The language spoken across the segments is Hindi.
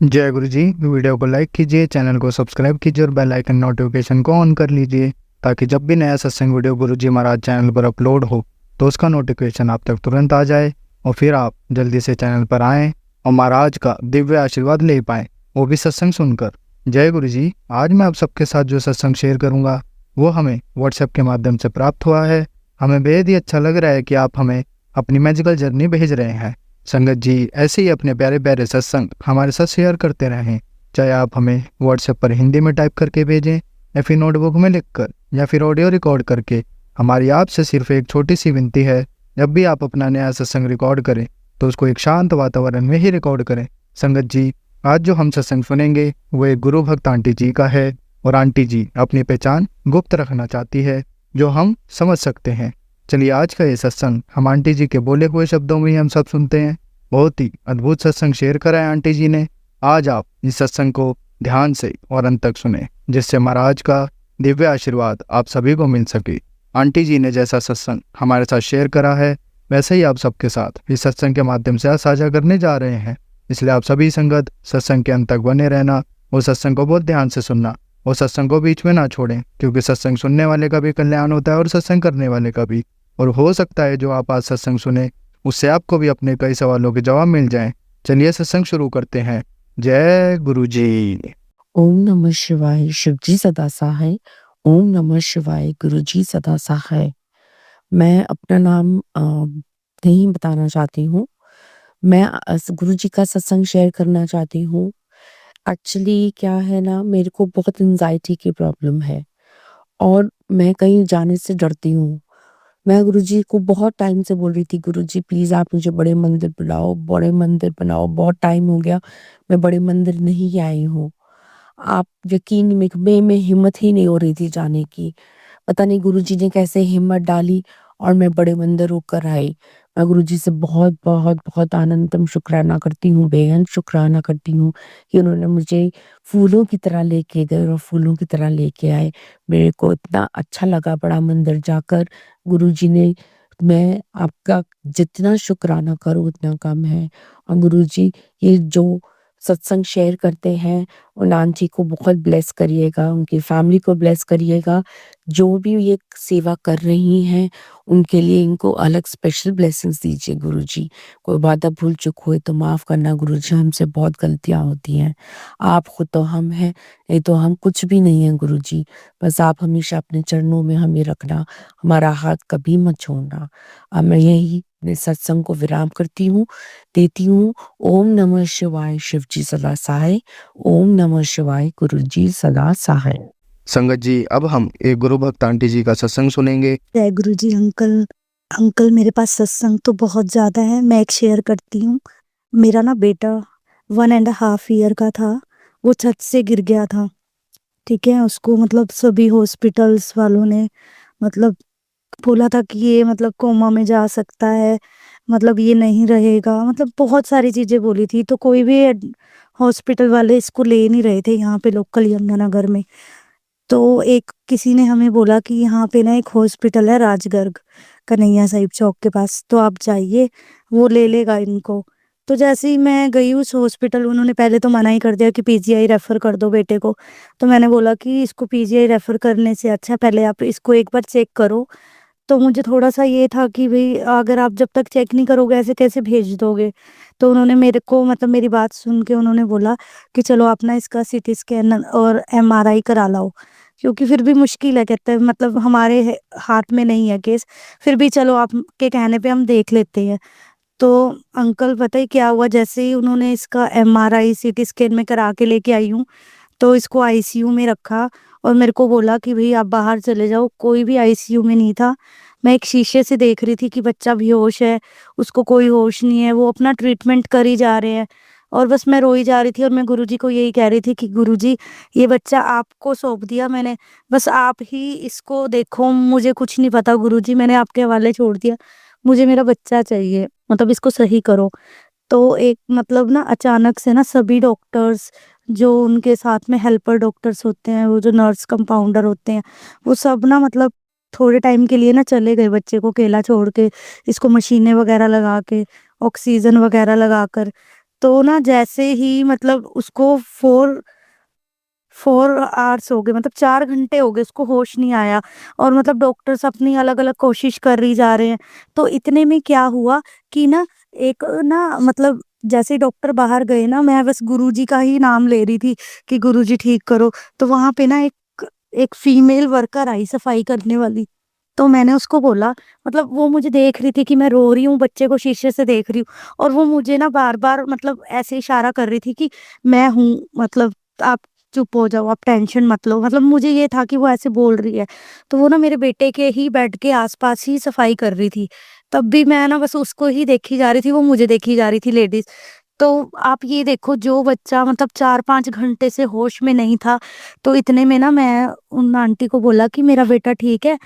जय गुरु जी। वीडियो को लाइक कीजिए, चैनल को सब्सक्राइब कीजिए और बेल आइकन नोटिफिकेशन को ऑन कर लीजिए ताकि जब भी नया सत्संग वीडियो गुरु जी महाराज चैनल पर अपलोड हो तो उसका नोटिफिकेशन आप तक तुरंत आ जाए और फिर आप जल्दी से चैनल पर आएँ और महाराज का दिव्य आशीर्वाद ले पाएँ, वो भी सत्संग सुनकर। जय गुरु जी। आज मैं आप सबके साथ जो सत्संग शेयर करूँगा वो हमें व्हाट्सएप के माध्यम से प्राप्त हुआ है। हमें बेहद ही अच्छा लग रहा है कि आप हमें अपनी मैजिकल जर्नी भेज रहे हैं। संगत जी, ऐसे ही अपने प्यारे प्यारे सत्संग हमारे साथ शेयर करते रहें, चाहे आप हमें व्हाट्सएप पर हिंदी में टाइप करके भेजें या फिर नोटबुक में लिखकर या फिर ऑडियो रिकॉर्ड करके। हमारी आपसे सिर्फ एक छोटी सी विनती है, जब भी आप अपना नया सत्संग रिकॉर्ड करें तो उसको एक शांत वातावरण में ही रिकॉर्ड करें। संगत जी, आज जो हम सत्संग सुनेंगे वो एक गुरु भक्त आंटी जी का है और आंटी जी अपनी पहचान गुप्त रखना चाहती है, जो हम समझ सकते हैं। चलिए आज का ये सत्संग हम आंटी जी के बोले हुए शब्दों में ही हम सब सुनते हैं। बहुत ही अद्भुत सत्संग शेयर करा है आंटी जी ने। आज आप इस सत्संग को ध्यान से और अंत तक सुने, जिससे महाराज का दिव्य आशीर्वाद आप सभी को मिल सके। आंटी जी ने जैसा सत्संग हमारे साथ शेयर करा है वैसे ही आप सबके साथ इस सत्संग के माध्यम से साझा करने जा रहे हैं। इसलिए आप सभी संगत सत्संग के अंत तक बने रहना और सत्संग को बहुत ध्यान से सुनना और सत्संग को बीच में ना छोड़ें, क्योंकि सत्संग सुनने वाले का भी कल्याण होता है और सत्संग करने वाले का भी। और हो सकता है जो आप आज सत्संग सुने उससे आपको भी अपने कई सवालों के जवाब मिल जाएं। चलिए सत्संग शुरू करते हैं। जय गुरु जी। ओम नमः शिवाय। शिव जी सदा सहाय। ओम नमः शिवाय। गुरु जी सदा सहाय। मैं अपना नाम नहीं बताना चाहती हूँ। मैं गुरु जी का सत्संग शेयर करना चाहती हूँ। एक्चुअली क्या है ना, मेरे को बहुत एंजाइटी की प्रॉब्लम है और मैं कहीं जाने से डरती हूँ। मैं गुरुजी को बहुत टाइम से बोल रही थी, गुरुजी प्लीज़ आप मुझे बड़े मंदिर बुलाओ, बड़े मंदिर बनाओ। बहुत टाइम हो गया, मैं बड़े मंदिर नहीं आई हूँ। आप यकीन नहीं, में हिम्मत ही नहीं हो रही थी जाने की। पता नहीं गुरुजी ने कैसे हिम्मत डाली और मैं बड़े मंदिर होकर आई। मैं गुरुजी से बहुत बहुत बहुत अनंतम शुक्राना करती हूँ, बेहद शुक्राना करती हूँ कि उन्होंने मुझे फूलों की तरह लेके गए और फूलों की तरह लेके आए। मेरे को इतना अच्छा लगा बड़ा मंदिर जाकर। गुरुजी ने, मैं आपका जितना शुक्राना करूँ उतना कम है। और गुरुजी ये जो सत्संग शेयर करते हैं उन आंटी को बहुत ब्लेस करिएगा, उनकी फैमिली को ब्लेस करिएगा। जो भी ये सेवा कर रही हैं उनके लिए इनको अलग स्पेशल ब्लेसिंग्स दीजिए गुरुजी। कोई बात भूल चूक हुए तो माफ़ करना गुरुजी, हमसे बहुत गलतियाँ होती हैं। आप खुद तो हम हैं, नहीं तो हम कुछ भी नहीं हैं गुरुजी। बस आप हमेशा अपने चरणों में हमें रखना, हमारा हाथ कभी मत छोड़ना। अब मैं यही अपने सत्संग को विराम करती हूँ, देती हूँ। ओम नमः शिवाय। शिव जी सदा सहाय। ओम नमः शिवाय। गुरु जी सदा सहाय। संगत जी, अब हम एक गुरु भक्त आंटी जी का सत्संग सुनेंगे। जय गुरु जी। अंकल मेरे पास सत्संग तो बहुत ज़्यादा है, मैं एक शेयर करती हूँ। मेरा ना बेटा 1.5 ईयर का था, वो छत से गिर गया था। ठीक है, उसको मतलब सभी हॉस्पिटल्स वालों ने मतलब बोला था कि ये मतलब कोमा में जा सकता है, मतलब ये नहीं रहेगा, मतलब बहुत सारी चीज़ें बोली थी। तो कोई भी हॉस्पिटल वाले इसको ले नहीं रहे थे यहाँ पे लोकल यमुनानगर में। तो एक किसी ने हमें बोला कि यहाँ पे ना एक हॉस्पिटल है राजगर्ग, कन्हैया साहिब चौक के पास, तो आप जाइए, वो ले लेगा इनको। तो जैसे ही मैं गई उस हॉस्पिटल, उन्होंने पहले तो मना ही कर दिया कि पीजीआई रेफ़र कर दो बेटे को। तो मैंने बोला कि इसको पीजीआई रेफ़र करने से अच्छा पहले आप इसको एक बार चेक करो। तो मुझे थोड़ा-सा ये था कि भई अगर आप जब तक चेक नहीं करोगे ऐसे कैसे भेज दोगे? तो उन्होंने मेरे को मतलब मेरी बात सुन के उन्होंने बोला कि चलो आप ना इसका सीटी स्कैन और एमआरआई करा लाओ, क्योंकि फिर भी मुश्किल है, कहते हैं मतलब हमारे हाथ में नहीं है केस, फिर भी चलो आपके कहने पे हम देख लेते हैं। तो अंकल पता है क्या हुआ, जैसे ही उन्होंने इसका एमआरआई सीटी स्कैन में करा के लेके आई हूँ, तो इसको आईसीयू में रखा और मेरे को बोला कि भई आप बाहर चले जाओ, कोई भी आईसीयू में नहीं था। मैं एक शीशे से देख रही थी कि बच्चा बेहोश है, उसको कोई होश नहीं है, वो अपना ट्रीटमेंट कर ही जा रहे हैं और बस मैं रोई जा रही थी और मैं गुरुजी को यही कह रही थी कि गुरुजी ये बच्चा आपको सौंप दिया मैंने, बस आप ही इसको देखो, मुझे कुछ नहीं पता गुरुजी, मैंने आपके हवाले छोड़ दिया, मुझे मेरा बच्चा चाहिए, मतलब इसको सही करो। तो एक मतलब ना अचानक से ना सभी डॉक्टर्स, जो उनके साथ में हेल्पर डॉक्टर्स होते हैं, वो जो नर्स कंपाउंडर होते हैं, वो सब ना मतलब थोड़े टाइम के लिए ना चले गए बच्चे को अकेला छोड़ के, इसको मशीनें वगैरह लगा के, ऑक्सीजन वगैरह लगाकर। तो ना जैसे ही मतलब उसको 4 आवर्स हो गए, मतलब 4 घंटे हो गए उसको होश नहीं आया, और मतलब डॉक्टर्स अपनी अलग-अलग कोशिश कर ही जा रहे हैं। तो इतने में क्या हुआ कि ना एक ना मतलब जैसे ही डॉक्टर बाहर गए ना, मैं बस गुरुजी का ही नाम ले रही थी कि गुरुजी ठीक करो। तो वहाँ पे ना एक एक फीमेल वर्कर आई सफाई करने वाली। तो मैंने उसको बोला, मतलब वो मुझे देख रही थी कि मैं रो रही हूँ, बच्चे को शीशे से देख रही हूँ, और वो मुझे ना बार-बार मतलब ऐसे इशारा कर रही थी कि मैं हूँ, मतलब आप चुप हो जाओ, आप टेंशन मत लो। मतलब मुझे ये था कि वो ऐसे बोल रही है। तो वो ना मेरे बेटे के ही बेड के आस-पास ही सफाई कर रही थी। तब भी मैं ना बस उसको ही देखी जा रही थी, वो मुझे देखी जा रही थी लेडीज़। तो आप ये देखो, जो बच्चा मतलब 4-5 घंटे से होश में नहीं था, तो इतने में ना मैं उन आंटी को बोला कि मेरा बेटा ठीक है?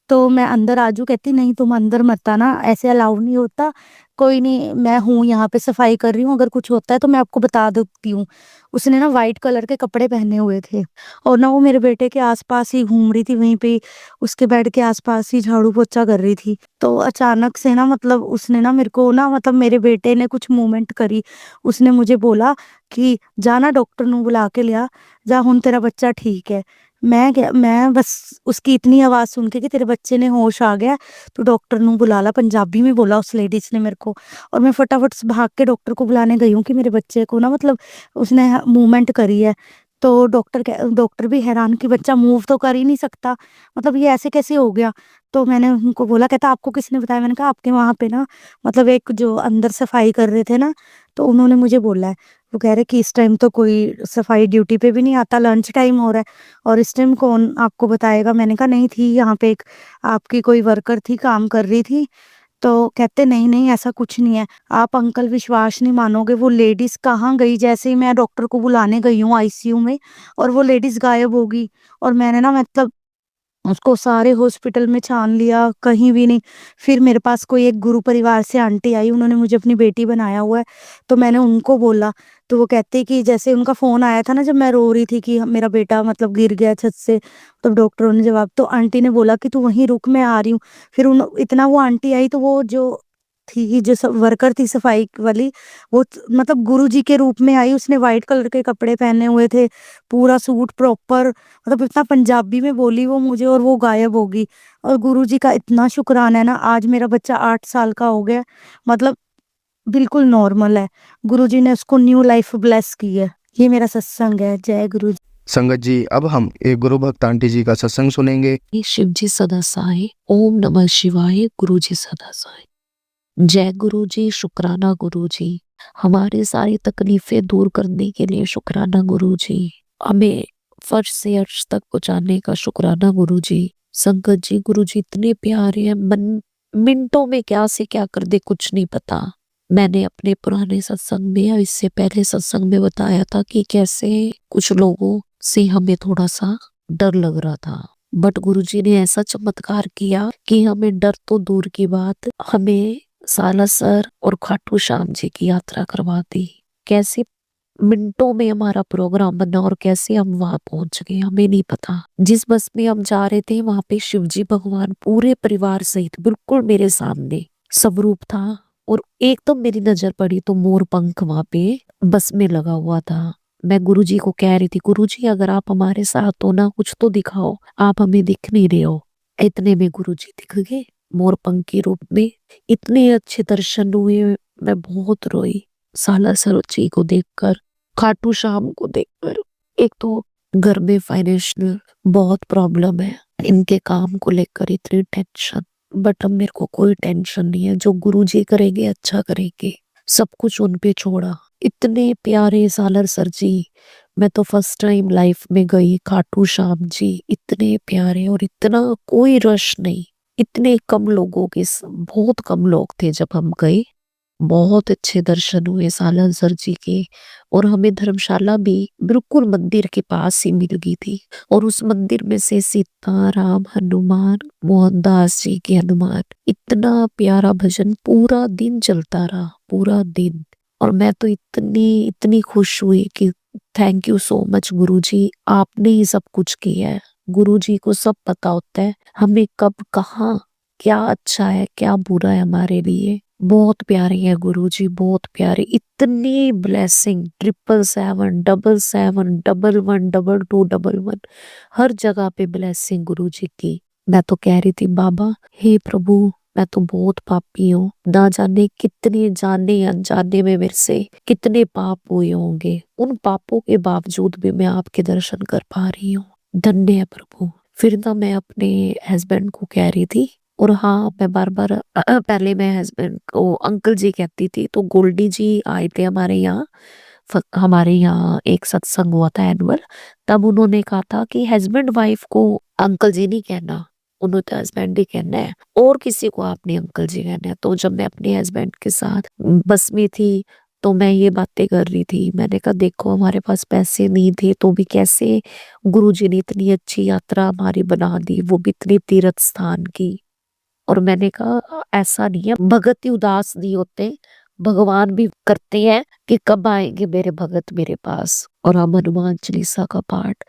तो मैं अंदर आ जाऊँ? कहती नहीं, तुम अंदर मत आना, ऐसे अलाउ नहीं होता। कोई नहीं, मैं हूँ यहाँ पे, सफाई कर रही हूँ, अगर कुछ होता है तो मैं आपको बता देती हूँ। उसने ना व्हाइट कलर के कपड़े पहने हुए थे, और ना वो मेरे बेटे के आस-पास ही घूम रही थी, वहीं पे उसके बेड के आस-पास ही झाड़ू-पोछा कर रही थी। तो अचानक से ना मतलब उसने ना मेरे को ना मतलब मेरे बेटे ने कुछ मूवमेंट करी। उसने मुझे बोला कि जा ना डॉक्टर नूं बुला के लिया, जा हुण तेरा बच्चा ठीक है। मैं बस उसकी इतनी आवाज़ सुन के कि तेरे बच्चे ने होश आ गया, तू डॉक्टर नूं बुला ला, पंजाबी में बोला उस लेडीज़ ने मेरे को। और मैं फटाफट से भाग के डॉक्टर को बुलाने गई हूँ कि मेरे बच्चे को ना मतलब उसने मूवमेंट करी है। तो डॉक्टर भी हैरान कि बच्चा मूव तो कर ही नहीं सकता, मतलब ये ऐसे कैसे हो गया? तो मैंने उनको बोला, कहता आपको किसने बताया? मैंने कहा आपके वहाँ पे ना मतलब एक जो अंदर सफाई कर रहे थे ना, तो उन्होंने मुझे बोला है। वो कह रहे कि इस टाइम तो कोई सफाई ड्यूटी पे भी नहीं आता, लंच टाइम हो रहा है, और इस टाइम कौन आपको बताएगा? मैंने कहा नहीं थी यहाँ पे एक आपकी कोई वर्कर थी, काम कर रही थी। तो कहते नहीं, नहीं ऐसा कुछ नहीं है। आप अंकल विश्वास नहीं मानोगे, वो लेडीज़ कहाँ गई, जैसे ही मैं डॉक्टर को बुलाने गई हूँ आईसीयू में, और वो लेडीज़ गायब हो गई। और मैंने ना मतलब उसको सारे हॉस्पिटल में छान लिया, कहीं भी नहीं। फिर मेरे पास कोई एक गुरु परिवार से आंटी आई, उन्होंने मुझे अपनी बेटी बनाया हुआ है, तो मैंने उनको बोला, तो वो कहते कि जैसे उनका फ़ोन आया था ना जब मैं रो रही थी कि मेरा बेटा मतलब गिर गया छत से, तब डॉक्टरों ने जवाब, तो आंटी ने बोला कि तू वहीं रुक, मैं आ रही हूँ। फिर उन इतना वो आंटी आई, तो वो जो थी, जो वर्कर थी सफाई वाली, वो मतलब गुरुजी के रूप में आई। उसने व्हाइट कलर के कपड़े पहने हुए थे, पूरा सूट प्रॉपर, मतलब इतना पंजाबी में बोली वो मुझे, और वो गायब हो गई। और गुरुजी का इतना शुक्राना है ना, आज मेरा बच्चा 8 साल का हो गया, मतलब बिल्कुल नॉर्मल है। गुरुजी ने उसको न्यू लाइफ ब्लेस की है। ये मेरा सत्संग है। जय गुरु जी। संगत जी, अब हम एक गुरु भक्त आंटी जी का सत्संग सुनेंगे। शिव जी सदा सहाय। ओम नमः शिवाय। गुरु जी सदा सहाय। जय गुरु जी। शुक्राना गुरु जी। हमारी सारी तकलीफें दूर करने के लिए शुक्राना गुरु जी। हमें फर्श से अर्श तक पहुंचाने का शुक्राना गुरु जी। संगत जी, गुरु जी इतने प्यारे हैं, मिनटों में क्या से क्या कर दे कुछ नहीं पता। मैंने अपने पुराने सत्संग में या इससे पहले सत्संग में बताया था कि कैसे कुछ लोगों से हमें थोड़ा सा डर लग रहा था, बट गुरुजी ने ऐसा चमत्कार किया कि हमें डर तो दूर की बात, हमें सालासर और खाटू श्याम जी की यात्रा करवा दी। कैसे मिनटों में हमारा प्रोग्राम बना और कैसे हम वहां पहुंच गए हमें नहीं पता। जिस बस में हम जा रहे थे वहां पे शिवजी भगवान पूरे परिवार सहित बिल्कुल मेरे सामने स्वरूप था, और एकदम मेरी नजर पड़ी तो मोर पंख वहां पे बस में लगा हुआ था। मैं गुरुजी को कह रही थी, गुरुजी अगर आप हमारे साथ हो ना, कुछ तो दिखाओ, आप हमें दिख नहीं रहे हो। इतने में गुरुजी दिख गए मोर पंख के रूप में। इतने अच्छे दर्शन हुए, मैं बहुत रोई सालासर जी को देखकर, खाटू श्याम को देखकर। एक तो घर में फाइनेंशियल बहुत प्रॉब्लम है, इनके काम को लेकर इतनी टेंशन, बट अब मेरे को कोई टेंशन नहीं है। जो गुरुजी करेंगे अच्छा करेंगे, सब कुछ उन पे छोड़ा। इतने प्यारे सालर सर जी, मैं तो फर्स्ट टाइम लाइफ में गई। खाटू श्याम जी इतने प्यारे, और इतना कोई रश नहीं, इतने कम लोगों के बहुत कम लोग थे जब हम गए। बहुत अच्छे दर्शन हुए सालन सर जी के, और हमें धर्मशाला भी बिल्कुल मंदिर के पास ही मिल गई थी। और उस मंदिर में से सीता राम हनुमान मोहनदास जी के हनुमान, इतना प्यारा भजन पूरा दिन चलता रहा, पूरा दिन। और मैं तो इतनी इतनी खुश हुई कि थैंक यू सो मच गुरुजी, आपने ही सब कुछ किया है। गुरुजी को सब पता होता है हमें कब कहाँ क्या अच्छा है क्या बुरा है हमारे लिए। बहुत प्यारी है गुरुजी, बहुत प्यारी। इतनी ब्लेसिंग, 777, 777, 11, 22, 11, हर जगह पे ब्लेसिंग गुरुजी की। मैं तो कह रही थी बाबा, हे प्रभु, मैं तो बहुत पापी हूँ, ना जाने कितने जाने अनजाने में मेरे से कितने पाप हुए होंगे, उन पापों के बावजूद भी मैं आपके दर्शन कर पा रही हूँ। धन्य है प्रभु। फिर ना मैं अपने हस्बैंड को कह रही थी, और हाँ, मैं बार बार पहले मैं हस्बैंड को अंकल जी कहती थी, तो गोल्डी जी आए थे हमारे यहाँ। हमारे यहाँ एक सत्संग हुआ था एनुअल, तब उन्होंने कहा था कि हस्बैंड वाइफ को अंकल जी नहीं कहना, उन्होंने तो हस्बैंड ही कहना है, और किसी को आपने अंकल जी कहना है। तो जब मैं अपने हस्बैंड के साथ बस में थी, तो मैं ये बातें कर रही थी, मैंने कहा देखो हमारे पास पैसे नहीं थे तो भी कैसे गुरुजी ने इतनी अच्छी यात्रा हमारी बना दी, वो भी इतनी तीर्थ स्थान की। और मैंने कहा ऐसा नहीं है, भगत ही उदास नहीं होते, भगवान भी करते हैं कि कब आएंगे मेरे भगत मेरे पास। और हम हनुमान चालीसा का पाठ,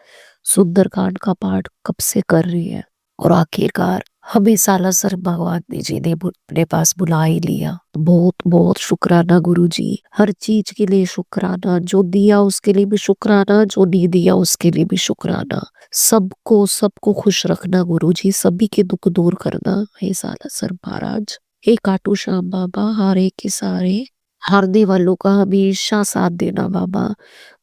सुंदरकांड का पाठ कब से कर रही है, और आखिरकार हमें सालासर भगवान जी ने अपने पास बुला ही लिया। बहुत बहुत शुक्राना गुरुजी, हर चीज के लिए शुक्राना, जो दिया उसके लिए भी शुक्राना, जो नहीं दिया उसके लिए भी शुक्राना। सबको सबको खुश रखना गुरुजी, सभी के दुख दूर करना। हे सालासर महाराज, हे खाटू श्याम बाबा, हारे के सारे हारने वालों का हमेशा साथ देना बाबा,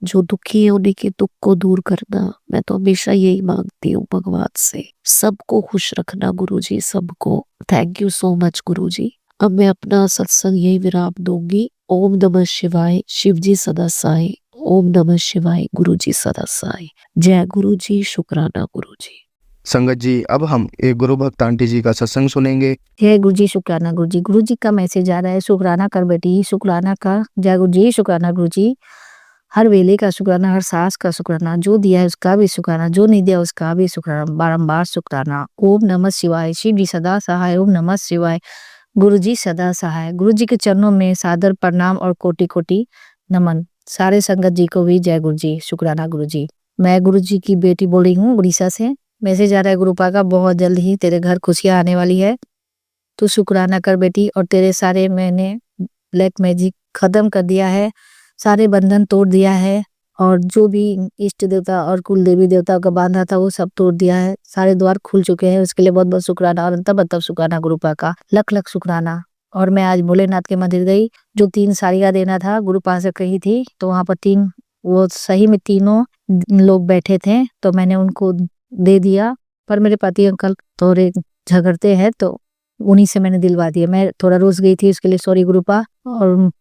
जो दुखी है उन्हीं के दुख को दूर करना। मैं तो हमेशा यही मांगती हूँ भगवान से, सबको खुश रखना गुरुजी, सबको। थैंक यू सो मच गुरुजी। अब मैं अपना सत्संग यही विराम दूंगी। ओम नमः शिवाय, शिव जी सदा साई। ओम नमः शिवाय, गुरु जी सदा साई। जय गुरु जी, शुक्राना गुरु जी। संगत जी, अब हम एक गुरु भक्त आंटी जी का सत्संग सुनेंगे। जय गुरु जी, शुक्राना गुरु जी। गुरु जी का मैसेज आ रहा है, शुक्राना कर बेटी, शुक्राना कर। जय गुरु जी, शुक्राना गुरु जी। हर वेले का शुक्राना, हर सांस का शुक्राना, जो दिया है उसका भी शुक्राना, जो नहीं दिया उसका भी शुक्राना, बारंबार शुक्राना। ओम नमः शिवाय, शिव जी सदा सहाय। ओम नमः शिवाय, गुरु जी सदा सहाय। गुरु जी के चरणों में सादर प्रणाम और कोटि कोटि नमन। सारे संगत जी को भी जय गुरु जी, शुक्राना गुरु जी। मैं गुरु जी की बेटी बोल रही हूँ उड़ीसा से। मैसेज आ रहा है गुरुपा का, बहुत जल्द ही तेरे घर खुशियां आने वाली है, तू शुक्राना कर बेटी। और तेरे सारे मैंने ब्लैक मैजिक खत्म कर दिया है, सारे बंधन तोड़ दिया है, और जो भी इष्ट देवता और कुल देवी देवता का बांधा था वो सब तोड़ दिया है, सारे द्वार खुल चुके हैं। उसके लिए बहुत बहुत शुक्राना, और तब शुक्राना गुरुपा का, लख लख शुक्राना। और मैं आज भोलेनाथ के मंदिर गई, जो 3 साड़ियाँ देना था गुरुपा से कही थी, तो वहां पर 3, वो सही में तीनों लोग बैठे थे, तो मैंने उनको दे दिया। पर मेरे पति अंकल थोड़े झगड़ते हैं, तो उन्हीं से मैंने दिलवा दिया। मैं थोड़ा रोज गई थी, उसके लिए सॉरी गुरुपा, और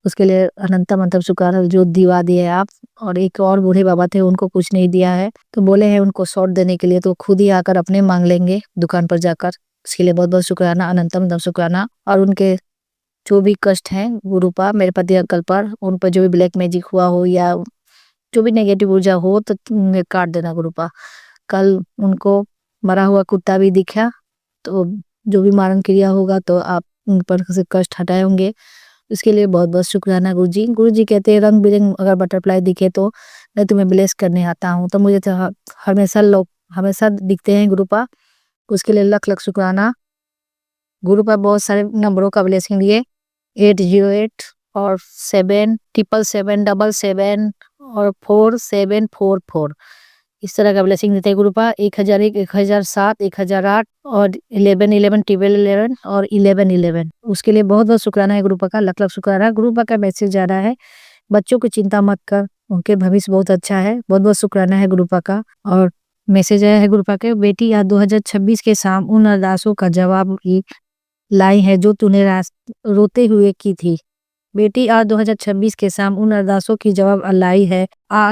उसके लिए अनंतम अंतम शुक्राना, जो दिवा दिए आप। और एक और बूढ़े बाबा थे, उनको कुछ नहीं दिया है, तो बोले हैं उनको शॉर्ट देने के लिए, तो खुद ही आकर अपने मांग लेंगे दुकान पर जाकर। उसके लिए बहुत बहुत शुक्राना, अनंतम अंतम शुक्राना। और उनके जो भी कष्ट हैं गुरुपा मेरे पति अंकल पर, उन पर जो भी ब्लैक मैजिक हुआ हो या जो भी नेगेटिव ऊर्जा हो, तो काट देना गुरुपा। कल उनको मरा हुआ कुत्ता भी दिखा, तो जो भी मारण क्रिया होगा तो आप उन पर से कष्ट हटाए होंगे। इसके लिए बहुत बहुत शुक्राना गुरु जी। गुरु जी कहते हैं रंग बिरंग अगर बटरफ्लाई दिखे तो मैं तुम्हें ब्लेस करने आता हूँ, तो मुझे तो हमेशा लोग हमेशा दिखते हैं गुरुपा। उसके लिए लख लख शुक्राना। गुरुपा बहुत सारे नंबरों का ब्लेसिंग लिए, 808 और 77777 और 4744, इस तरह का ब्लेसिंग देते हैं गुरुपा। 1001, 1007, 1008 और 1111, 1211 और 1111। उसके लिए बहुत बहुत शुक्राना है गुरुपा का, लख लख शुक्राना। गुरुपा का मैसेज आ रहा है, बच्चों की चिंता मत कर, उनके भविष्य बहुत अच्छा है। बहुत बहुत शुक्राना है गुरुपा का। और मैसेज आया है गुरुपा के, बेटी आज 2026 के शाम उन अरदासों का जवाब लाई है जो तूने रोते हुए की थी। बेटी आज 2026 के शाम उन अरदासों की जवाब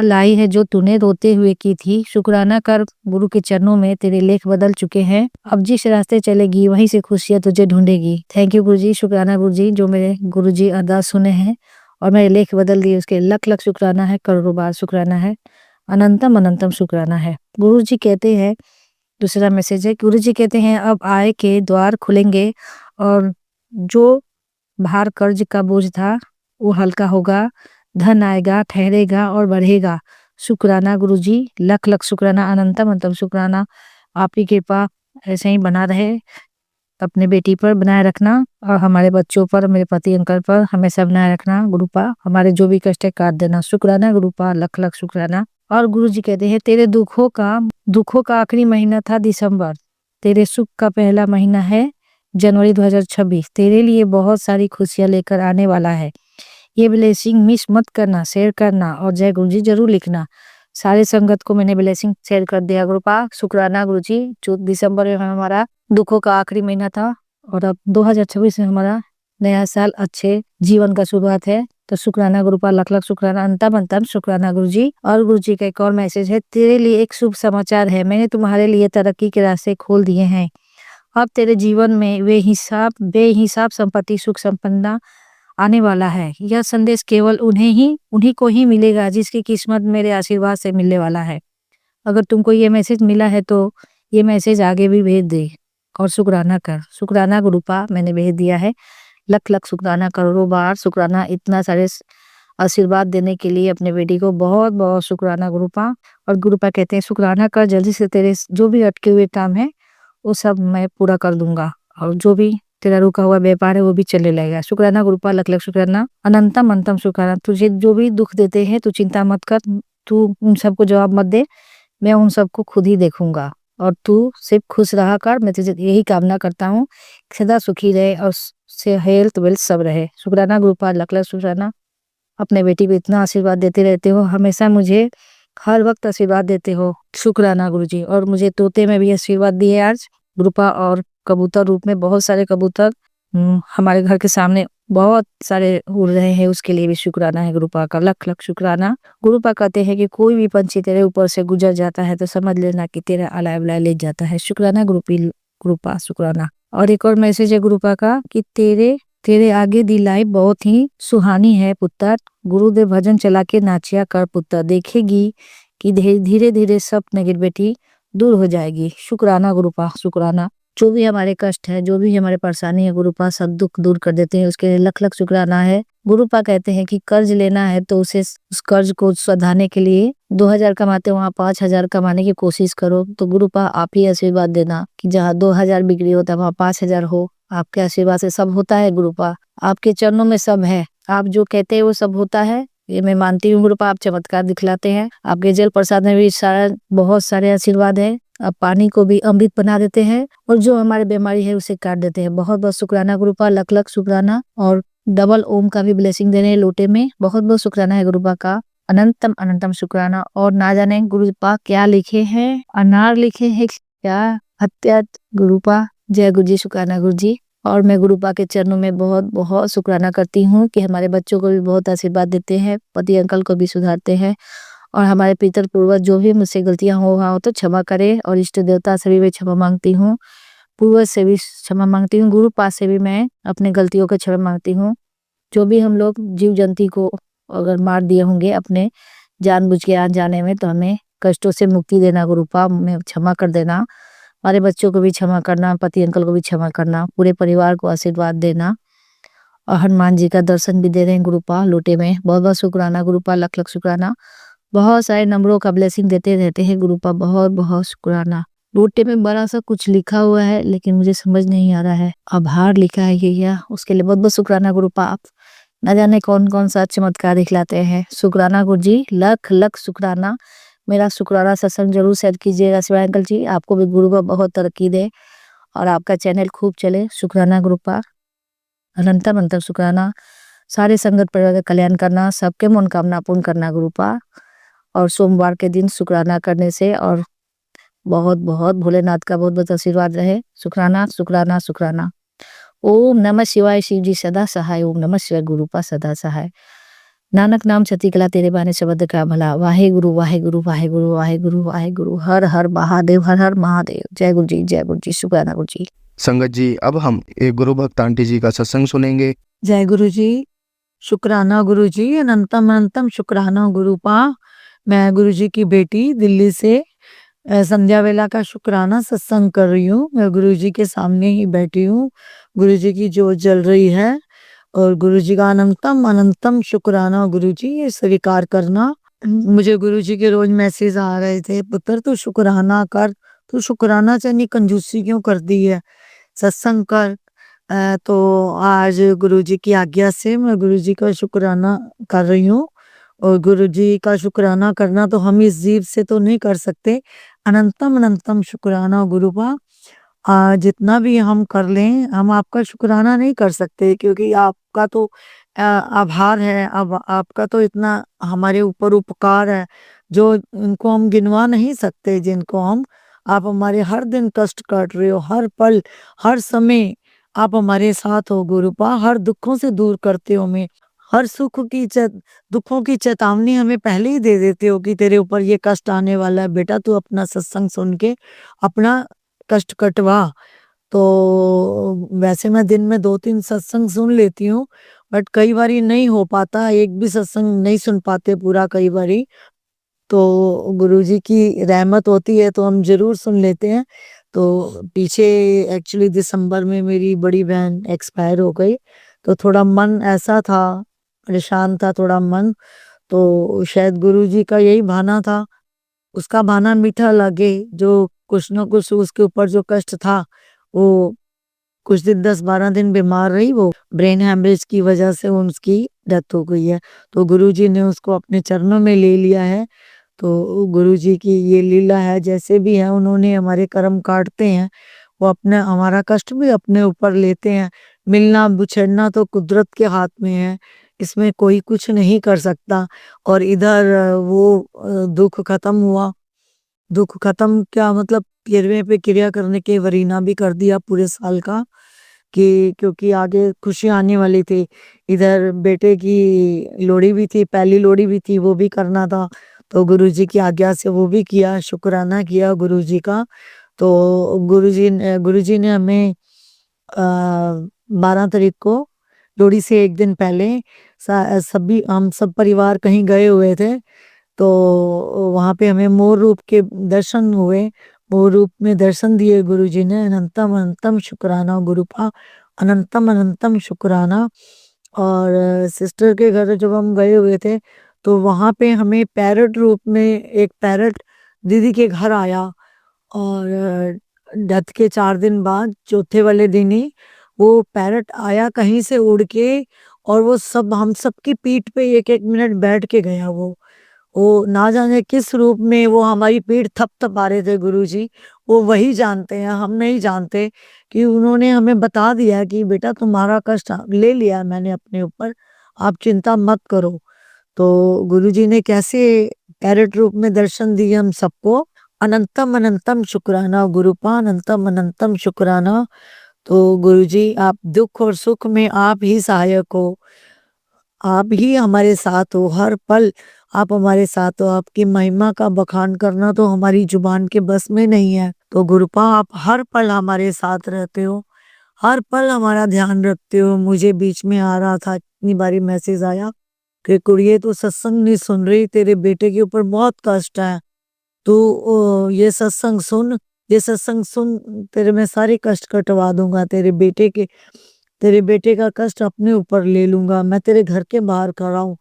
लाई है जो तूने रोते हुए की थी। शुक्राना कर, गुरु के चरणों में तेरे लेख बदल चुके हैं। अब जिस रास्ते चलेगी वहीं से खुशियां तुझे ढूंढेगी। थैंक यू गुरुजी, शुक्राना गुरुजी, जो मेरे गुरुजी अरदास सुने हैं और मेरे लेख बदल दिए, उसके लख लख शुक्राना है, करोड़ों बार शुक्राना है, अनंतम अनंतम शुक्राना है। गुरु जी कहते हैं, दूसरा मैसेज है, गुरु जी कहते हैं अब आय के द्वार खुलेंगे और जो भार कर्ज का बोझ था वो हल्का होगा, धन आएगा, ठहरेगा और बढ़ेगा। शुक्राना गुरुजी, लख लख शुक्राना, अनंतम अनंतम शुक्राना। आपकी कृपा ऐसे ही बना रहे, अपने बेटी पर बनाए रखना और हमारे बच्चों पर, मेरे पति अंकल पर हमेशा बनाए रखना गुरुपा। हमारे जो भी कष्ट है काट देना। शुक्राना गुरुपा, लख लख शुक्राना। और गुरुजी कहते हैं तेरे दुखों का आखिरी महीना था दिसंबर, तेरे सुख का पहला महीना है जनवरी 2026। तेरे लिए बहुत सारी खुशियां लेकर आने वाला है। ये ब्लेसिंग मिस मत करना, शेयर करना और जय गुरुजी जरूर लिखना। सारे संगत को मैंने ब्लेसिंग शेयर कर दिया गुरुपा। शुक्राना गुरुजी। 14 दिसंबर में हमारा दुखों का आखिरी महीना था और अब 2026 में हमारा नया साल अच्छे जीवन का शुरुआत है। तो शुक्राना गुरुपा, लख लख शुक्राना, अंतम अंतम शुक्राना गुरुजी। और गुरुजी का एक और मैसेज है, तेरे लिए एक शुभ समाचार है। मैंने तुम्हारे लिए तरक्की के रास्ते खोल दिए हैं। अब तेरे जीवन में बेहिसाब संपत्ति, सुख संपन्नता आने वाला है। यह संदेश केवल उन्हीं को ही मिलेगा जिसकी किस्मत मेरे आशीर्वाद से मिलने वाला है। अगर तुमको ये मैसेज मिला है तो ये मैसेज आगे भी भेज दे और शुक्राना कर। शुक्राना गुरुपा, मैंने भेज दिया है। लख लख शुक्राना, करोड़ों बार शुक्राना। इतना सारे आशीर्वाद देने के लिए अपने बेटी को बहुत बहुत शुक्राना गुरुपा। और गुरुपा कहते हैं शुक्राना कर, जल्दी से तेरे जो भी अटके हुए काम है वो सब मैं पूरा कर दूंगा और जो भी तेरा रुका हुआ व्यापार है वो भी चलने लगेगा। शुक्राना गुरुपा, लख लख शुक्राना, अनंतम अंतम शुक्राना। तुझे जो भी दुख देते हैं तू चिंता मत कर, तू उन सबको जवाब मत दे, मैं उन सबको खुद ही देखूंगा और तू सिर्फ खुश रहा कर। मैं तुझे यही कामना करता हूँ, सदा सुखी रहे और से हेल्थ वेल्थ सब रहे। शुक्राना गुरुपा, लख लख शुक्राना। अपने बेटी को इतना आशीर्वाद देते रहते हो, हमेशा मुझे हर वक्त आशीर्वाद देते हो। शुक्राना गुरुजी। और मुझे तोते में भी आशीर्वाद दिए आज गुरुपा, और कबूतर रूप में बहुत सारे कबूतर हमारे घर के सामने बहुत सारे उड़ रहे हैं, उसके लिए भी शुक्राना है गुरुपा का, लख लख शुक्राना। गुरुपा कहते हैं कि कोई भी पंछी तेरे ऊपर से गुजर जाता है तो समझ लेना कि तेरा अलाय वलाय ले जाता है। शुक्राना गुरुपा, शुक्राना। और एक और मैसेज है गुरुपा का कि तेरे आगे दी लाइफ बहुत ही सुहानी है पुत्र। गुरुदेव भजन चला के नाचिया कर पुत्र, देखेगी कि धीरे धीरे सब नेगेटिविटी दूर हो जाएगी। शुक्राना गुरुपा, शुक्राना। जो भी हमारे कष्ट है, जो भी हमारे परेशानी है गुरुपा सब दुख दूर कर देते हैं, उसके लिए लख लख शुक्राना है। गुरुपा कहते हैं कि कर्ज लेना है तो उस कर्ज को सधाने के लिए 2000 कमाते वहाँ 5000 कमाने की कोशिश करो। तो गुरुपा आप ही आशीर्वाद देना कि जहाँ 2000 बिक्री होता है वहाँ 5000 हो। आपके आशीर्वाद से सब होता है गुरुपा, आपके चरणों में सब है। आप जो कहते हैं वो सब होता है, ये मैं मानती हूँ गुरुपा। आप चमत्कार दिखलाते हैं, आपके जल प्रसाद में भी बहुत सारे आशीर्वाद है। आप पानी को भी अमृत बना देते हैं और जो हमारे बीमारी है उसे काट देते हैं। बहुत बहुत शुक्राना गुरुपा, लख लख शुक्राना। और डबल ओम का भी ब्लेसिंग दे रहे हैं लोटे में, बहुत बहुत शुक्राना है गुरुपा का, अनंतम अनंतम शुक्राना। और ना जाने गुरुपा क्या लिखे हैं, अनार लिखे हैं क्या, हत्या गुरुपा। जय गुरुजी, शुक्राना गुरुजी। और मैं गुरुपा के चरणों में बहुत बहुत शुक्राना करती हूँ कि हमारे बच्चों को भी बहुत आशीर्वाद देते हैं, पति अंकल को भी सुधारते हैं और हमारे पितर पूर्वज जो भी मुझसे गलतियां हो तो क्षमा करे। और इष्ट देवता से भी मैं क्षमा मांगती हूँ, पूर्वज से भी क्षमा मांगती हूँ, गुरुपा से भी मैं अपने गलतियों को क्षमा मांगती हूँ। जो भी हम लोग जीव जंतु को अगर मार दिए होंगे अपने जानबूझ के अनजाने में, तो हमें कष्टों से मुक्ति देना गुरुपा, में क्षमा कर देना। हमारे बच्चों को भी क्षमा करना, पति अंकल को भी क्षमा करना, पूरे परिवार को आशीर्वाद देना। और हनुमान जी का दर्शन भी दे रहे हैं गुरुपा लोटे में, बहुत बहुत शुक्राना गुरुपा, लख लख शुक्राना। बहुत सारे नंबरों का ब्लेसिंग देते रहते हैं गुरुपा, बहुत बहुत शुक्राना। लोटे में बड़ा सा कुछ लिखा हुआ है लेकिन मुझे समझ नहीं आ रहा है, आभार लिखा है क्या, उसके लिए बहुत बहुत शुक्राना गुरुपा। आप न जाने कौन कौन सा चमत्कार दिखलाते हैं। शुक्राना गुरुजी, लख लख शुक्राना। मेरा शुक्राना सत्संग जरूर शेयर कीजिएगा शिवाय अंकल जी, आपको भी गुरुपा बहुत तरक्की दे और आपका चैनल खूब चले। शुक्राना गुरुपा, अनंतम अनंतम शुक्राना। सारे संगत परिवार का कल्याण करना, सबके मनोकामना पूर्ण करना गुरुपा। और सोमवार के दिन शुक्राना करने से और बहुत बहुत भोलेनाथ का बहुत बहुत आशीर्वाद रहे। शुक्राना शुक्राना शुक्राना। ओम नमः शिवाय, शिव जी सदा सहाय। ओम नमः शिवाय, गुरुपा सदा सहाय। नानक नाम छती कला तेरे बाने शब्द का भला। वाहे गुरु वाहे गुरु वाहे गुरु वाहे गुरु वाहे गुरु। हर हर महादेव, हर हर महादेव। जय गुरु जी, जय गुरु जी, शुक्राना गुरु जी। संगत जी, अब हम एक गुरु भक्त आंटी जी का सत्संग सुनेंगे। जय गुरु जी, शुक्राना गुरु जी, अनंतम अनंतम शुक्राना गुरुपा। मैं गुरु जी की बेटी दिल्ली से संध्या वेला का शुक्राना सत्संग कर रही हूँ। मैं गुरु जी के सामने ही बैठी हूँ, गुरु जी की जोत जल रही है और गुरु जी का अनंतम अनंतम शुक्राना। गुरु जी ये स्वीकार करना। मुझे गुरु जी के रोज मैसेज आ रहे थे, पुत्र तू शुक्राना कर, तू शुक्राना से नहीं कंजूसी क्यों करती है, सत्संग कर। तो आज गुरुजी की आज्ञा से मैं गुरुजी का शुक्राना कर रही हूँ। और गुरुजी का शुक्राना करना तो हम इस जीव से तो नहीं कर सकते। अनंतम अनंतम शुक्राना गुरुपा। जितना भी हम कर लें, हम आपका शुक्राना नहीं कर सकते, क्योंकि आपका तो आभार है। अब आपका तो इतना हमारे ऊपर उपकार है जो इनको हम गिनवा नहीं सकते, जिनको हम आप हमारे हर दिन कष्ट काट रहे हो, हर पल हर समय आप हमारे साथ हो गुरुपा। हर दुखों से दूर करते हो हमें, हर दुखों की चेतावनी हमें पहले ही दे देते हो कि तेरे ऊपर ये कष्ट आने वाला है बेटा, तू अपना सत्संग सुन के अपना कष्ट कटवा। तो वैसे मैं दिन में 2-3 सत्संग सुन लेती हूँ, बट कई बारी नहीं हो पाता, एक भी सत्संग नहीं सुन पाते पूरा कई बारी। तो गुरुजी की रहमत होती है तो हम ज़रूर सुन लेते हैं। तो पीछे एक्चुअली दिसंबर में मेरी बड़ी बहन एक्सपायर हो गई, तो थोड़ा मन ऐसा था, परेशान था थोड़ा मन। तो शायद गुरुजी का यही बहाना था, उसका बहाना मीठा लगे, जो कुछ न कुछ उसके ऊपर जो कष्ट था, वो कुछ दिन 10-12 दिन बीमार रही, वो ब्रेन हैमरेज की वजह से उसकी डेथ हो गई है। तो गुरुजी ने उसको अपने चरणों में ले लिया है। तो गुरुजी की ये लीला है, जैसे भी है उन्होंने हमारे कर्म काटते हैं, वो अपने हमारा कष्ट भी अपने ऊपर लेते हैं। मिलना बिछड़ना तो कुदरत के हाथ में है, इसमें कोई कुछ नहीं कर सकता। और इधर वो दुख खत्म हुआ, दुख खत्म क्या मतलब 13वें पे क्रिया करने के वरीना भी कर दिया पूरे साल का, कि क्योंकि आगे खुशी आने वाली थी। इधर बेटे की लोहड़ी भी थी, पहली लोहड़ी भी थी, वो भी करना था। तो गुरुजी की आज्ञा से वो भी किया, शुक्राना किया गुरुजी का। तो गुरुजी ने हमें 12 तारीख को लोहड़ी से एक दिन पहले सभी हम सब परिवार कहीं गए हुए थे, तो वहाँ पे हमें मोर रूप के दर्शन हुए। मोर रूप में दर्शन दिए गुरुजी ने। अनंतम अनंतम शुक्राना गुरुपा, अनंतम अनंतम शुक्राना। और सिस्टर के घर जब हम गए हुए थे, तो वहाँ पे हमें पैरट रूप में एक पैरट दीदी के घर आया। और डेथ के 4 दिन बाद चौथे वाले दिन ही वो पैरट आया कहीं से उड़ के, और वो सब हम सबकी पीठ पे 1-1 मिनट बैठ के गया। वो ना जाने किस रूप में वो हमारी पीठ थपथपा रहे थे गुरुजी, वो वही जानते हैं, हम नहीं जानते। कि उन्होंने हमें बता दिया कि बेटा तुम्हारा कष्ट ले लिया है मैंने अपने ऊपर, आप चिंता मत करो। तो गुरुजी ने कैसे पैरट रूप में दर्शन दिए हम सबको। अनंतम अनंतम शुक्राना गुरुपा, अनंतम अनंतम शुक्राना। तो गुरुजी आप दुख और सुख में आप ही सहायक हो, आप ही हमारे साथ हो, हर पल आप हमारे साथ हो। आपकी महिमा का बखान करना तो हमारी जुबान के बस में नहीं है। तो गुरुपा आप हर पल हमारे साथ रहते हो, हर पल हमारा ध्यान रखते हो। मुझे बीच में आ रहा था, इतनी बारी मैसेज आया कि कुड़िए तू सत्संग नहीं सुन रही, तेरे बेटे के ऊपर बहुत कष्ट है, तू ये सत्संग सुन, ये सत्संग सुन, तेरे मैं सारे कष्ट कटवा दूंगा, तेरे बेटे का कष्ट अपने ऊपर ले लूंगा, मैं तेरे घर के बाहर खड़ा हूँ,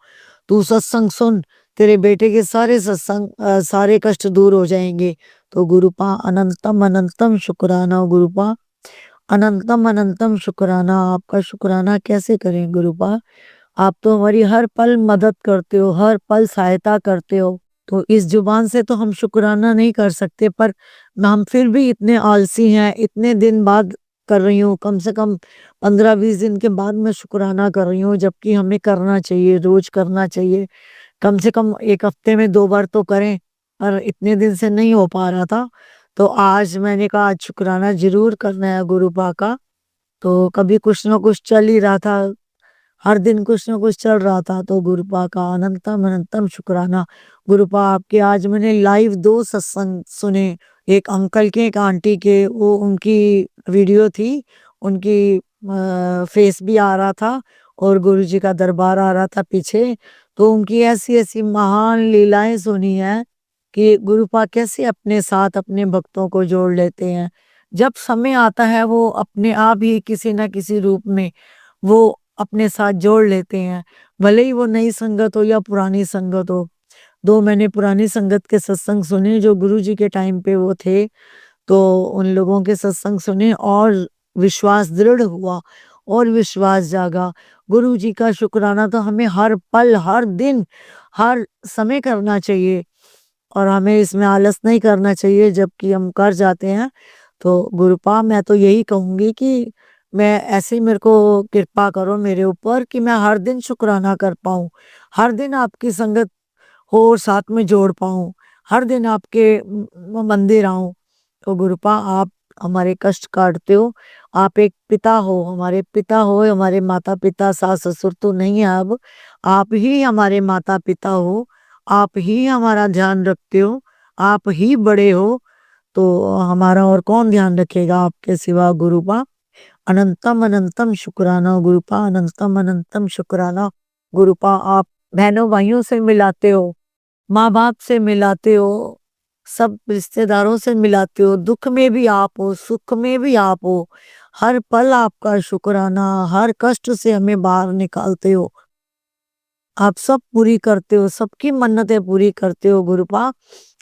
तू सत्संग सुन, तेरे बेटे के सारे कष्ट दूर हो जाएंगे। तो गुरुपा अनंतम अनंतम शुक्राना गुरुपा, अनंतम अनंतम शुक्राना। आपका शुक्राना कैसे करें गुरुपा, आप तो हमारी हर पल मदद करते हो, हर पल सहायता करते हो। तो इस जुबान से तो हम शुक्राना नहीं कर सकते, पर हम फिर भी इतने आलसी हैं, इतने दिन बाद कर रही हूँ, कम से कम 15-20 दिन के बाद मैं शुक्राना कर रही हूँ, जबकि हमें करना चाहिए, रोज करना चाहिए, कम से कम 1 हफ्ते में 2 बार तो करें। पर इतने दिन से नहीं हो पा रहा था, तो आज मैंने कहा आज शुक्राना जरूर करना है गुरुपा का। तो कभी कुछ ना कुछ चल ही रहा था, हर दिन कुछ ना कुछ चल रहा था। तो गुरुपा का अनंतम अनंतम शुक्राना गुरुपा। आपके आज मैंने लाइव 2 सत्संग सुने, एक अंकल के, एक आंटी के, वो उनकी वीडियो थी, उनकी फेस भी आ रहा था और गुरुजी का दरबार आ रहा था पीछे। तो उनकी ऐसी ऐसी महान लीलाएं सुनी है कि गुरुपा कैसे अपने साथ अपने भक्तों को जोड़ लेते हैं। जब समय आता है वो अपने आप ही किसी न किसी रूप में वो अपने साथ जोड़ लेते हैं, भले ही वो नई संगत हो या पुरानी संगत हो। 2 मैंने पुरानी संगत के सत्संग सुने जो गुरुजी के टाइम पे वो थे, तो उन लोगों के सत्संग सुने और विश्वास दृढ़ हुआ और विश्वास जागा। गुरु जी का शुक्राना तो हमें हर पल, हर दिन, हर समय करना चाहिए और हमें इसमें आलस नहीं करना चाहिए। जबकि हम कर जाते हैं तो गुरुपा मैं तो यही कहूँगी कि मैं ऐसे ही मेरे को कृपा करो मेरे ऊपर कि मैं हर दिन शुक्राना कर पाऊँ, हर दिन आपकी संगत हो और साथ में जोड़ पाऊँ, हर दिन आपके मंदिर आऊँ। तो गुरुपा आप हमारे कष्ट काटते हो, आप एक पिता हो, हमारे पिता हो, हमारे माता-पिता, सास-ससुर तो नहीं है अब, आप ही हमारे माता-पिता हो, आप ही हमारा ध्यान रखते हो, आप ही बड़े हो, तो हमारा और कौन ध्यान रखेगा आपके सिवा गुरुपा। अनंतम अनंतम शुक्राना गुरुपा, अनंतम अनंतम शुक्राना गुरुपा। आप बहनों-भाइयों से मिलाते हो, माँ-बाप से मिलाते हो, सब रिश्तेदारों से मिलाते हो, दुःख में भी आप हो, सुख में भी आप हो। हर पल आपका शुक्राना, हर कष्ट से हमें बाहर निकालते हो। आप सब पूरी करते हो, सबकी मन्नतें पूरी करते हो गुरुपा।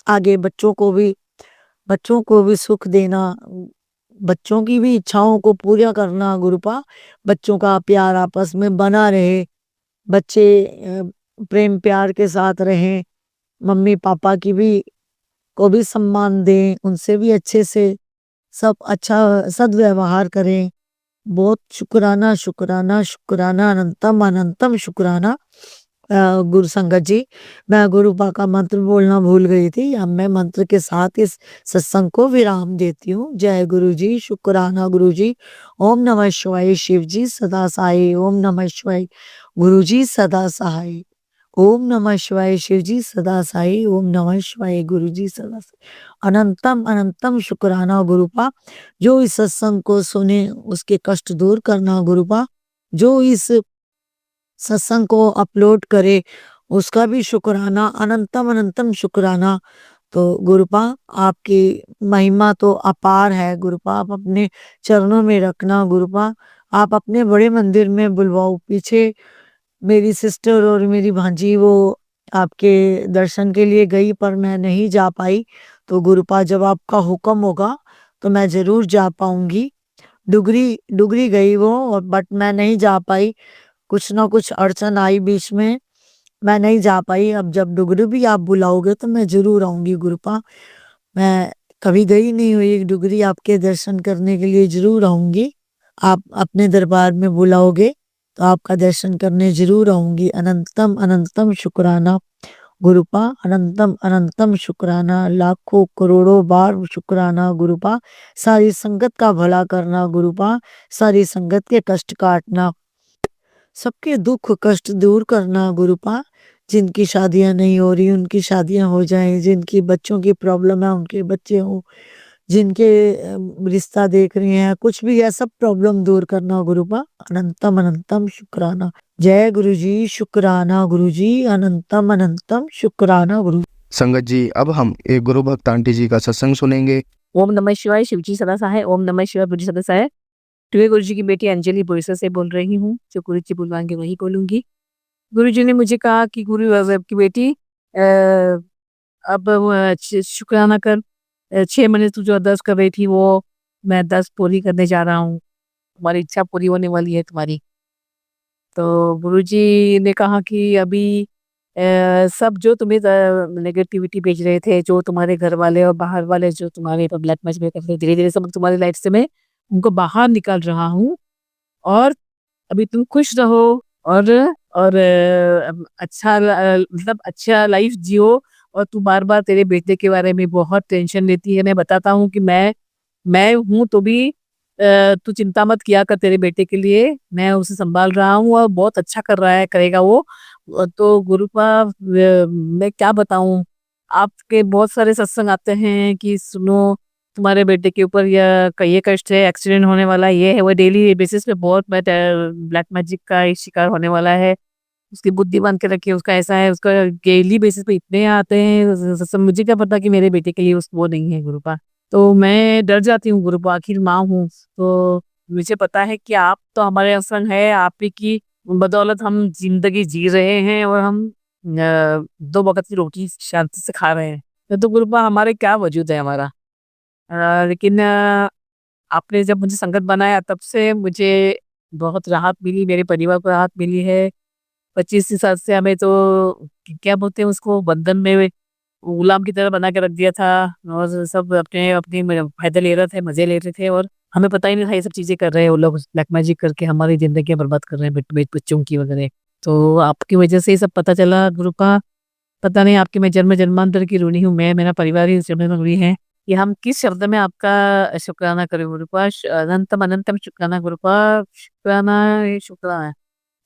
आगे बच्चों को भी सुख देना, बच्चों की भी इच्छाओं को पूरा करना गुरुपा। बच्चों का प्यार आपस में बना रहे, बच्चे प्रेम प्यार के साथ रहें, मम्मी-पापा की भी को भी सम्मान दें, उनसे भी अच्छे से सब अच्छा सद्व्यवहार करें। बहुत शुक्राना, शुक्राना, शुक्राना, अनंतम अनंतम शुक्राना। गुरु संगत जी, मैं गुरुपा का मंत्र बोलना भूल गई थी। अब मैं मंत्र के साथ इस सत्संग को विराम देती हूँ। जय गुरु जी, शुक्राना गुरु जी। ओम नमः शिवाय, शिव जी सदा सहाय। ओम नमः शिवाय, गुरु जी सदा सहाय। ओम नमः शिवाय, शिव जी सदा सहाय। ओम नमः शिवाय, गुरु जी सदा सहाय। अनंतम अनंतम शुक्राना गुरुपा। जो इस सत्संग को सुने उसके कष्ट दूर करना गुरुपा। जो इस सत्संग को अपलोड करे उसका भी शुक्राना, अनंतम अनंतम शुक्राना। तो गुरुपा आपकी महिमा तो अपार है गुरुपा, आप अपने चरणों में रखना गुरुपा। आप अपने बड़े मंदिर में बुलवाओ। पीछे मेरी सिस्टर और मेरी भांजी वो आपके दर्शन के लिए गई पर मैं नहीं जा पाई। तो गुरुपा जब आपका हुक्म होगा तो मैं ज़रूर जा पाऊँगी। डुगरी डुगरी गई वो और बट मैं नहीं जा पाई, कुछ ना कुछ अड़चन आई बीच में, मैं नहीं जा पाई। अब जब डुगरी भी आप बुलाओगे तो मैं ज़रूर आऊँगी गुरुपा। मैं कभी गई नहीं हुई डुगरी, आपके दर्शन करने के लिए ज़रूर आऊँगी। आप अपने दरबार में बुलाओगे तो आपका दर्शन करने ज़रूर आऊँगी। अनंतम अनंतम शुक्राना गुरुपा, अनंतम अनंतम शुक्राना, लाखों करोड़ों बार शुक्राना गुरुपा। सारी संगत का भला करना गुरुपा, सारी संगत के कष्ट काटना, सबके दुख कष्ट दूर करना गुरुपा। जिनकी शादियां नहीं हो रही उनकी शादियां हो जाएं, जिनकी बच्चों की प्रॉब्लम है उनके बच्चे हों, जिनके रिश्ता देख रहे हैं, कुछ भी है सब प्रॉब्लम दूर करना गुरुपा। अनंतम अनंतम शुक्राना। जय गुरु जी, शुक्राना गुरु जी, अनंतम अनंतम शुक्राना गुरु। संगत जी, अब हम एक गुरु भक्त आंटी जी का सत्संग सुनेंगे। ओम नमः शिवाय, शिव जी सदा सहाय। ओम नमः शिवाय, गुरु जी सदा सहाय। टुडे गुरु जी की बेटी अंजलि बोईसर से बोल रही हूँ। जो गुरु जी बुलवाएंगे वही बोलूंगी। गुरु जी ने मुझे कहा कि गुरु की बेटी अब शुक्राना कर। 6 महीने तू जो अरदास कर रही थी वो मैं अरदास पूरी करने जा रहा हूँ। तुम्हारी इच्छा पूरी होने वाली है तुम्हारी। तो गुरु जी ने कहा कि अभी सब जो तुम्हें नेगेटिविटी भेज रहे थे, जो तुम्हारे घर वाले और बाहर वाले जो तुम्हारे ब्लैक मैच में करते, धीरे धीरे सब तुम्हारी लाइफ से मैं उनको बाहर निकाल रहा हूँ। और अभी तुम खुश रहो और अच्छा मतलब अच्छा लाइफ जियो। और तू बार बार तेरे बेटे के बारे में बहुत टेंशन लेती है। मैं बताता हूँ कि मैं हूँ तो भी तू चिंता मत किया कर तेरे बेटे के लिए। मैं उसे संभाल रहा हूँ और बहुत अच्छा कर रहा है, करेगा वो। तो गुरुपा मैं क्या बताऊँ, आपके बहुत सारे सत्संग आते हैं कि सुनो तुम्हारे बेटे के ऊपर ये कष्ट है, एक्सीडेंट होने वाला, ये है वो। डेली बेसिस पे बहुत ब्लैक मैजिक का शिकार होने वाला है। उसकी बुद्धि बन के रखी है, उसका ऐसा है, उसका डेली बेसिस पे इतने आते हैं सत्संग। मुझे क्या पता कि मेरे बेटे के लिए वो नहीं है गुरुपा। तो मैं डर जाती हूँ गुरुपा, आखिर माँ हूँ। तो मुझे पता है कि आप तो हमारे संग है, आप ही की बदौलत हम जिंदगी जी रहे हैं और हम 2 वक्त की रोटी शांति से खा रहे हैं। तो गुरुपा हमारे क्या वजूद है हमारा। लेकिन आपने जब मुझे संगत बनाया तब से मुझे बहुत राहत मिली, मेरे परिवार को राहत मिली है। 25 साल से हमें तो क्या बोलते हैं उसको, बंधन में गुलाम की तरह बना के रख दिया था और सब अपने अपनी फ़ायदा ले रहे थे, मज़े ले रहे थे और हमें पता ही नहीं था ये सब चीज़ें कर रहे हैं वो लोग, ब्लैक मैजिक करके हमारी ज़िंदगियाँ बर्बाद कर रहे हैं बच्चों की वगैरह। तो आपकी वजह से ये सब पता चला गुरुपा। पता नहीं आपकी मैं जन्म-जन्मांतर की ऋणी हूँ, मैं, मेरा परिवार ही जन्म ऋणी है। कि हम किस शब्द में आपका शुक्राना करें गुरुपा? अनंतम अनंतम शुक्राना गुरुपा, शुक्राना।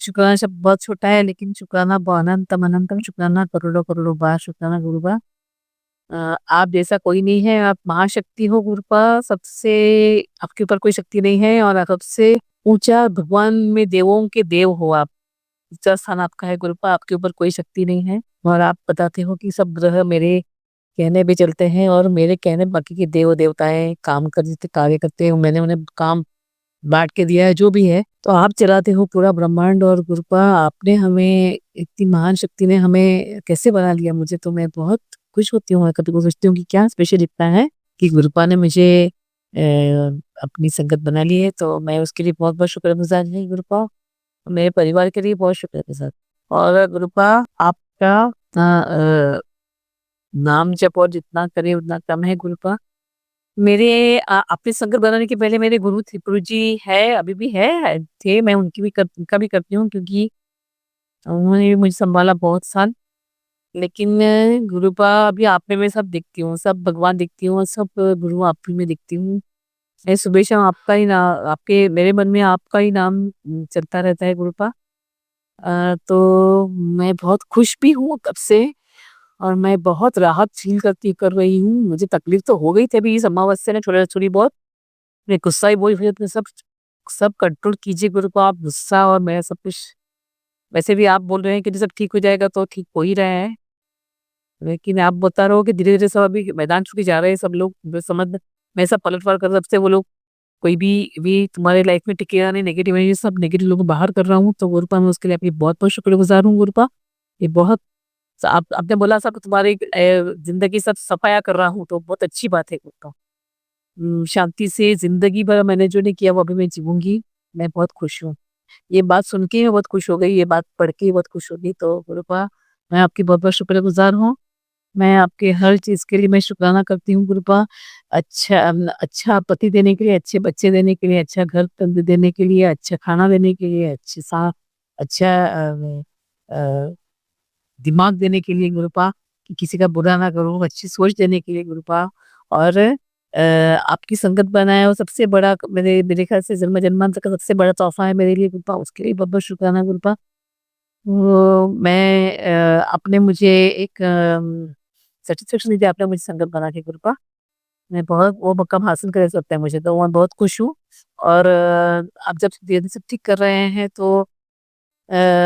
शुक्राना शब्द बहुत छोटा है लेकिन शुक्राना अनंतम अनंतम शुक्राना, करोड़ों करोड़ों बार शुक्राना गुरुपा। आप जैसा कोई नहीं है, आप महाशक्ति हो गुरुपा, सबसे आपके ऊपर कोई शक्ति नहीं है और आप सबसे ऊँचा भगवान में देवों के देव हो आप। ऊँचा स्थान आपका है गुरुपा, आपके ऊपर कोई शक्ति नहीं है और आप बताते हो कि सब ग्रह मेरे कहने पे चलते हैं और मेरे कहने पे बाकी के देव-देवताएँ काम कर जितने कार्य करते हैं, मैंने उन्हें काम बाँट के दिया है, जो भी है। तो आप चलाते हो पूरा ब्रह्मांड और गुरुपा आपने हमें इतनी महान शक्ति ने हमें कैसे बना लिया, मुझे तो मैं बहुत खुश होती हूँ और कभी-कभी सोचती हूँ कि क्या स्पेशल इतना है कि गुरुपा ने मुझे अपनी संगत बना ली है, तो मैं उसके लिए बहुत-बहुत शुक्रगुज़ार हूँ गुरुपा। मेरे परिवार के लिए बहुत शुक्रगुज़ार और गुरुपा आपका नाम जप और जितना करें उतना कम है गुरुपा। मेरे अपनी संगत बनाने के पहले मेरे गुरुजी है, अभी भी है, थे, मैं उनका भी करती हूँ क्योंकि उन्होंने भी मुझे सँभाला बहुत साल। लेकिन गुरुपा अभी आप में मैं सब दिखती हूँ, सब भगवान दिखती हूँ और सब गुरु आप ही में दिखती हूँ। मैं सुबह-शाम आपका ही आपके मेरे मन में आपका ही नाम चलता रहता है गुरुपा। तो मैं बहुत खुश भी हूँ तब से और मैं बहुत राहत फ़ील कर रही हूँ। मुझे तकलीफ़ तो हो गई थी अभी इस अमावस्या ने थोड़ी बहुत। मैं गुस्सा ही बहुत हुई, सब सब कंट्रोल कीजिए गुरुपा आप, गुस्सा और मैं सब कुछ। वैसे भी आप बोल रहे हैं कि सब ठीक हो जाएगा तो ठीक हो ही रहा है। लेकिन आप बता रहे हो कि धीरे-धीरे सब अभी मैदान छूटे जा रहे हैं सब लोग, जो समझ मैं सब पलटवार कर तब से वो लोग कोई भी तुम्हारे लाइफ में टिकेगा नहीं, नेगेटिव एनर्जी सब नेगेटिव लोगों को बाहर कर रहा हूँ, तो गुरुपा मैं उसके लिए आपकी बहुत-बहुत शुक्रगुज़ार हूँ गुरुपा। ये बहुत आपने बोला सब तुम्हारी ज़िंदगी सब सफाया कर रहा हूँ, तो बहुत अच्छी बात है गुरुपा। शांति से ज़िंदगी भर मैंने जो नहीं किया वो अभी मैं जीऊँगी, मैं बहुत खुश हूँ। ये बात सुन के मैं बहुत खुश हो गई, ये बात पढ़ के बहुत खुश हो गई, तो गुरुपा मैं आपकी बहुत-बहुत शुक्रगुज़ार हूँ। मैं आपके हर चीज़ के लिए मैं शुक्राना करती हूँ गुरुपा। अच्छा पति देने के लिए, अच्छे बच्चे देने के लिए, अच्छा घर देने के लिए, अच्छा खाना देने के लिए, अच्छा दिमाग देने के लिए गुरुपा, कि किसी का बुरा ना करूँ, अच्छी सोच देने के लिए गुरुपा और आपकी संगत बनाया वो सबसे बड़ा मेरे ख्याल से जन्म-जन्मांतर का सबसे बड़ा तोहफ़ा है मेरे लिए गुरुपा, उसके लिए बहुत-बहुत शुक्राना गुरुपा। वो मैं आपने मुझे एक सैटिस्फैक्शन दिया आपने मुझे संगत बना के गुरुपा। मैं बहुत वो मक़ाम हासिल कर सकता है मुझे, तो मैं बहुत खुश हूँ और आप जब धीरे-धीरे सब ठीक कर रहे हैं तो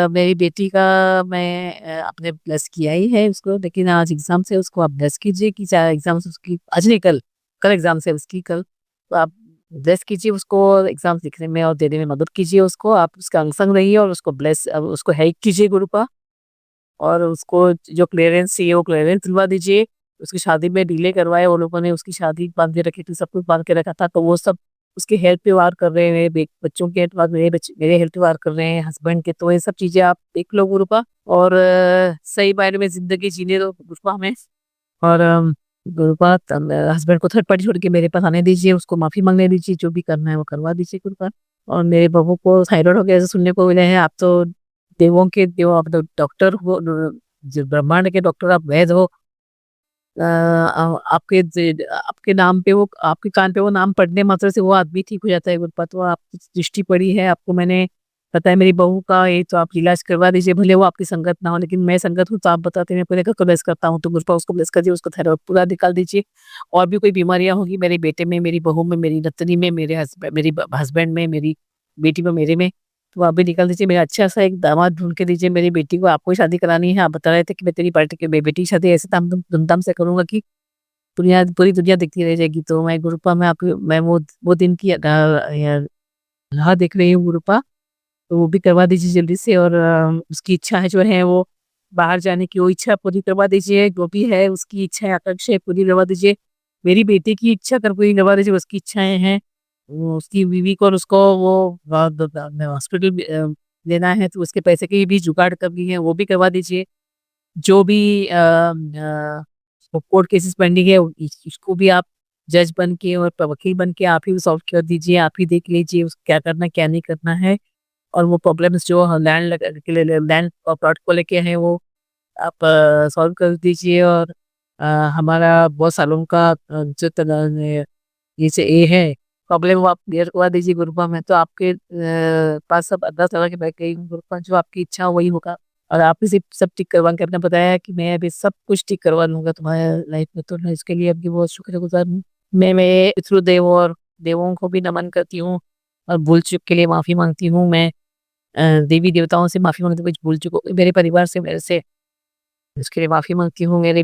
मेरी बेटी का मैं आपने ब्लेस किया ही है उसको, लेकिन आज एग्ज़ाम से उसको आप ब्लेस कीजिए कि चाहे एग्ज़ाम्स उसकी आज नहीं कल एग्ज़ाम है उसकी कल। तो आप ब्लेस कीजिए उसको एग्ज़ाम्स लिखने में और देने में मदद कीजिए उसको, आप उसका अंग संग रहिए और उसको उसको हेल्प कीजिए गुरुपा और उसको जो क्लीयरेंस चाहिए वो क्लीयरेंस दिलवा दीजिए। उसकी शादी में डिले करवाए वो लोगों ने, उसकी शादी बाँध के रखी थी, सब कुछ बाँध के रखा था, तो वो सब उसके हेल्थ पे वार कर रहे हैं, मेरे बच्चों के हेल्थ वार मेरे हेल्थ पे वार कर रहे हैं, हस्बैंड के, तो ये सब चीज़ें आप देख लो गुरुपा और सही मायने में ज़िंदगी जीने दो गुरुपा हमें और गुरुपा हस्बैंड को थर्ड पार्टी छोड़ के मेरे पास आने दीजिए, उसको माफ़ी माँगने दीजिए, जो भी करना है वो करवा दीजिए गुरुपा और मेरे बहू को थायरॉइड हो गया ऐसा सुनने को मिला है, आप तो देवों के देव, आप तो डॉक्टर हो, जो ब्रह्मांड के डॉक्टर आप वैद्य हो। आपके नाम पे वो आपके कान पे वो नाम पड़ने मात्र से वो आदमी ठीक हो जाता है गुरुपा, तो आपकी दृष्टि पड़ी है आपको, मैंने पता है मेरी बहू का, ये तो आप इलाज करवा दीजिए, भले वो आपकी संगत ना हो लेकिन मैं संगत हूँ, तो आप बताते हैं मैं पूरे घर को ब्लेस करता हूँ, तो गुरुपा उसको ब्लेस कर दीजिए, उसको थायरॉइड पूरा निकाल दीजिए और भी कोई बीमारियां होगी मेरे बेटे में, मेरी बहू में, मेरी नतनी में, मेरी हस्बैंड में, मेरी बेटी में, मेरे में, तो आप भी निकाल दीजिए। मेरा अच्छा सा एक दामाद ढूँढ के दीजिए, मेरी बेटी को आपको ही शादी करानी है, आप बता रहे थे कि मैं तेरी पार्टी की बेटी की शादी ऐसे धूमधाम से करूँगा कि पूरी दुनिया देखती रह जाएगी, तो मैं गुरुपा मैं वो दिन की राह देख रही हूँ गुरुपा, तो वो भी करवा दीजिए जल्दी से और उसकी इच्छाएँ जो हैं वो बाहर जाने की वो इच्छा पूरी करवा दीजिए, जो भी है उसकी इच्छाएँ, आकांक्षाएँ पूरी करवा दीजिए। मेरी बेटी की इच्छा कर पूरी करवा दीजिए, उसकी इच्छाएँ हैं उसकी बीवी को और उसको वो हॉस्पिटल लेना है, तो उसके पैसे की भी जुगाड़ करनी है, वो भी करवा दीजिए। जो भी कोर्ट केसेस पेंडिंग है इसको भी आप जज बन के और वकील बन के आप ही सॉल्व कर दीजिए, आप ही देख लीजिए क्या करना क्या नहीं करना है। और वो प्रॉब्लम्स जो लैंड के लिए लैंड प्लॉट को लेके हैं वो आप सॉल्व कर दीजिए। और हमारा बहुत सालों का जो ये से ये है प्रॉब्लम वो आप क्लियर करवा दीजिए गुरुपा में, तो आपके पास सब अल्लाह ताला के बैठ गई गुरुपा, जो आपकी इच्छा हो वही होगा। और आप ही सब ठीक करवा के आपने बताया है कि मैं अभी सब कुछ ठीक करवा लूंगा तुम्हारे लाइफ में, तो मैं इसके लिए आपकी बहुत शुक्रगुजार हूँ। मैं मेरे पितृदेव और देवों को भी नमन करती हूँ और भूल चूक के लिए माफ़ी मांगती हूँ। मैं देवी देवताओं से माफ़ी मांगती हूँ, कुछ भूल चूक मेरे परिवार से मेरे से, इसके लिए माफ़ी मांगती हूँ। मेरे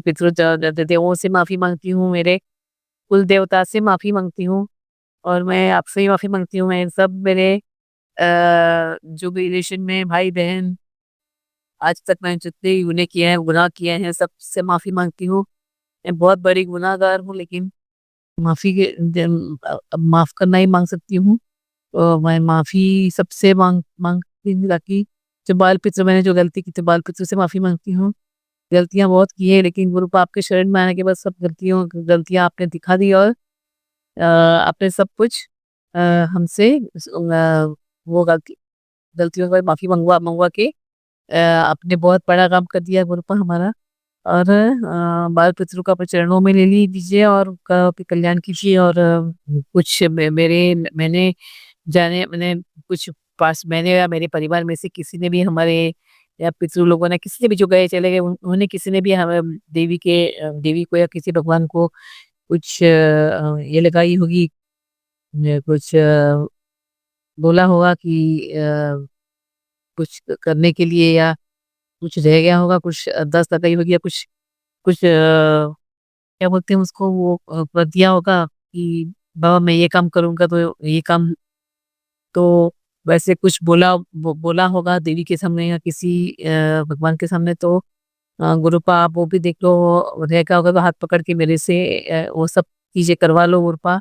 देवों से माफ़ी मांगती हूँ, मेरे कुल देवता से माफ़ी मांगती हूँ और मैं आपसे ही माफ़ी मांगती हूँ। मैं सब मेरे जो भी रिलेशन में भाई-बहन आज तक मैंने जितने गुनाह किए हैं, गुनाह किए हैं, सबसे माफ़ी मांगती हूँ। मैं बहुत बड़ी गुनाहगार हूँ, लेकिन माफ़ी के माफ़ करना ही माँग सकती हूँ। मैं माफ़ी सबसे माँगती हूँ, ताकि जो बाल-पितृ मैंने जो गलती की थी, बाल-पितृ से माफ़ी माँगती हूँ। गलतियाँ बहुत की हैं, लेकिन गुरु आपके शरण में आने के बाद सब गलतियाँ आपने दिखा दी और आपने सब कुछ हमसे वो गलतियों का माफ़ी मंगवा मंगवा के आपने बहुत बड़ा काम कर दिया गुरु हमारा। और बाल पितरों को अपने चरणों में ले लीजिए और उनका भी कल्याण कीजिए। और कुछ मैंने मैंने कुछ पास मैंने या मेरे परिवार में से किसी ने भी हमारे या पितृ लोगों ने किसी ने भी जो गए चले गए उन्होंने किसी ने भी हम देवी को या किसी भगवान को कुछ ये लगाई होगी, कुछ बोला होगा कि कुछ करने के लिए, या कुछ रह गया होगा, कुछ अरदास लगाई होगी, या कुछ कुछ क्या बोलते हैं उसको, वो कर दिया होगा कि बाबा मैं ये काम करूँगा तो ये काम, तो वैसे कुछ बोला होगा देवी के सामने या किसी भगवान के सामने, तो गुरुपा आप वो भी देख लो, रहेगा होगा तो हाथ पकड़ के मेरे से वो सब चीज़ें करवा लो गुरुपा।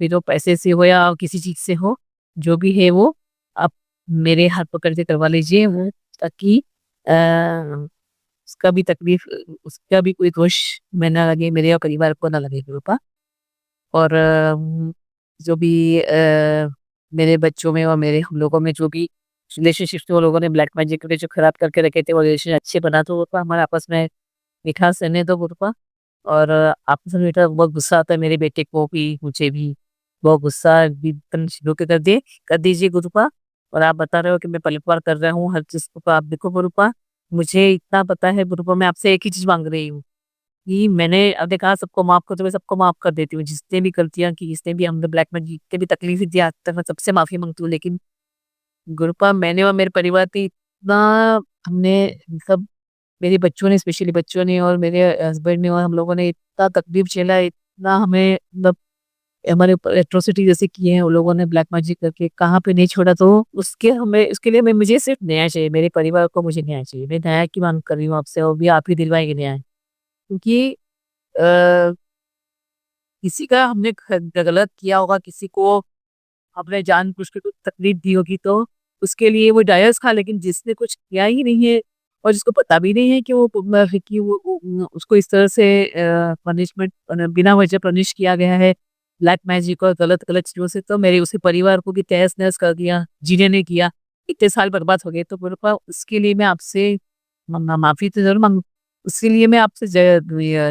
फिर वो पैसे से हो या किसी चीज़ से हो, जो भी है वो आप मेरे हाथ पकड़ के करवा लीजिए वो, ताकि उसका भी तकलीफ उसका भी कोई दोष मैं ना लगे, मेरे और परिवार को ना लगे गुरुपा। और जो भी मेरे बच्चों में और मेरे हम लोगों में जो भी रिलेशनशिप थे वो लोगों ने ब्लैक मैजिक के जो खराब करके रखे थे, वो रिलेशन अच्छे बना दो गुरुपा, हमारे आपस में मिठास रहने दो गुरुपा। और आपस में बेटा बहुत गुस्सा आता है, मेरे बेटे को भी मुझे भी बहुत गुस्सा भी शुरू कर दीजिए गुरुपा। और आप बता रहे हो कि मैं पलटवार कर रहा हूँ हर चीज़ को, तो आप देखो गुरुपा, मुझे इतना पता है गुरुपा, मैं आपसे एक ही चीज़ मांग रही हूँ कि मैंने आपने कहा सबको माफ़ कर दो, मैं सबको माफ़ कर देती हूँ। जिसने भी गलतियाँ की, जिसने भी हमने ब्लैक में जितने भी तकलीफ़ें दी आज तक, मैं सबसे माफ़ी माँगती हूँ। लेकिन गुरुपा मैंने और मेरे परिवार पे इतना हमने सब मेरे बच्चों ने, स्पेशली बच्चों ने और मेरे हस्बैंड ने और हम लोगों ने इतना तकलीफ झेला, इतना हमें मतलब हमारे ऊपर एट्रोसिटी जैसे किए हैं उन लोगों ने ब्लैक मैजिक करके, कहाँ पे नहीं छोड़ा। तो उसके लिए मैं मुझे सिर्फ न्याय चाहिए, मेरे परिवार को मुझे न्याय चाहिए। मैं न्याय की माँग कर रही हूँ आपसे और भी आप ही दिलवाएँगे न्याय। क्योंकि अ, किसी का हमने गलत किया होगा, किसी को हमने जानबूझ के कुछ तकलीफ दी होगी, तो उसके लिए वो डायर्स खा, लेकिन जिसने कुछ किया ही नहीं है और जिसको पता भी नहीं है कि वो उसको इस तरह से पनिशमेंट बिना वजह पनिश किया गया है ब्लैक मैजिक और गलत चीज़ों से, तो मेरे उसी परिवार को भी तहस-नहस कर दिया, जीने नहीं किया, इतने साल बर्बाद हो गए। तो गुरुपा उसके लिए मैं आपसे माफ़ी तो ज़रूर माँग उसके लिए मैं आपसे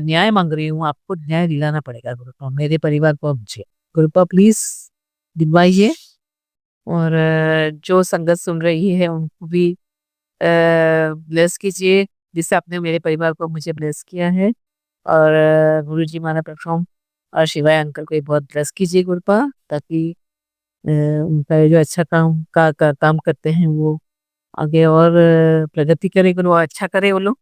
न्याय माँग रही हूँ, आपको न्याय दिलाना पड़ेगा गुरुपा, मेरे परिवार को और मुझे। गुरुपा प्लीज़ दिलवाइए। और जो संगत सुन रही है उनको भी ब्लेस कीजिए, जिससे आपने मेरे परिवार को मुझे ब्लेस किया है। और गुरुजी महाराज प्लेटफ़ॉर्म और शिवाय अंकल को भी बहुत ब्लेस कीजिए गुरुपा, ताकि उनका ये जो अच्छा काम करते हैं वो आगे और प्रगति करें, गुरु अच्छा करे वो लोग।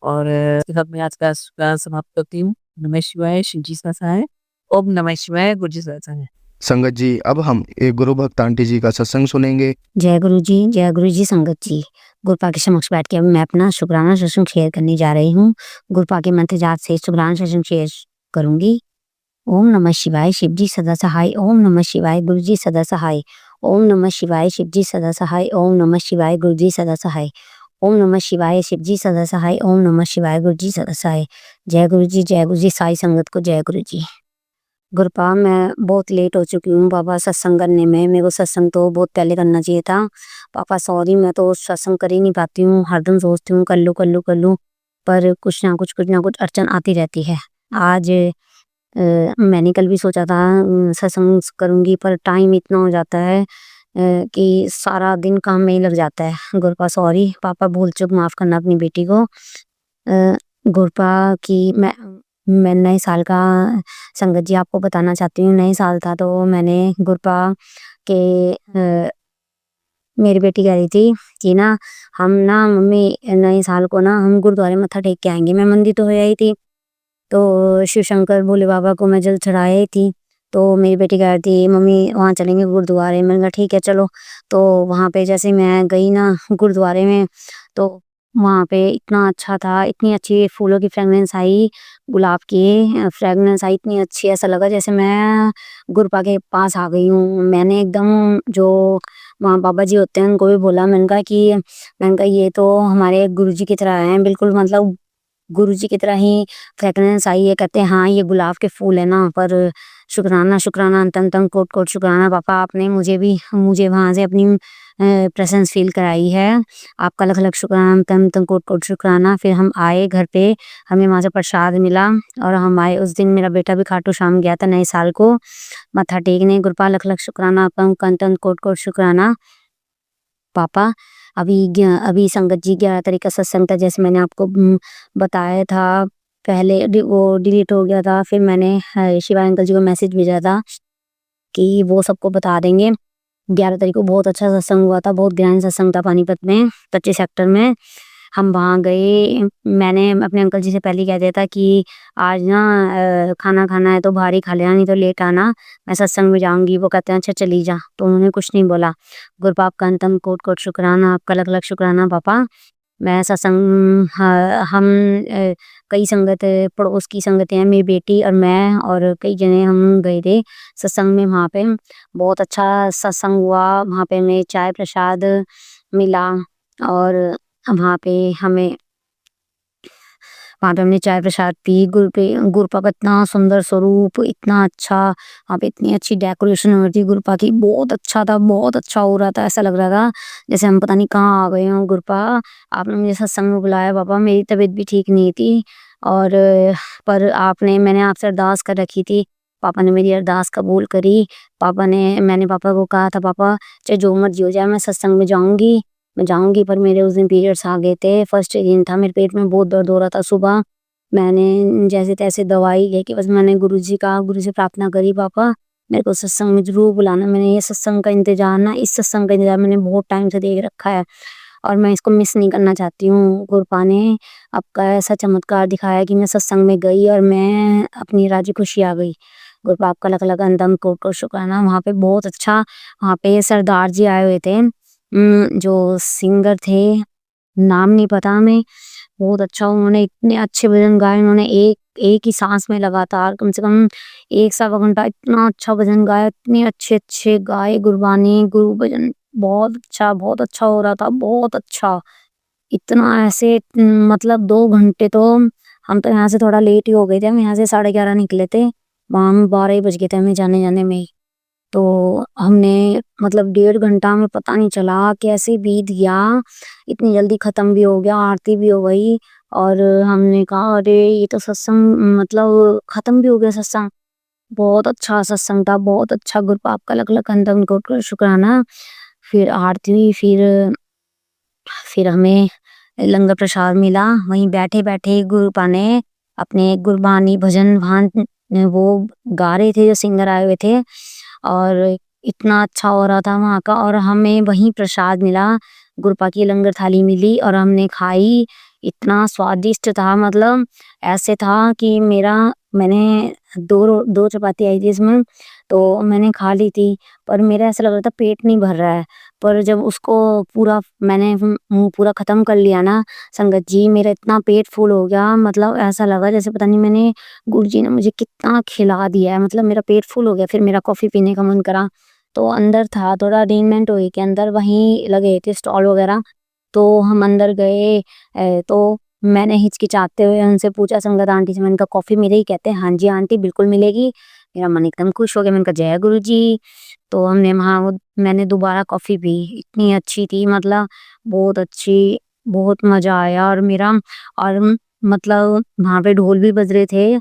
और इसके साथ मैं आज का समाप्त करती हूँ। नमः शिवाय, शिव जी का सहाय। ओम नमः शिवाय, गुरु जी सहाय। संगत जी, अब हम एक गुरु भक्त आंटी जी का सत्संग सुनेंगे। जय गुरु जी संगत जी। गुरुपा के समक्ष बैठ के मैं अपना शुक्राना सत्संग शेयर करने जा रही हूँ। गुरुपा के मंत्र जाप से शुक्राना सत्संग शेयर करूंगी। ओम नमः शिवाय शिवजी सदा सहाय। ओम नमः शिवाय गुरुजी सदा सहाय। ओम नमः शिवाय शिवजी सदा सहाय। ओम नमः शिवाय गुरुजी सदा सहाय। ओम नमः शिवाय शिवजी सदा सहाय। ओम नमः शिवाय गुरुजी सदा सहाय। जय गुरु जी साई संगत को जय गुरु जी। गुरुपा मैं बहुत लेट हो चुकी हूँ पापा सत्संग करने में। मेरे को सत्संग तो बहुत पहले करना चाहिए था। पापा सॉरी, मैं तो सत्संग कर ही नहीं पाती हूँ। हरदम सोचती हूँ कर लूँ कर लूँ कर लूँ, पर कुछ ना कुछ अड़चन आती रहती है। आज मैंने कल भी सोचा था सत्संग करूँगी, पर टाइम इतना हो जाता है कि सारा दिन काम में ही लग जाता है। गुरुपा सॉरी, पापा भूल चूक माफ़ करना अपनी बेटी को। गुरुपा की मैं नए साल का संगत जी आपको बताना चाहती हूँ। नए साल था तो मैंने गुरुपा के मेरी बेटी कह रही थी कि ना हम ना मम्मी नए साल को ना हम गुरुद्वारे मत्था टेक के आएंगे। मैं मंदिर तो हो आई थी, तो शिव शंकर भोले बाबा को मैं जल चढ़ाई आई थी। तो मेरी बेटी कह रही थी मम्मी वहाँ चलेंगे गुरुद्वारे। मैंने कहा ठीक है चलो। तो वहाँ पे जैसे मैं गई ना गुरुद्वारे में, तो वहाँ पे इतना अच्छा था, इतनी अच्छी फूलों की फ्रेगनेंस आई, गुलाब की फ्रेगनेंस आई, इतनी अच्छी, ऐसा लगा जैसे मैं गुरुपा के पास आ गई हूँ। मैंने एकदम जो वहाँ बाबा जी होते हैं उनको भी बोला, मैंने कहा ये तो हमारे गुरु जी की तरह हैं, बिल्कुल मतलब गुरु जी की तरह ही फ्रेगनेंस आई है। कहते हैं हाँ ये गुलाब के फूल है ना। पर शुक्राना शुक्राना अंतम तम कोट कोट शुक्राना पापा, आपने मुझे वहाँ से अपनी प्रेजेंस फील कराई है। आपका लख लख शुक्राना अंतम तम कोट कोट शुक्राना। फिर हम आए घर पे, हमें वहाँ से प्रसाद मिला और हम आए। उस दिन मेरा बेटा भी खाटू श्याम गया था नए साल को मत्था टेकने। गुरुपा लख लख शुक्राना आपका अंतम कोट कोट शुक्राना पापा। अभी संगत जी 11 तारीख का सत्संग था, जैसे मैंने आपको बताया था पहले। वो डिलीट हो गया था, फिर मैंने शिवाय अंकल जी को मैसेज भेजा था कि वो सबको बता देंगे। 11 तारीख को बहुत अच्छा सत्संग हुआ था, बहुत ग्रैंड सत्संग था पानीपत में 25 सेक्टर में। हम वहाँ गए, मैंने अपने अंकल जी से पहले कह दिया था कि आज ना खाना खाना है तो बाहर ही खा लेना, नहीं तो लेट आना, मैं सत्संग में जाऊँगी। वो कहते हैं अच्छा चली जा, तो उन्होंने कुछ नहीं बोला। गुरुपाप का अंतम कोट कोट शुक्राना, आपका लख लख शुक्राना पापा। मैं सत्संग हम कई संगत पड़ोस की संगतें हैं, मेरी बेटी और मैं और कई जने हम गए थे सत्संग में। वहाँ पे बहुत अच्छा सत्संग हुआ। वहाँ पे हमें चाय प्रसाद मिला और वहाँ पे हमें वहाँ पे हमने चाय प्रसाद पी। गुरुपा का इतना सुंदर स्वरूप, इतना अच्छा, वहाँ पे इतनी अच्छी डेकोरेशन हो रही थी गुरुपा की, बहुत अच्छा था, बहुत अच्छा हो रहा था। ऐसा लग रहा था जैसे हम पता नहीं कहाँ आ गए हों। गुरुपा आपने मुझे सत्संग में बुलाया पापा, मेरी तबीयत भी ठीक नहीं थी और पर मैंने आपसे अरदास कर रखी थी, पापा ने मेरी अरदास कबूल करी। मैंने पापा को कहा था पापा चाहे जो मर्जी हो जाए मैं सत्संग में जाऊँगी, पर मेरे उस दिन पीरियड्स आ गए थे। फर्स्ट दिन था, मेरे पेट में बहुत दर्द हो रहा था। सुबह मैंने जैसे तैसे दवाई लेके बस मैंने गुरु से प्रार्थना करी पापा मेरे को सत्संग में जरूर बुलाना। मैंने ये सत्संग का इंतजार इस सत्संग का इंतजार मैंने बहुत टाइम से देख रखा है और मैं इसको मिस नहीं करना चाहती हूँ। गुरुपा ने आपका ऐसा चमत्कार दिखाया कि मैं सत्संग में गई और मैं अपनी राजी खुशी आ गई। गुरुपा आपका लख लख अंदम कोट कोट शुक्राना। वहाँ पे बहुत अच्छा, वहाँ पे सरदार जी आए हुए थे, जो सिंगर थे, नाम नहीं पता हमें। बहुत अच्छा, उन्होंने इतने अच्छे भजन गाए। उन्होंने एक ही सांस में लगातार कम से कम 1 सवा घंटा इतना अच्छा भजन गाया, इतने अच्छे अच्छे गाए गुरबानी गुरु भजन। बहुत अच्छा हो रहा था, बहुत अच्छा। इतना ऐसे मतलब 2 घंटे तो हम तो यहाँ से थोड़ा लेट ही हो गए थे। हम यहाँ से 11:30 निकले थे, वहाँ में 12 ही बज गए थे हमें जाने में ही। तो हमने मतलब 1.5 घंटा में पता नहीं चला कैसे बीत गया, इतनी जल्दी खत्म भी हो गया, आरती भी हो गई और हमने कहा अरे ये तो सत्संग मतलब खत्म भी हो गया सत्संग। बहुत अच्छा सत्संग था, बहुत अच्छा। गुरुपाप का लख लख अंदम कोट शुक्राना। फिर आरती हुई, फिर हमें लंगर प्रसाद मिला। वहीं बैठे बैठे गुरुपा ने अपने गुरबानी भजन वहाँ वो गा रहे थे, जो सिंगर आए हुए थे और इतना अच्छा हो रहा था वहाँ का। और हमें वहीं प्रसाद मिला, गुरुपा की लंगर थाली मिली और हमने खाई। इतना स्वादिष्ट था, मतलब ऐसे था कि मैंने दो चपाती आई थी इसमें, तो मैंने खा ली थी, पर मेरा ऐसा लग रहा था पेट नहीं भर रहा है। पर जब उसको पूरा मैंने मुँह पूरा ख़त्म कर लिया ना संगत जी, मेरा इतना पेट फुल हो गया, मतलब ऐसा लगा जैसे पता नहीं मैंने गुरुजी ने मुझे कितना खिला दिया है, मतलब मेरा पेट फुल हो गया। फिर मेरा कॉफ़ी पीने का मन करा, तो अंदर था थोड़ा अरेंजमेंट हुई कि अंदर वहीं लगे थे स्टॉल वगैरह, तो हम अंदर गए। तो मैंने हिचकिचाते हुए उनसे पूछा संगत आंटी से, मैंने कहा कॉफ़ी मेरे ही? कहते हैं हाँ जी आंटी बिल्कुल मिलेगी। मेरा मन एकदम खुश हो गया, मैंने कहा जय गुरुजी। तो हमने वहाँ वो मैंने दोबारा कॉफ़ी पी, इतनी अच्छी थी, मतलब बहुत अच्छी, बहुत मज़ा आया। और मेरा और मतलब वहाँ पे ढोल भी बज रहे थे,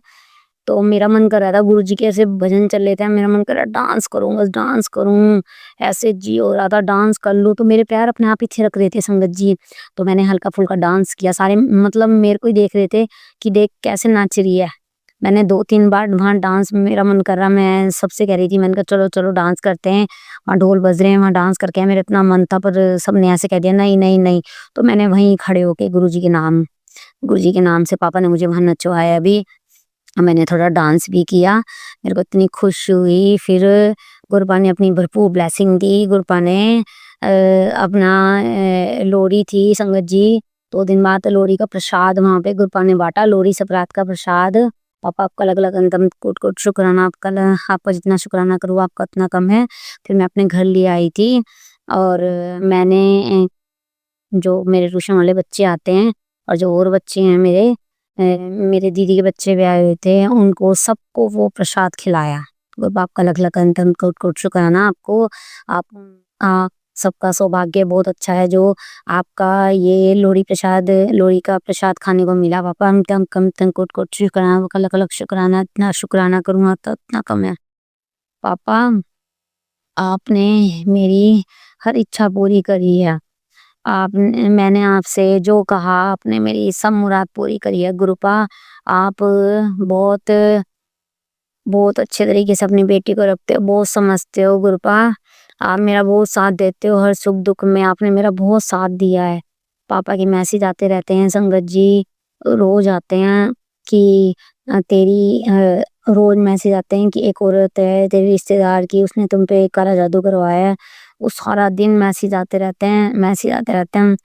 तो मेरा मन कर रहा था, गुरुजी के ऐसे भजन चल रहे थे, मेरा मन कर रहा डांस करूँ, बस डांस करूँ, ऐसे जी हो रहा था डांस कर लूँ। तो मेरे पैर अपने आप ही थिरक रहे थे संगत जी, तो मैंने हल्का-फुल्का डांस किया। सारे मतलब मेरे को ही देख रहे थे कि देख कैसे नाच रही है। मैंने 2-3 बार वहाँ डांस, मेरा मन कर रहा, मैं सबसे कह रही थी, मैंने कहा चलो, चलो डांस करते हैं, वहाँ ढोल बज रहे हैं, वहाँ डांस करके आए। मेरा इतना मन था, पर सबने ऐसे कह दिया नहीं, नहीं, नहीं। तो मैंने वहीं खड़े होके गुरुजी के नाम से पापा ने मुझे वहाँ नचवाया भी। मैंने थोड़ा डांस भी किया, मेरे को इतनी खुशी हुई। फिर गुरपा ने अपनी भरपूर ब्लेसिंग दी। गुरपा ने अपना लोहड़ी थी संगत जी, 2 दिन बाद लोहड़ी का प्रसाद वहाँ पे गुरपा ने बाँटा, लोहड़ी संक्रांत का प्रसाद। पापा आपका अलग-अलग एकदम कोट-कोट शुक्राना, आपका जितना शुक्राना करूँ आपका उतना कम है। फिर मैं अपने घर ले आई थी, और मैंने जो मेरे ट्यूशन वाले बच्चे आते हैं और जो और बच्चे हैं मेरे दीदी के बच्चे भी आए हुए थे, उनको सबको वो प्रसाद खिलाया। गुरु बाप का लख-लख अंतन कोट-कोट शुक्राना आपको। आप सबका सौभाग्य बहुत अच्छा है जो आपका ये लोहड़ी का प्रसाद खाने को मिला। पापा हम तम कम तन कोट-कोट शुक्राना, आपका लख-लख शुक्राना, इतना शुक्राना करूँगा तो उतना कम है। पापा आपने मेरी हर इच्छा पूरी करी है। मैंने आपसे जो कहा आपने मेरी सब मुराद पूरी करी है। गुरुपा आप बहुत बहुत अच्छे तरीके से अपनी बेटी को रखते हो, बहुत समझते हो गुरुपा। आप मेरा बहुत साथ देते हो हर सुख दुख में, आपने मेरा बहुत साथ दिया है। पापा के मैसेज आते रहते हैं संगत जी, रोज आते हैं कि रोज मैसेज आते हैं कि एक औरत है तेरी रिश्तेदार की, उसने तुम पे काला जादू करवाया है। वो सारा दिन मैसेज आते रहते हैं।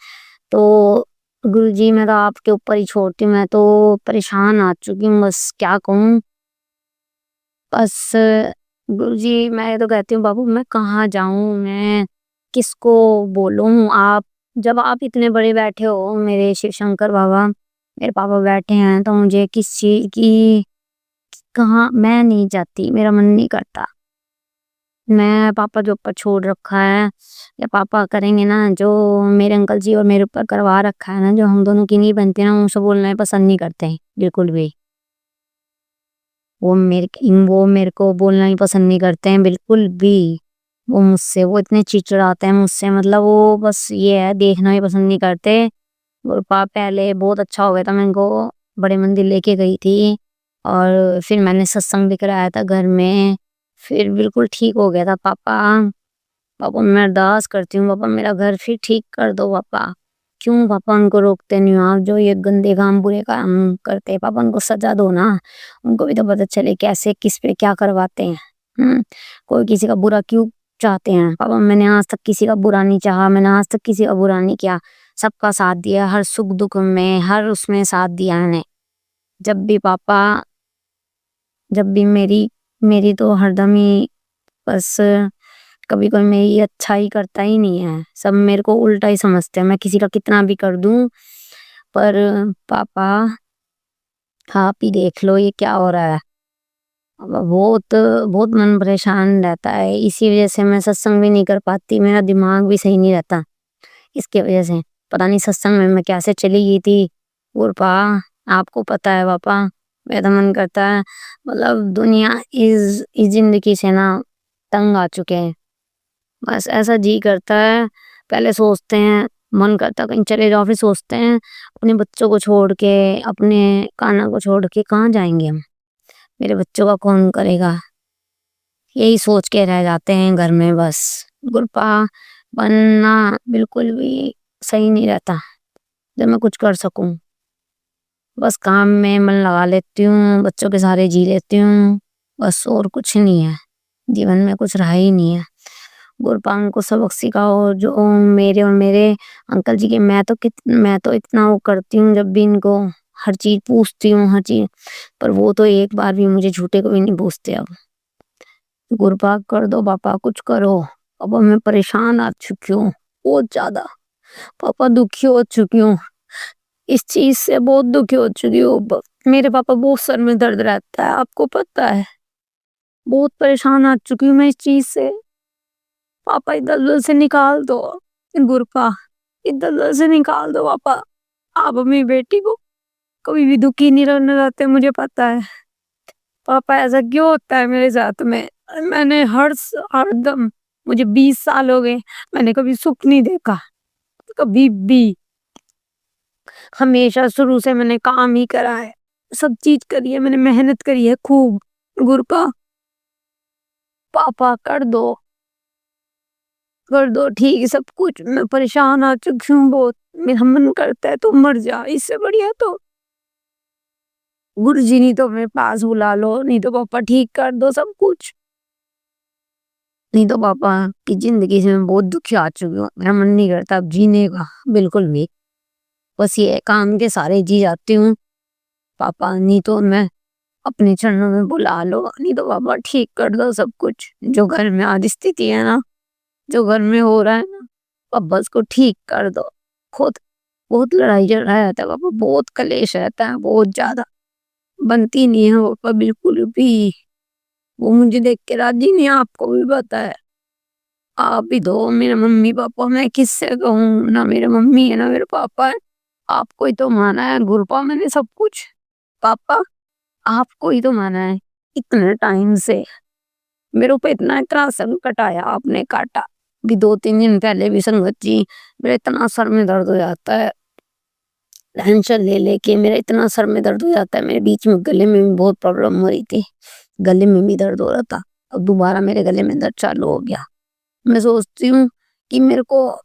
तो गुरुजी मैं तो आपके ऊपर ही छोड़ती हूँ, मैं तो परेशान आ चुकी हूँ, बस क्या कहूँ। बस गुरुजी मैं तो कहती हूँ बाबू मैं कहाँ जाऊँ, मैं किसको बोलूँ। जब आप इतने बड़े बैठे हो, मेरे शिव शंकर बाबा, मेरे पापा बैठे हैं, तो मुझे किस चीज़ की कहाँ, मैं नहीं जाती, मेरा मन नहीं करता। मैं पापा के ऊपर छोड़ रखा है, या पापा करेंगे ना जो मेरे अंकल जी और मेरे ऊपर करवा रखा है ना, जो हम दोनों की नहीं बनती ना, उनसे बोलना पसंद नहीं करते हैं बिल्कुल भी। वो मेरे को बोलना ही पसंद नहीं करते हैं बिल्कुल भी। वो इतने चिड़चिड़ाते हैं मुझसे, मतलब वो बस ये है, देखना ही पसंद नहीं करते। और पहले बहुत अच्छा हो गया था, मैं इनको बड़े मंदिर लेके गई थी, और फिर मैंने सत्संग भी कराया था घर में, फिर बिल्कुल ठीक हो गया था पापा। पापा मैं अरदास करती हूँ, पापा मेरा घर फिर ठीक कर दो पापा। क्यों पापा उनको रोकते नहीं हो आप, जो ये गंदे काम बुरे काम करते हैं, पापा उनको सजा दो ना, उनको भी तो पता चले कैसे किस पे क्या करवाते हैं। कोई किसी का बुरा क्यों चाहते हैं। पापा मैंने आज तक किसी का बुरा नहीं चाहा, मैंने आज तक किसी का बुरा नहीं किया, सबका साथ दिया, हर सुख दुख में हर उसमें साथ दिया मैंने। जब भी पापा जब भी मेरी तो हरदम ही बस, कभी कोई मेरी अच्छाई करता ही नहीं है, सब मेरे को उल्टा ही समझते हैं, मैं किसी का कितना भी कर दूं। पर पापा आप ही देख लो ये क्या हो रहा है। अब बहुत बहुत मन परेशान रहता है, इसी वजह से मैं सत्संग भी नहीं कर पाती, मेरा दिमाग भी सही नहीं रहता इसके वजह से। पता नहीं सत्संग में मैं कैसे चली गई थी। और आपको पता है पापा, मेरा मन करता है, मतलब दुनिया इस जिंदगी से ना तंग आ चुके हैं। बस ऐसा जी करता है, पहले सोचते हैं, मन करता कहीं चले जाओ, फिर सोचते हैं अपने बच्चों को छोड़ के, अपने कान्हा को छोड़ के कहाँ जाएंगे हम, मेरे बच्चों का कौन करेगा, यही सोच के रह जाते हैं घर में बस। गुरपा बनना बिल्कुल भी सही नहीं रहता, जब मैं कुछ कर सकूं, बस काम में मन लगा लेती हूँ, बच्चों के सहारे जी लेती हूँ, बस और कुछ नहीं है, जीवन में कुछ रहा ही नहीं है। गुरुपा उनको सबक सिखाओ जो मेरे और मेरे अंकल जी के। मैं तो इतना वो करती हूँ, जब भी इनको हर चीज पूछती हूँ, हर चीज, पर वो तो एक बार भी मुझे झूठे को भी नहीं पूछते। अब गुरुपा कर दो पापा, कुछ करो। पापा मैं परेशान आ चुकी हूँ बहुत ज्यादा। पापा दुखी हो चुकी हूँ, इस चीज से बहुत दुखी हो चुकी हूँ। मेरे पापा बहुत सर में दर्द रहता है, आपको पता है। बहुत परेशान आ चुकी हूँ मैं इस चीज से। पापा इस दलदल से निकाल दो गुरुपा, इस दलदल से निकाल दो पापा। आप अपनी बेटी को कभी भी दुखी नहीं रहने देते, मुझे पता है। पापा ऐसा क्यों होता है मेरे साथ में? मैंने हर दम, मुझे 20 साल हो गए, मैंने कभी सुख नहीं देखा, कभी भी। हमेशा शुरू से मैंने काम ही करा है, सब चीज करी है, मैंने मेहनत करी है खूब। गुरुपा पापा कर दो ठीक है सब कुछ। मैं परेशान आ चुकी हूँ बहुत, मेरा मन करता है तो मर जा, इससे बढ़िया तो गुरुजी नहीं तो मेरे पास बुला लो, नहीं तो पापा ठीक कर दो सब कुछ। नहीं तो पापा की जिंदगी से मैं बहुत दुखी आ चुकी हूँ, मेरा मन नहीं करता अब जीने का बिल्कुल भी। बस ये काम के सारे जी जाती हूँ पापा, नहीं तो मैं अपने चरणों में बुला लो, नहीं तो पापा ठीक कर दो सब कुछ। जो घर में आज स्थिति है ना, जो घर में हो रहा है ना, पापा उसको ठीक कर दो। खुद बहुत लड़ाई झगड़ा रहता है पापा, बहुत कलेश रहता है, बहुत ज्यादा। बनती नहीं है पापा बिल्कुल भी। वो मुझे देख के राजी नहीं है, आपको भी पता है। आप ही दो मेरे मम्मी पापा, मैं किससे कहूँ? ना मेरे मम्मी है ना मेरे पापा है, आपको ही तो माना है गुरुपा मैंने सब कुछ। पापा आपको ही तो माना है इतने टाइम से। मेरे ऊपर इतना संकट आया, आपने काटा भी। 2-3 दिन पहले भी संगत जी, मेरा इतना सर में दर्द हो जाता है, टेंशन ले लेके मेरा इतना सर में दर्द हो जाता है। मेरे बीच में गले में भी बहुत प्रॉब्लम हो रही थी, गले में भी दर्द हो रहा था, अब दोबारा मेरे गले में दर्द चालू हो गया। मैं सोचती हूँ कि मेरे को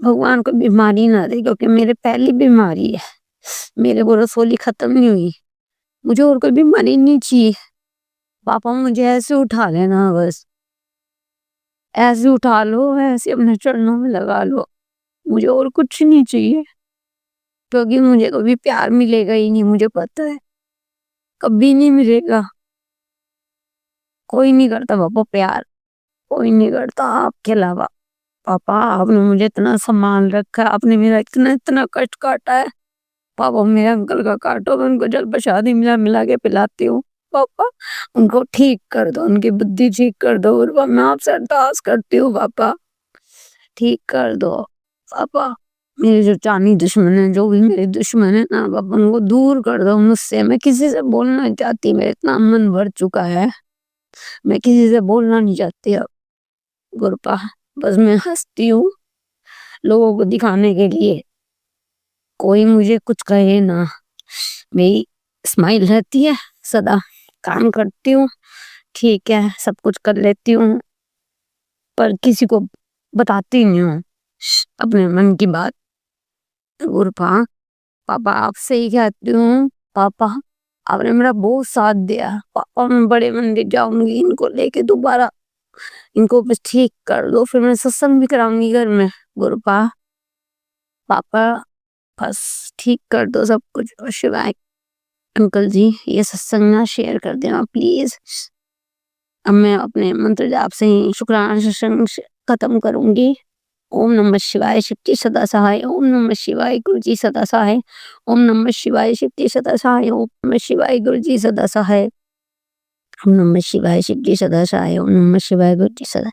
भगवान को बीमारी ना दे, क्योंकि मेरे पहली बीमारी है, मेरे को रसोली खत्म नहीं हुई, मुझे और कोई बीमारी नहीं चाहिए। पापा मुझे ऐसे उठा लेना, बस ऐसे उठा लो, ऐसे अपने चरणों में लगा लो, मुझे और कुछ नहीं चाहिए। क्योंकि मुझे कभी प्यार मिलेगा ही नहीं, मुझे पता है कभी नहीं मिलेगा। कोई नहीं करता पापा प्यार, कोई नहीं करता आपके अलावा। पापा आपने मुझे इतना सम्मान रखा है, आपने मेरा इतना कष्ट काटा है। पापा मेरे अंकल का काटो, मैं उनको जल प्रसादी मिला मिला के पिलाती हूँ। पापा उनको ठीक कर दो, उनकी बुद्धि ठीक कर दो। और मैं आपसे अरदास करती हूँ पापा ठीक कर दो। पापा मेरे जो जानी दुश्मन है, जो भी मेरे दुश्मन है ना पापा, उनको दूर कर दो मुझसे। मैं किसी से बोलना नहीं चाहती, मेरा इतना मन भर चुका है, मैं किसी से बोलना नहीं चाहती अब गुरुपा। बस मैं हंसती हूँ लोगों को दिखाने के लिए, कोई मुझे कुछ कहे ना, मेरी स्माइल रहती है सदा। काम करती हूँ ठीक है, सब कुछ कर लेती हूँ, पर किसी को बताती नहीं हूँ अपने मन की बात गुरुपा। पापा आपसे ही कहती हूँ, पापा आपने मेरा बहुत साथ दिया। पापा मैं बड़े मंदिर जाऊंगी, इनको लेके दोबारा, इनको बस ठीक कर दो, फिर मैं सत्संग भी कराऊंगी घर में गुरुपा। पापा बस ठीक कर दो सब कुछ। और शिवाय अंकल जी ये सत्संग ना शेयर कर देना प्लीज। अब मैं अपने मंत्र जाप से ही शुक्राना सत्संग खत्म करूंगी। ओम नमः शिवाय, शिव जी सदा सहाय। ओम नमः शिवाय, गुरु जी सदा सहाय। ओम नमः शिवाय, शिव जी सदा सहाय। ओम नमः शिवाय, गुरु जी सदा सहाय। ओम नमः शिवाय, शिव जी सदा सहाय। ओम नमः शिवाय, गुरु जी सदा।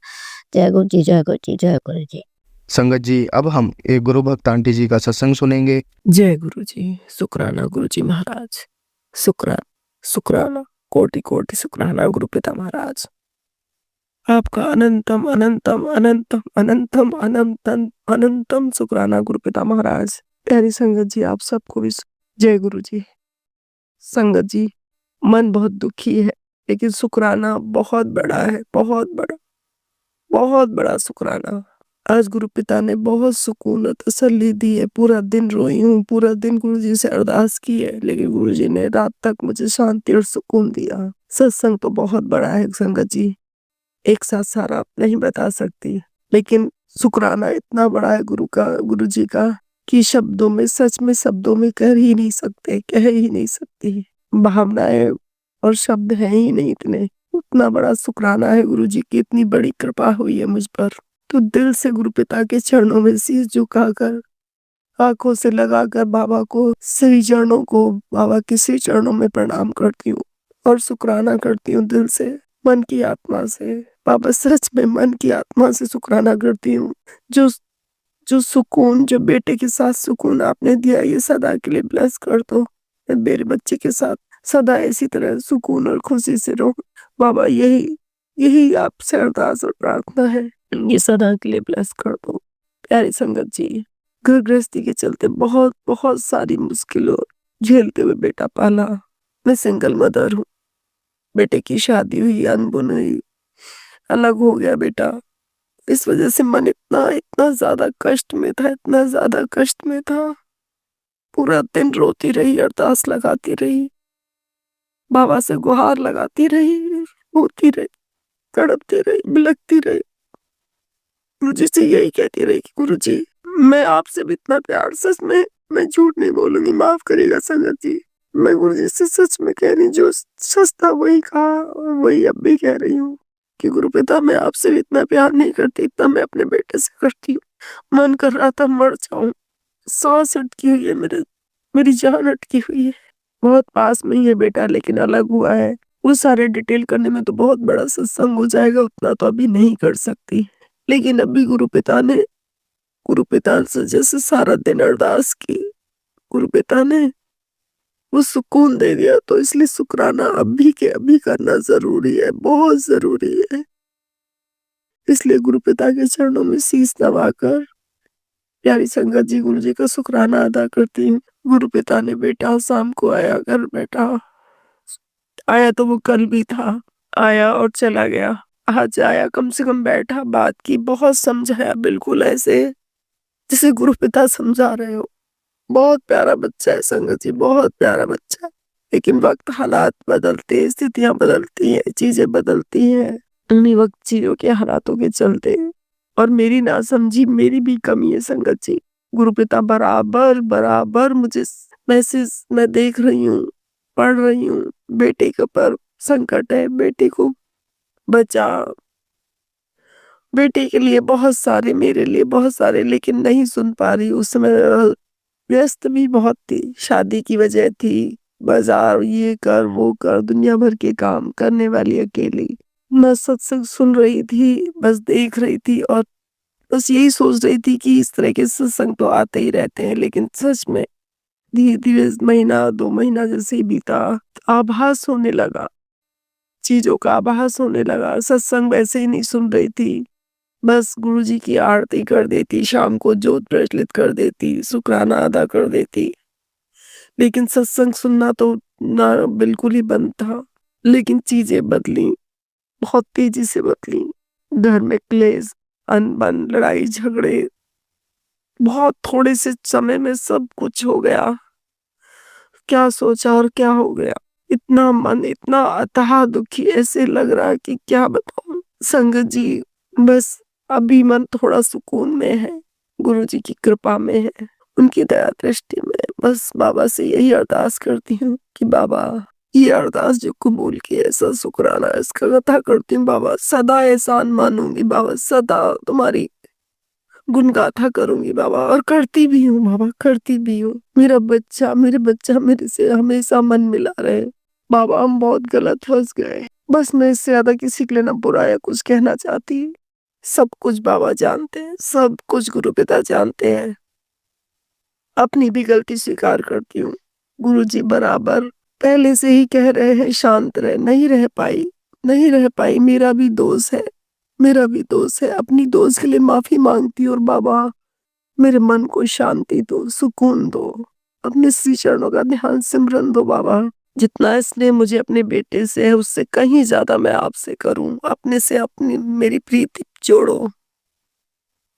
जय गुरु जी, जय गुरु जी, जय गुरु जी। संगत जी अब हम एक गुरु भक्त आंटी जी का सत्संग सुनेंगे। जय गुरु जी, शुक्राना गुरु जी महाराज, शुक्राना कोटि कोटि शुक्राना गुरु पिता महाराज। आपका अनंतम अनंतम अनंतम अनंतम अनंतम अनंतम शुक्राना गुरु पिता महाराज। प्यारी संगत जी आप सबको भी जय गुरु जी। संगत जी मन बहुत दुखी है, लेकिन शुक्राना बहुत बड़ा है, बहुत बड़ा शुक्राना। आज गुरु पिता ने बहुत सुकून और तसल्ली दी है। पूरा दिन रोई हूँ, पूरा दिन गुरु जी से अरदास की है, लेकिन गुरु जी ने रात तक मुझे शांति और सुकून दिया। सत्संग तो बहुत बड़ा है संगत जी, एक साथ सारा नहीं बता सकती, लेकिन शुक्राना इतना बड़ा है गुरु जी का कि शब्दों में, सच में शब्दों में कह ही नहीं सकते, कह ही नहीं सकती। भावनाएं और शब्द हैं ही नहीं इतने। उतना बड़ा शुक्राना है गुरु जी की, इतनी बड़ी कृपा हुई है मुझ पर। तो दिल से गुरु पिता के चरणों में शीश झुकाकर, आंखों से लगाकर बाबा को, श्री चरणों को, बाबा के श्री चरणों में प्रणाम करती हूँ और शुक्राना करती हूँ दिल से, मन की आत्मा से। बाबा सच में मन की आत्मा से शुक्राना करती हूँ। जो जो सुकून, जो बेटे के साथ सुकून आपने दिया, ये सदा के लिए ब्लेस कर दो। मैं मेरे बच्चे के साथ सदा इसी तरह सुकून और खुशी से रहूं। बाबा यही आपसे अरदास और प्रार्थना है, ये सदा के लिए ब्लेस कर दो। प्यारी संगत जी, घर गृहस्थी के चलते बहुत बहुत सारी मुश्किलों झेलते हुए बेटा पाला। मैं सिंगल मदर हूँ। बेटे की शादी हुई, अनबन हुई, अलग हो गया बेटा। इस वजह से मन इतना ज्यादा कष्ट में था, इतना ज्यादा कष्ट में था। पूरा दिन रोती रही, अरदास लगाती रही, बाबा से गुहार लगाती रही, रोती रही, तड़पती रही, बिलखती रही। गुरुजी से यही कहती रही कि गुरुजी, मैं आपसे भी इतना प्यार, सच में मैं झूठ नहीं बोलूंगी, माफ करिएगा संगत जी। मैं गुरुजी से सच में कह रही, जो सच था वही कहा और वही अब भी कह रही हूँ कि गुरु पिता, मैं आपसे भी इतना प्यार नहीं करती, इतना मैं अपने बेटे से करती हूँ। मन कर रहा था मर जाऊं, सांस अटकी हुई है, मेरी जान अटकी हुई है। बहुत पास में ही है बेटा, लेकिन अलग हुआ है। वो सारे डिटेल करने में तो बहुत बड़ा सत्संग हो जाएगा, उतना तो अभी नहीं कर सकती। लेकिन अभी गुरु पिता से जैसे सारा दिन अरदास की, गुरु पिता ने वो सुकून दे दिया, तो इसलिए शुक्राना अभी के अभी करना जरूरी है, बहुत जरूरी है। इसलिए गुरु पिता के चरणों में शीश नवाकर प्यारी संगत जी, गुरु जी का शुक्राना अदा करती हूँ। गुरु पिता ने बेटा शाम को आया, घर बैठा आया तो वो कल भी था, आया और चला गया। आज आया, कम से कम बैठा, बात की, बहुत समझाया, बिल्कुल ऐसे जैसे गुरु पिता समझा रहे हो। बहुत प्यारा बच्चा है संगत जी, बहुत प्यारा बच्चा है। लेकिन वक्त, हालात बदलते, स्थितियां बदलती हैं, चीजें बदलती हैं, उन्हीं वक्त चीजों के हालातों के चलते। और मेरी नासमझी, मेरी भी कमी है संगत जी। गुरु पिता बराबर मुझे मैसेज मैं देख रही हूँ, पढ़ रही हूँ, बेटे के ऊपर संकट है, बेटे को बचा, बेटे के लिए बहुत सारे, मेरे लिए बहुत सारे, लेकिन नहीं सुन पा रही। उस समय व्यस्त भी बहुत थी, शादी की वजह थी, बाजार, ये कर वो कर, दुनिया भर के काम करने वाली अकेली। मैं सत्संग सुन रही थी, बस देख रही थी और बस यही सोच रही थी कि इस तरह के सत्संग तो आते ही रहते हैं। लेकिन सच में धीरे धीरे महीना 2 महीना जैसे ही बीता, आभास होने लगा, चीजों का आभास होने लगा। सत्संग वैसे ही नहीं सुन रही थी, बस गुरुजी की आरती कर देती, शाम को जोत प्रज्वलित कर देती, शुक्राना अदा कर देती। लेकिन सत्संग सुनना तो ना बिल्कुल ही बंद था। लेकिन चीजें बदली, बहुत तेजी से बदली। घर में क्लेश, अनबन, लड़ाई झगड़े, बहुत थोड़े से समय में सब कुछ हो गया। क्या सोचा और क्या हो गया। इतना मन, इतना अथाह दुखी, ऐसे लग रहा है कि क्या बताऊं संगत जी। बस अभी मन थोड़ा सुकून में है, गुरुजी की कृपा में है, उनकी दया दृष्टि में। बस बाबा से यही अरदास करती हूँ कि बाबा, ये अरदास जो कबूल की, ऐसा शुक्राना इसका कथा करती हूँ बाबा। सदा एहसान मानूंगी बाबा, सदा तुम्हारी गुण गाथा करूंगी बाबा, और करती भी हूँ बाबा, करती भी हूँ। मेरे बच्चा मेरे से हमेशा मन मिला रहे बाबा। हम बहुत गलत फंस गए, बस मैं इससे ज्यादा किसी के लिए ना बुरा या कुछ कहना चाहती। सब कुछ बाबा जानते हैं, सब कुछ गुरु पिता जानते हैं। अपनी भी गलती स्वीकार करती हूँ। गुरुजी बराबर पहले से ही कह रहे हैं शांत रहे, नहीं रह पाई। मेरा भी दोष है। अपनी दोष के लिए माफी मांगती हूँ। और बाबा, मेरे मन को शांति दो, सुकून दो, अपने श्री चरणों का ध्यान सिमरन दो बाबा। जितना स्नेह मुझे अपने बेटे से है, उससे कहीं ज्यादा मैं आपसे करूं। अपने से अपनी मेरी प्रीति जोड़ो।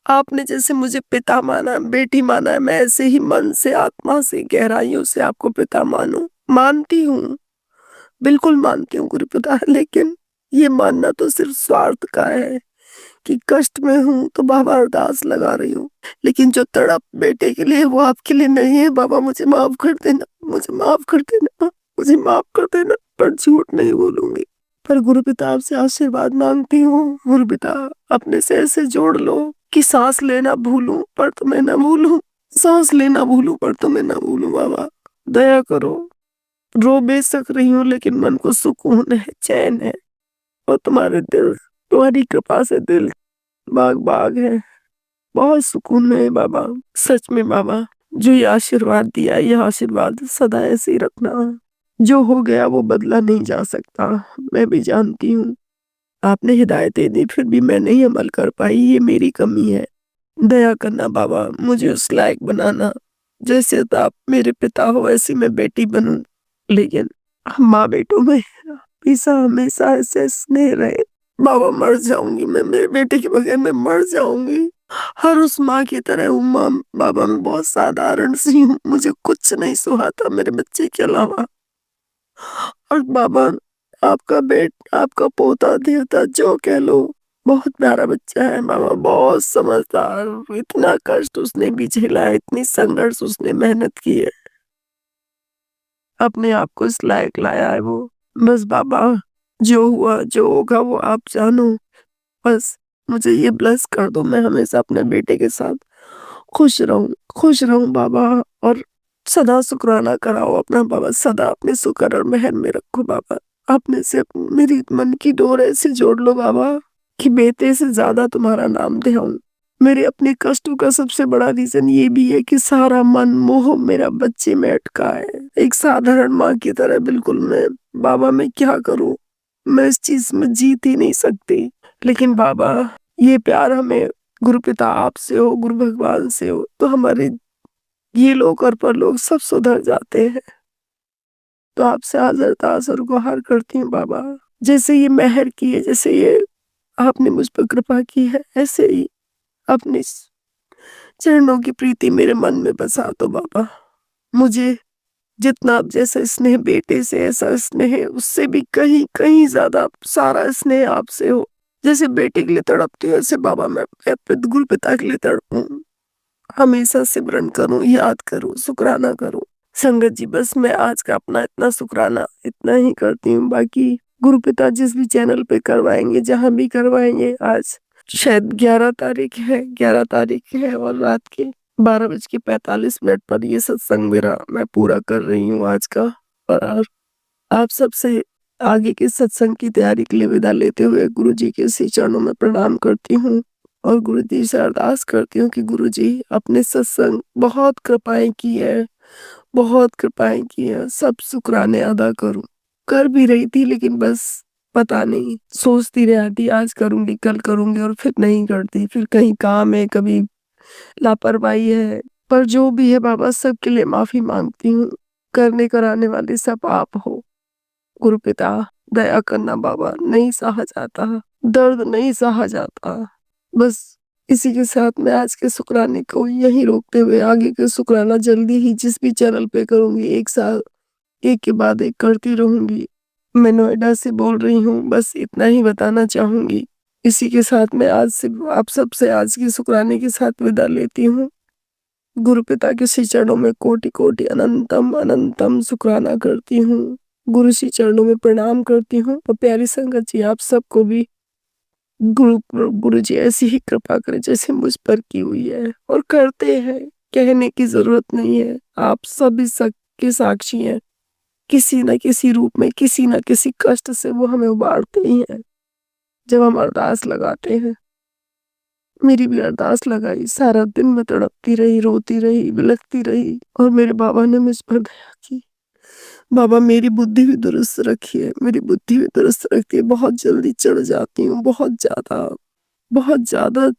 आपने जैसे मुझे पिता माना, बेटी माना है, मैं ऐसे ही मन से, आत्मा से, गहराइयों से आपको पिता मानूं। मानती हूँ, बिल्कुल मानती हूँ गुरु पिता। लेकिन ये मानना तो सिर्फ स्वार्थ का है कि कष्ट में हूँ तो बाबा अरदास लगा रही हूँ, लेकिन जो तड़प बेटे के लिए वो आपके लिए नहीं है। बाबा मुझे माफ कर देना, मुझे माफ कर देना, मुझे माफ कर देना। पर झूठ नहीं बोलूंगी। पर गुरु पिता आपसे आशीर्वाद मांगती हूँ। गुरु पिता अपने से ऐसे जोड़ लो कि सांस लेना भूलूं पर तुम्हें ना भूलूं, सांस लेना भूलूं पर तुम्हें ना भूलूं। बाबा दया करो। रो बेशक रही हूँ लेकिन मन को सुकून है, चैन है, और तुम्हारी कृपा से दिल बाग बाग है, बहुत सुकून में है बाबा। सच में बाबा जो ये आशीर्वाद दिया, ये आशीर्वाद सदा ऐसे ही रखना। जो हो गया वो बदला नहीं जा सकता, मैं भी जानती हूँ। आपने हिदायतें दी फिर भी मैं नहीं अमल कर पाई, ये मेरी कमी है। दया करना बाबा, मुझे उस लायक बनाना जैसे तो आप मेरे पिता हो वैसी मैं बेटी बनूं। लेकिन हम माँ बेटों में हमेशा हमेशा ऐसे स्नेह रहे। बाबा मर जाऊंगी मैं, मेरे बेटे के बगैर मैं मर जाऊंगी। हर उस माँ की तरह हूँ माँ। बाबा मैं बहुत साधारण सी हूँ, मुझे कुछ नहीं सुहाता मेरे बच्चे के अलावा। और बाबा आपका पोता देवता जो कह लो, बहुत प्यारा बच्चा है बाबा, बहुत समझदार। इतना कष्ट उसने भी झेला है, इतनी संघर्ष उसने मेहनत की है, अपने आप को इस लायक लाया है वो। बस बाबा जो हुआ जो होगा वो आप जानो। बस मुझे ये ब्लेस कर दो, मैं हमेशा अपने बेटे के साथ खुश रहूं बाबा। और सदा शुक्राना कराओ अपना बाबा, सदा अपने शुक्र और मेहर में रखो बाबा। अपने से मेरी मन की डोर ऐसे जोड़ लो बाबा कि बेटे से ज्यादा तुम्हारा नाम दे आऊं। मेरे अपने कष्टों का सबसे बड़ा रीजन ये भी है कि सारा मन मोह मेरा बच्चे में अटका है, एक साधारण माँ की तरह बिल्कुल। मैं क्या करूं, मैं इस चीज में जीत ही नहीं सकती। लेकिन बाबा ये प्यार हमें गुरु पिता आपसे हो, गुरु भगवान से हो, तो हमारे ये लोग और परलोक सब सुधर जाते हैं। तो आपसे हाजिर तासर गुहार करती हूँ बाबा, जैसे ये मेहर की है, जैसे ये आपने मुझ पर कृपा की है, ऐसे ही अपने चरणों की प्रीति मेरे मन में बसा दो बाबा। मुझे जितना आप जैसा स्नेह बेटे से, ऐसा स्नेह उससे भी कहीं कहीं ज्यादा सारा स्नेह आपसे हो। जैसे बेटे के लिए तड़पती हूँ ऐसे बाबा मैं अपने गुरु पिता के लिए तड़पूं। हमेशा सिमरन करूं, याद करूं, शुक्राना करूं। संगत जी बस मैं आज का अपना इतना शुक्राना इतना ही करती हूँ। बाकी गुरु पिता जिस भी चैनल पे करवाएंगे, जहां भी करवाएंगे, आज शायद 11 तारीख है, 11 तारीख है और रात के 12:45 पर ये सत्संग मेरा मैं पूरा कर रही हूँ आज का। और आप सबसे आगे के सत्संग की तैयारी के लिए विदा लेते हुए गुरु जी के श्री चरणों में प्रणाम करती हूँ और गुरु जी से अरदास करती हूँ कि गुरु जी अपने सत्संग बहुत कृपाएं की है, बहुत कृपाएं की है, सब शुक्राने अदा करूं। कर भी रही थी लेकिन बस पता नहीं सोचती रहती आज करूंगी कल करूंगी और फिर नहीं करती, फिर कहीं काम है, कभी लापरवाही है। पर जो भी है बाबा सबके लिए माफी मांगती हूँ। करने कराने वाले सब आप हो गुरु पिता, दया करना बाबा, नहीं सहा जाता, दर्द नहीं सहा जाता। बस इसी के साथ मैं आज के शुक्राने को यहीं रोकते हुए आगे के शुक्राना जल्दी ही जिस भी चैनल पे करूंगी, एक साल एक के बाद एक करती रहूंगी। मैं नोएडा से बोल रही हूँ, बस इतना ही बताना चाहूंगी। इसी के साथ मैं आज से आप सबसे आज के शुक्राने के साथ विदा लेती हूँ। गुरु पिता के श्री चरणों में कोटि कोटि अनंतम अनंतम शुक्राना करती हूँ। गुरु श्री चरणों में प्रणाम करती हूँ। और प्यारी संगत जी आप सबको भी गुरु जी ऐसी ही कृपा करें जैसे मुझ पर की हुई है और करते हैं। कहने की जरूरत नहीं है, आप सभी सबके साक्षी हैं। किसी न किसी रूप में, किसी न किसी कष्ट से वो हमें उबारते ही हैं जब हम अरदास लगाते हैं। मेरी भी अरदास लगाई, सारा दिन मैं तड़पती रही, रोती रही, बिलखती रही और मेरे बाबा ने मुझ पर दया की। बाबा मेरी बुद्धि भी दुरुस्त रखिए, मेरी बुद्धि भी दुरुस्त रखिए। बहुत जल्दी चढ़ जाती हूँ, बहुत ज्यादा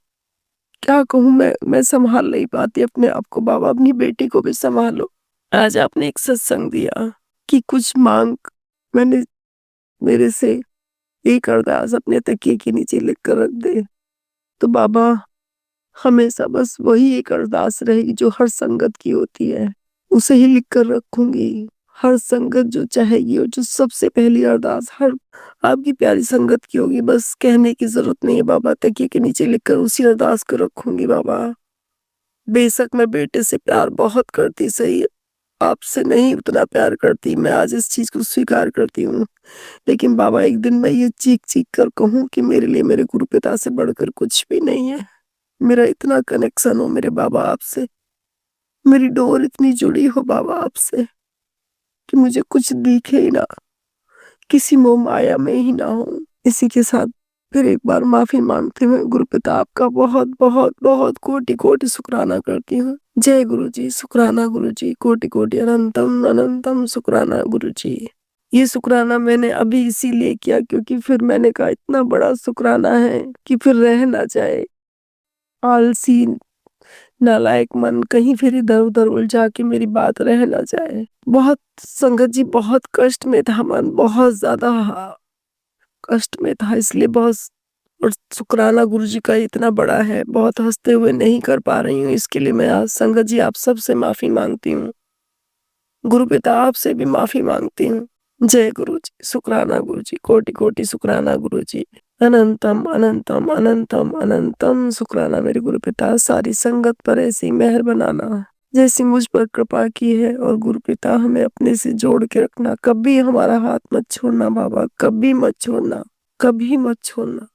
क्या कहूँ मैं संभाल नहीं पाती अपने आप को। बाबा अपनी बेटी को भी संभालो। आज आपने एक सत्संग दिया कि कुछ मांग, मैंने मेरे से एक अरदास अपने तकिए के नीचे लिख कर रख दे, तो बाबा हमेशा बस वही एक अरदास रहेगी जो हर संगत की होती है, उसे ही लिख कर रखूंगी। हर संगत जो चाहेगी और जो सबसे पहली अरदास आपकी प्यारी संगत की होगी, बस कहने की ज़रूरत नहीं है बाबा, तकिए के नीचे लिखकर उसी अरदास को रखूँगी बाबा। बेशक मैं बेटे से प्यार बहुत करती सही, आपसे नहीं उतना प्यार करती, मैं आज इस चीज़ को स्वीकार करती हूँ। लेकिन बाबा एक दिन मैं ये चीख-चीख कर कहूँ कि मेरे लिए मेरे गुरुपिता से बढ़कर कुछ भी नहीं है। मेरा इतना कनेक्शन हो मेरे बाबा आपसे, मेरी डोर इतनी जुड़ी हो बाबा आपसे कि मुझे कुछ दिखे ही ना, किसी मोह माया में ही ना हूँ। इसी के साथ फिर एक बार माफ़ी माँगते हुए गुरुपिता आपका बहुत कोटि-कोटि शुक्राना करती हूँ। जय गुरुजी, शुक्राना गुरुजी, कोटि-कोटि अनंतम अनंतम शुक्राना गुरुजी। ये शुक्राना मैंने अभी इसीलिए किया क्योंकि फिर मैंने कहा इतना बड़ा शुक्राना है कि फिर रह ना जाए। आलसी नालायक मन कहीं फिर इधर-उधर उलझा के मेरी बात रह ना जाए। बहुत संगत जी बहुत कष्ट में था मन, बहुत ज़्यादा कष्ट में था, इसलिए बहुत और शुक्राना गुरुजी का इतना बड़ा है, बहुत हँसते हुए नहीं कर पा रही हूँ, इसके लिए मैं आज संगत जी आप सबसे माफ़ी माँगती हूँ। गुरुपिता आपसे भी माफ़ी माँगती हूँ। जय गुरुजी, शुक्राना गुरुजी, कोटि-कोटि शुक्राना गुरुजी। अनंतम अनंतम अनंतम अनंतम शुक्राना मेरे गुरुपिता, सारी संगत पर ऐसी मेहर बनाना जैसी मुझ पर कृपा की है, और गुरुपिता हमें अपने से जोड़ के रखना, कभी हमारा हाथ मत छोड़ना बाबा, कभी मत छोड़ना, कभी मत छोड़ना।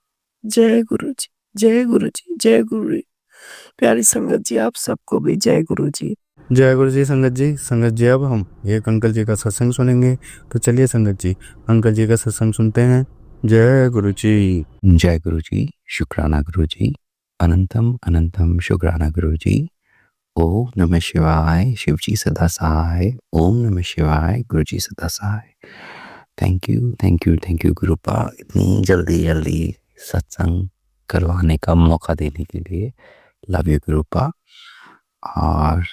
जय गुरुजी, जय गुरुजी, जय गुरु। प्यारी संगत जी आप सबको भी जय गुरुजी। जय गुरु जी संगत जी। संगत जी अब हम एक अंकल जी का सत्संग सुनेंगे, तो चलिए संगत जी अंकल जी का सत्संग सुनते हैं। जय गुरु जी। जय गुरु जी, शुक्राना गुरु जी, अनंतम अनंतम शुक्राना गुरु जी। ओम नमः शिवाय, शिव जी सदा सहाय। ओम नमः शिवाय, गुरु जी सदा सहाय। थैंक यू गुरुपा, इतनी जल्दी सत्संग करवाने का मौका देने के लिए। Love you गुरुपा। और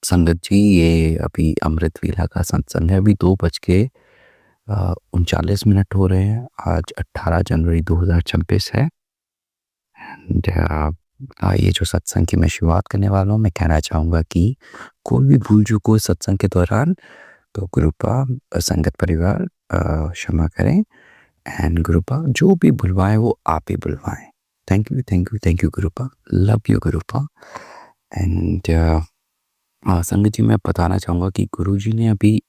संगत जी ये अभी अमृत वेला का सत्संग है, अभी 2:39 हो रहे हैं। आज 18 जनवरी 2026 है। एंड ये जो सत्संग की मैं शुरुआत करने वाला हूँ, मैं कहना चाहूँगा कि कोई भी भूल चूक हो सत्संग के दौरान तो गुरुपा संगत परिवार क्षमा करें, एंड गुरुपा जो भी बुलवाए वो आप ही बुलवाएं। Thank you Gurupa, love you Gurupa. And संगत जी मैं बताना चाहूँगा कि गुरुजी ने अभी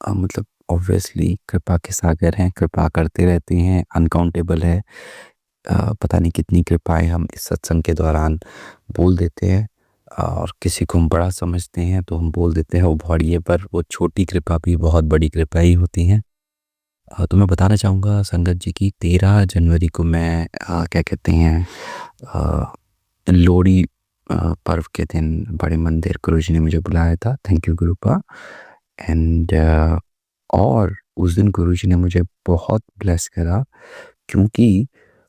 मतलब ऑब्वियसली कृपा के सागर हैं, कृपा करते रहते हैं, अनकाउंटेबल है। पता नहीं कितनी कृपाएं हम इस सत्संग के दौरान बोल देते हैं, और किसी को हम बड़ा समझते हैं तो हम बोल देते हैं वो बड़ी है, पर वो छोटी कृपा भी बहुत बड़ी कृपा ही होती हैं। तो मैं बताना चाहूँगा संगत जी की 13 जनवरी को मैं क्या कहते हैं लोहड़ी पर्व के दिन बड़े मंदिर गुरुजी ने मुझे बुलाया था। Thank you Gurupa. एंड और उस दिन गुरुजी ने मुझे बहुत ब्लेस करा, क्योंकि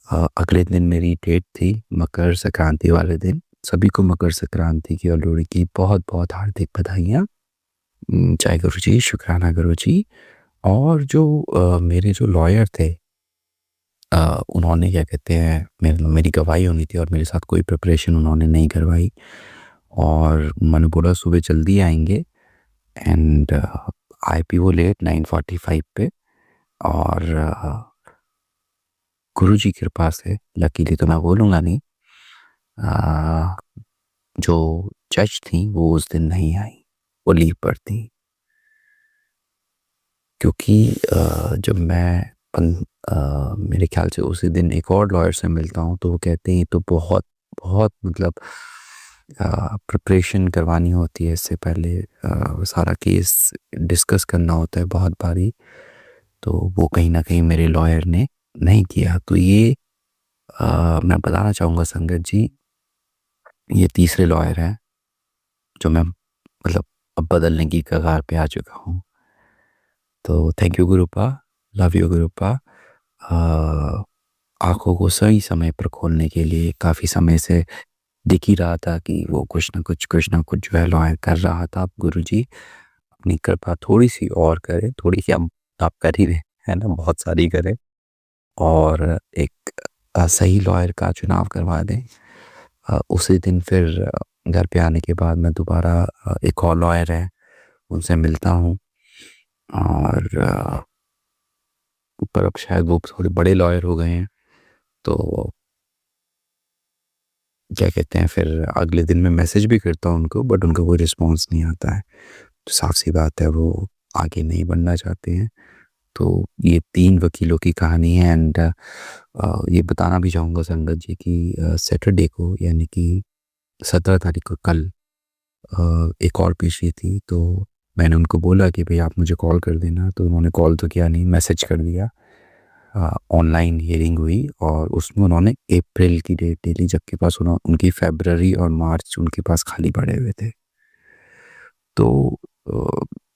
अगले दिन मेरी डेट थी मकर संक्रांति वाले दिन। सभी को मकर संक्रांति की और लोहड़ी की बहुत बहुत हार्दिक बधाइयाँ। जय गुरुजी, शुक्राना गुरुजी। और जो मेरे जो लॉयर थे उन्होंने क्या कहते हैं मेरी गवाही होनी थी, और मेरे साथ कोई प्रिपरेशन उन्होंने नहीं करवाई, और मैंने बोला सुबह जल्दी आएंगे। एंड आई पी वो लेट 9:45 पे, और गुरुजी की कृपा से लकीली तो मैं बोलूँगा नहीं, जो जज थी वो उस दिन नहीं आई, वो लीव पर थी। क्योंकि जब मैं मेरे ख्याल से उसी दिन एक और लॉयर से मिलता हूँ तो वो कहते हैं तो बहुत मतलब प्रिपरेशन करवानी होती है, इससे पहले सारा केस डिस्कस करना होता है बहुत बारी, तो वो कहीं ना कहीं मेरे लॉयर ने नहीं किया। तो ये मैं बताना चाहूँगा संगत जी, ये तीसरे लॉयर हैं जो मैं मतलब अब बदलने की कगार पे आ चुका हूँ। तो thank you Gurupa, love you Gurupa. आँखों को सही समय पर खोलने के लिए काफ़ी समय से दिख ही रहा था कि वो कुछ ना कुछ जो है लॉयर कर रहा था। अब गुरुजी अपनी कृपा थोड़ी सी और करें, थोड़ी सी आप कर ही रहे है ना, बहुत सारी करें, और एक सही लॉयर का चुनाव करवा दें। उसी दिन फिर घर पे आने के बाद मैं दोबारा एक और लॉयर है उनसे मिलता हूँ, और पर अब शायद वो थोड़े बड़े लॉयर हो गए हैं, तो क्या कहते हैं, फिर अगले दिन मैं मैसेज भी करता हूँ उनको, बट उनका कोई रिस्पॉन्स नहीं आता है। तो साफ सी बात है वो आगे नहीं बढ़ना चाहते हैं। तो ये 3 वकीलों की कहानी है। एंड ये बताना भी चाहूँगा संगत जी कि सैटरडे को, यानी कि 17 तारीख को, कल एक और पेशी थी। तो मैंने उनको बोला कि भाई आप मुझे कॉल कर देना, तो उन्होंने कॉल तो किया नहीं, मैसेज कर दिया। ऑनलाइन हियरिंग हुई और उसमें उन्होंने अप्रैल की डेट ले ली, जबकि पास उनकी फरवरी और मार्च उनके पास खाली पड़े हुए थे। तो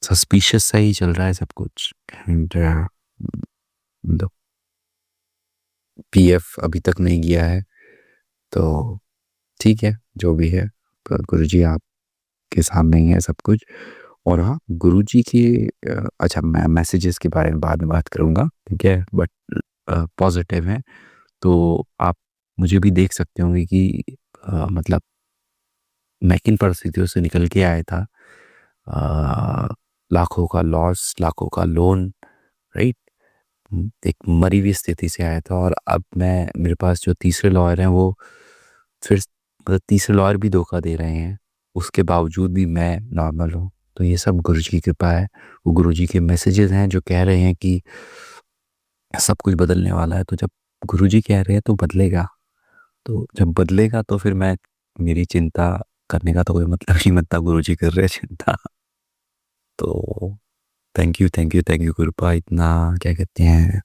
सस्पिशियस सा ही चल रहा है सब कुछ। एंड पीएफ अभी तक नहीं गया है, तो ठीक है जो भी है, पर गुरुजी आपके सामने ही है सब कुछ। और हाँ, गुरुजी के अच्छा, मैं मैसेजेस के बारे में बाद में बात करूँगा, ठीक है, बट पॉजिटिव है। तो आप मुझे भी देख सकते होंगे कि मतलब मैं किन परिस्थितियों से निकल के आया था। लाखों का लॉस, लाखों का लोन, राइट। एक मरी हुई स्थिति से आया था, और अब मेरे पास जो तीसरे लॉयर हैं वो फिर मतलब तीसरे लॉयर भी धोखा दे रहे हैं, उसके बावजूद भी मैं नॉर्मल हूँ। तो ये सब गुरुजी की कृपा है। वो गुरुजी के मैसेजेस हैं जो कह रहे हैं कि सब कुछ बदलने वाला है। तो जब गुरुजी कह रहे हैं तो बदलेगा, तो जब बदलेगा तो फिर मेरी चिंता करने का तो कोई मतलब ही मत था, गुरुजी कर रहे हैं चिंता। तो thank you, thank you, thank you कृपा, इतना क्या कहते हैं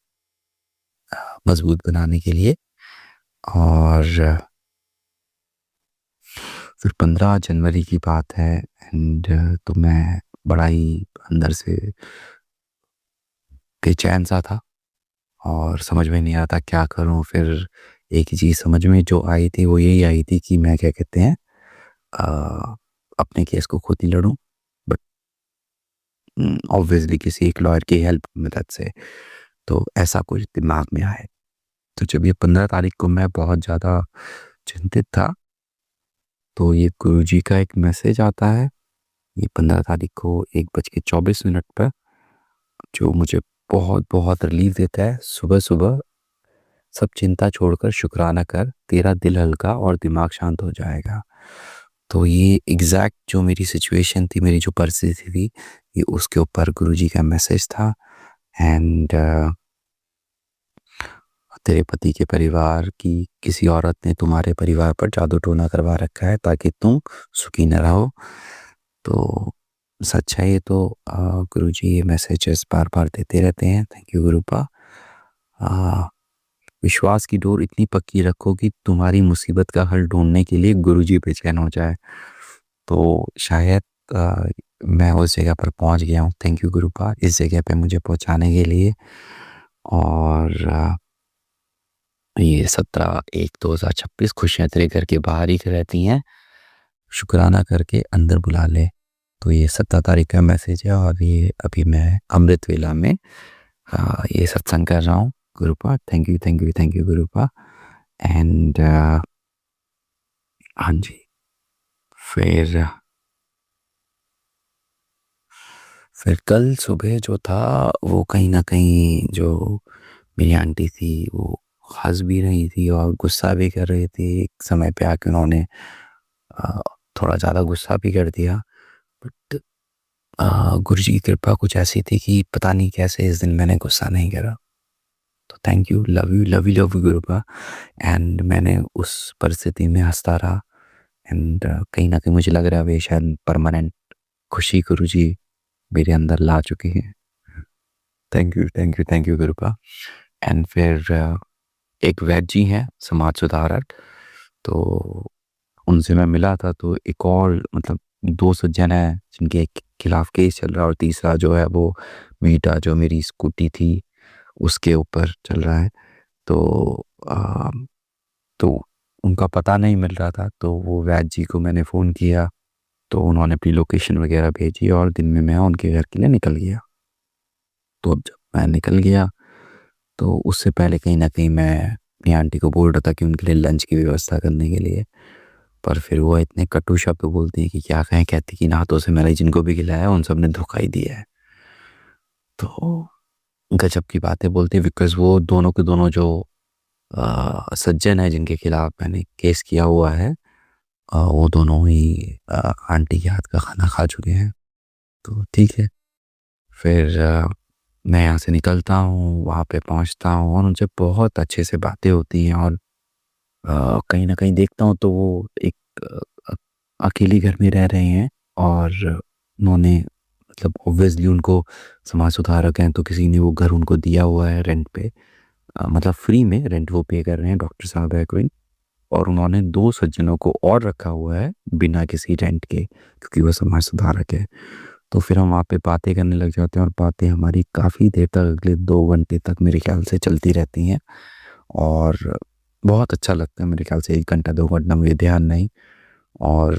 मजबूत बनाने के लिए। और फिर 15 जनवरी की बात है। एंड तो मैं बड़ा ही अंदर से बेचैन सा था और समझ में नहीं आता क्या करूं। फिर एक ही चीज़ समझ में जो आई थी वो यही आई थी कि मैं क्या कहते हैं अपने केस को खुद ही लड़ूं, बट ऑब्वियसली किसी एक लॉयर की हेल्प मदद से। तो ऐसा कुछ दिमाग में आए। तो जब ये 15 तारीख को मैं बहुत ज़्यादा चिंतित था, तो ये गुरुजी का एक मैसेज आता है। ये 15 तारीख को 1:24 पर, जो मुझे बहुत बहुत रिलीफ देता है। सुबह सुबह सब चिंता छोड़कर शुक्राना कर, तेरा दिल हल्का और दिमाग शांत हो जाएगा। तो ये एग्जैक्ट जो मेरी सिचुएशन थी, मेरी जो परिस्थिति थी, ये उसके ऊपर गुरुजी का मैसेज था। एंड तेरे पति के परिवार की किसी औरत ने तुम्हारे परिवार पर जादू टोना करवा रखा है ताकि तुम सुखी न रहो। तो सच है ये। तो गुरुजी ये मैसेजेस बार बार देते रहते हैं। Thank you गुरुपा। विश्वास की डोर इतनी पक्की रखो कि तुम्हारी मुसीबत का हल ढूंढने के लिए गुरुजी बेचैन हो जाए। तो शायद मैं उस जगह पर पहुंच गया हूँ। थैंक यू गुरुपा इस जगह पे मुझे पहुंचाने के लिए। और ये 17/1/2026 खुशियाँ तेरे घर के बाहर ही रहती हैं, शुक्राना करके अंदर बुला ले। तो ये 17 तारीख का मैसेज है, और ये अभी मैं अमृत वेला में ये सत्संग कर रहा हूँ। Gurupa thank you, thank you, thank you Gurupa. And हाँ जी, फिर कल सुबह जो था वो कहीं ना कहीं जो मेरी आंटी थी वो हंस भी रही थी और गुस्सा भी कर रही थी। एक समय पे आके उन्होंने थोड़ा ज़्यादा गुस्सा भी कर दिया। बट गुरुजी की कृपा कुछ ऐसी थी कि पता नहीं कैसे इस दिन मैंने गुस्सा नहीं करा। तो thank you, love you, love you, love you Gurupa. And मैंने उस परिस्थिति में हंसता रहा। एंड कहीं ना कहीं मुझे लग रहा है वे शायद परमानेंट खुशी गुरुजी मेरे अंदर ला चुकी हैं। Thank you, thank you, thank you Gurupa. And फिर एक वैद जी हैं समाज सुधारक, तो उनसे मैं मिला था। तो एक और मतलब 2 सज्जन हैं जिनके खिलाफ केस चल रहा है, और तीसरा जो है वो मीटा जो मेरी स्कूटी थी उसके ऊपर चल रहा है। तो उनका पता नहीं मिल रहा था। तो वो वैद जी को मैंने फ़ोन किया, तो उन्होंने अपनी लोकेशन वगैरह भेजी और दिन में मैं उनके घर के लिए निकल गया। तो अब जब मैं निकल गया तो उससे पहले कहीं ना कहीं मैं अपनी आंटी को बोल रहा था कि उनके लिए लंच की व्यवस्था करने के लिए, पर फिर वो इतने कटु शब्द बोलती है कि क्या कहें। कहती कि नातों से मैंने जिनको भी खिलाया उन सब ने धोखा ही दिया है। तो गजब की बातें बोलते हैं, बिकॉज़ वो दोनों के दोनों जो सज्जन हैं जिनके खिलाफ मैंने केस किया हुआ है, वो दोनों ही आंटी के हाथ का खाना खा चुके हैं। तो ठीक है, फिर मैं यहाँ से निकलता हूँ, वहाँ पे पहुँचता हूँ और उनसे बहुत अच्छे से बातें होती हैं और कहीं न कहीं देखता हूँ तो वो एक अकेली घर में रह रहे हैं और उन्होंने मतलब ऑब्वियसली उनको समाज सुधारक हैं, तो किसी ने वो घर उनको दिया हुआ है रेंट पे, मतलब फ्री में रेंट वो पे कर रहे हैं, डॉक्टर साहब है कोई, और उन्होंने 2 सज्जनों को और रखा हुआ है बिना किसी रेंट के, क्योंकि वो समाज सुधारक है। तो फिर हम वहाँ पे बातें करने लग जाते हैं और बातें हमारी काफ़ी देर तक, अगले 2 घंटे तक मेरे ख्याल से चलती रहती हैं और बहुत अच्छा लगता है। मेरे ख्याल से 1 घंटा 2 घंटा मुझे ध्यान नहीं। और